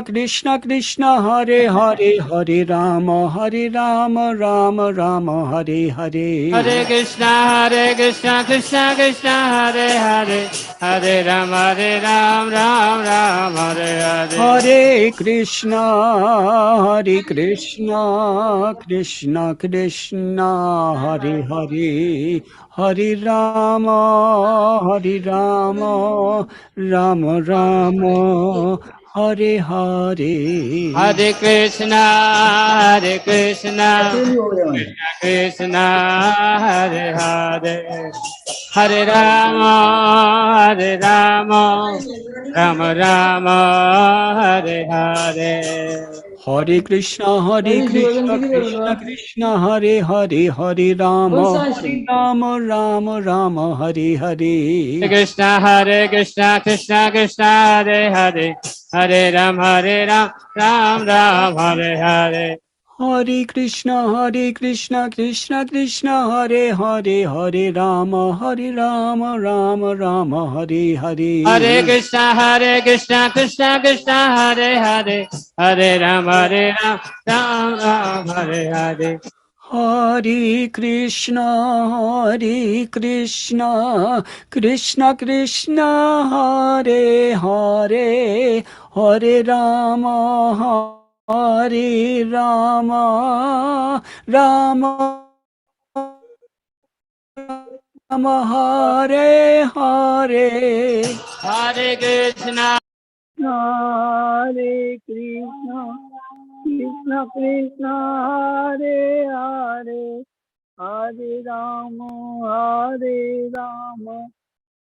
Krishna Krishna, Hare Hare, Hare Rama, Rama Rama, Hare Hare. Hare Krishna, Krishna Krishna, Hare Hare, Hare Ram, Ram Ram, Hare Hare. Hare Krishna, Krishna Krishna, Hare Hare, Hare Rama, Rama Rama, Hare Hare. Hare Krishna, Krishna Krishna, Hare Hare, Hare Rama, Rama Rama, Hare Hare. Hare Krishna, Krishna Krishna, Hare Hare, Hare Rama, Rama Hare Hare. Hare Krishna, Krishna Krishna, Hare Hare, Hare Ram, Ram Ram, Hare Hare. Hare Krishna, Krishna Krishna, Hare Hare, Hare Rama, Rama Hare Hare. Hare Krishna, Krishna Krishna, Hare Hare, Hare Ram, Ram Ram, Hare Hare. Hare Krishna, Krishna Krishna, Hare Hare, Hare Rama, Rama Hare Hare. Hare Krishna, Hare Krishna, Krishna Krishna, Hare Hare, Hare Rama,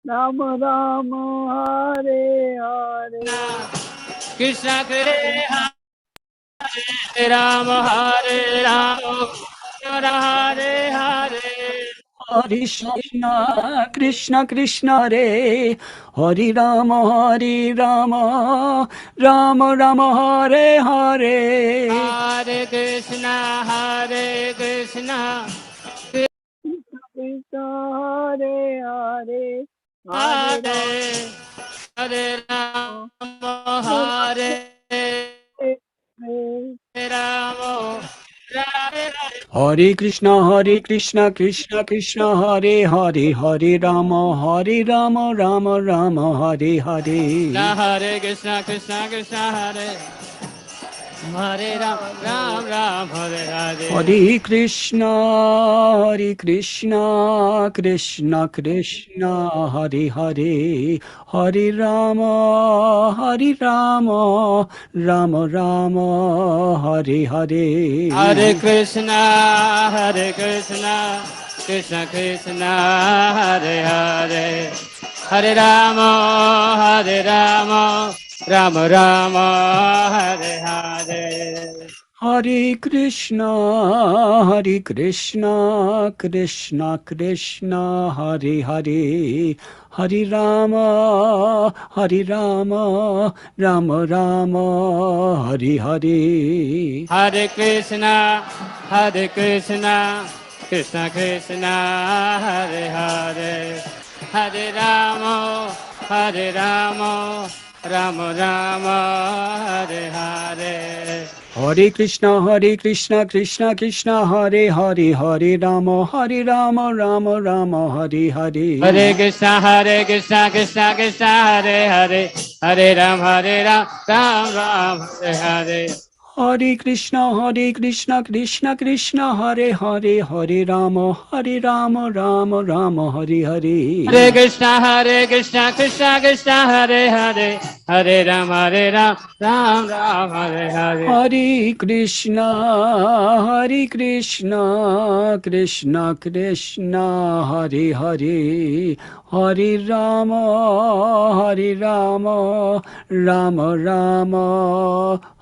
Rama Rama, Hare Hare. Krishna Krishna, Hare Rama, Hare Rama, Hare Hare. Hare Krishna, Krishna Hare, Hare Rama, Rama Hare Hare. Hare Krishna, Krishna Krishna Hare Hare, Hare Hare Rama, Hare Rama, Hare Krishna, Krishna Krishna, Hare Hare, Hare Rama, Rama Hare Hare. Hare Krishna, Krishna Hare Hare Ram, Ram Hare Hare. Hare Krishna, Krishna Krishna, Hare Hare, Hare Rama, Rama Hare Hare. Hare Krishna, Krishna Krishna, Hare Hare, Hare Rama, Rama Rama, Hare Hare. Hare Krishna, Krishna Krishna, Hare Hare, Hare Rama, Rama Hare Hare. Hare Krishna, Krishna Krishna, Hare Hare, Hare Rama, Rama Rama, Hare Hare. Hare Krishna, Krishna Krishna, Hare Hare, Hare Rama, Rama Hare Hare. Hare Krishna, Krishna Krishna, Hare Hare, Hare Ram, Ram Ram, Hare Hare. Hare Krishna, Krishna Krishna, Hare Hare, Hare Rama, Rama Hare Hare. Hare Krishna, Krishna Hare Hare, Hare Ram, Ram Ram, Hare Hare. Hare Krishna, Krishna Krishna, Hare Hare, Hare Rama, Rama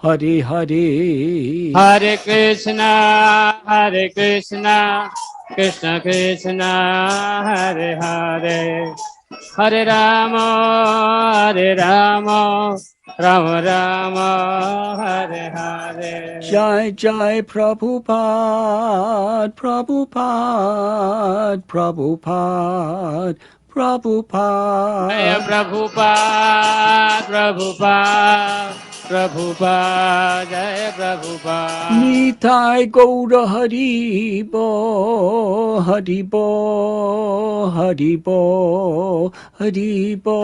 Hare Hare. Hare Krishna, Krishna Krishna, Hare Hare, Hare Rama, Rama Rama, Hare Hare. Jai Jai Prabhupada, Prabhupada. Prabhupada, Prabhupada, Prabhupada, Jai Prabhupada. Nitai Gaura Haribo, Haribo, Haribo, Haribo.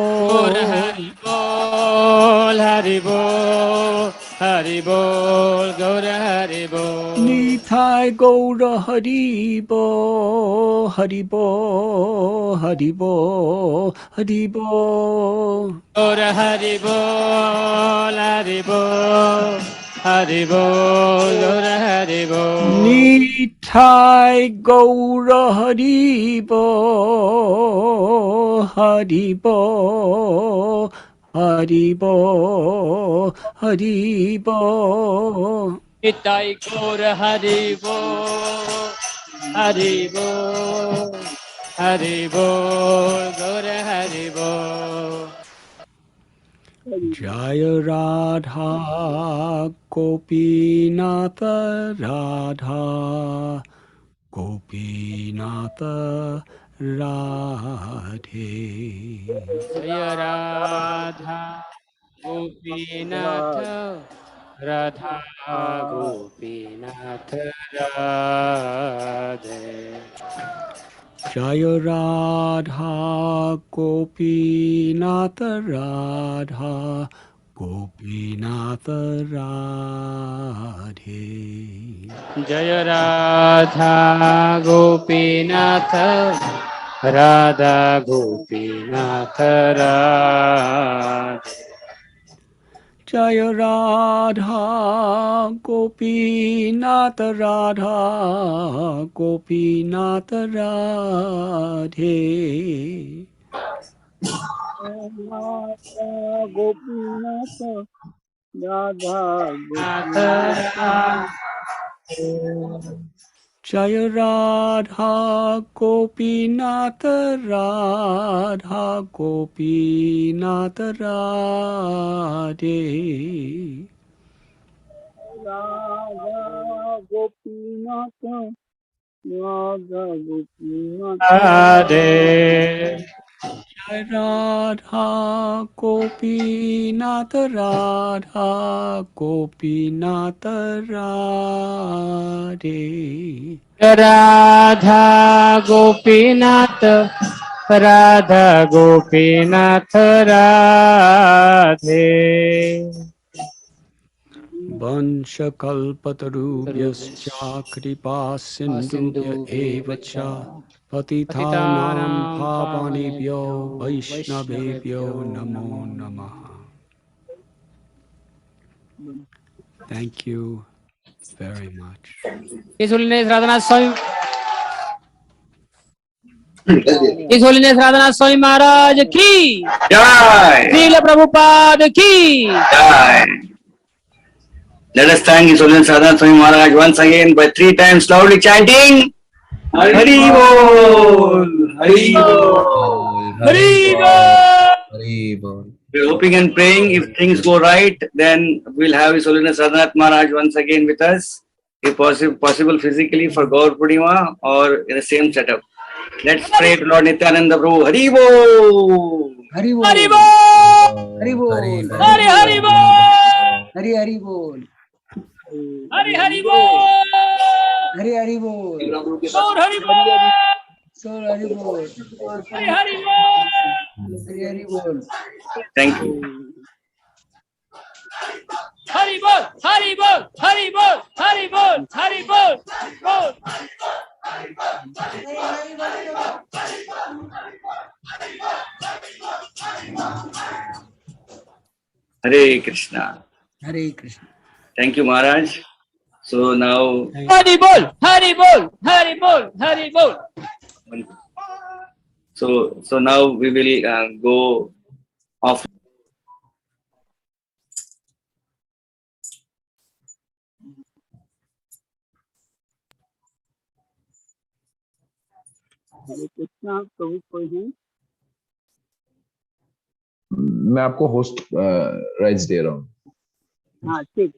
Haribol, Haribol, Haribol, Gaura Haribol. Nitai Gaura Haribo, Haribo, Haribo, Haribo. Gaura Haribol, Haribol, Haribol, Gaura Haribol. Nitai Gaura Haribo, Haribo, Haribo, Haribo. Nitai Gaura Haribol, Haribol, Haribol, Gaura Haribol. Jaya Radha Gopinatha Radha Gopinatha Radhe. Jaya Radha Gopinath Radha Gopinath Radhe. Jaya Radha Gopinatha Radha Gopinatha Radhe. Jaya Radha Gopinath Radha Gopinath Radhe. Jaya Radha Gopinatha Radha Gopinatha Radhe. Gopinath Radha Jaya Radha Gopinatha Radha Gopinatha Radhe. Radha Gopinath Radha Gopinath Radhe. Jai Radha Gopinath Radha Gopinath Radhe. Radha Gopinath Radha Gopinath Radhe. Vansha kalpatarubhyascha kripa sindhubhya eva cha patitanam pavanebhyo vaishnavebhyo namo namaha. Thank you very much. His Holiness Radhanath Swami. His Holiness Radhanath Swami Maharaj ki. Jai! Srila Prabhupada ki. Jai! Let us thank His Holiness Radhanath Swami Maharaj once again by 3 times loudly chanting Hari Bol! Hari Bol! Hari Bol. We're hoping and praying if things go right, then we'll have His Holiness Radhanath Maharaj once again with us, if possible physically for Gaur Purnima or in the same setup. Let's pray to Lord Nityananda Prabhu. Hari Bol! Hari Bol. Hari Bol. Hari Bol. Hari Hari Bol. Hari Hari Bol. Hari Hari Bol. Hari Hari Bol. Gaur Hari Bol. Soul Hari Bol. Hari Hari Bol. Hari Hari Bol. Thank you. Hari Bol. Hari Bol. Hari Bol. Hari Bol. Hari Bol. Bol. Hare Krishna. Hare Krishna. Thank you, Maharaj. So now, Hari Bol. Hari Bol. Hari Bol. Hari Bol. so now we will go off. Krishna प्रभु कोई है? मैं आपको host rights दे रहा हूँ. हाँ ठीक.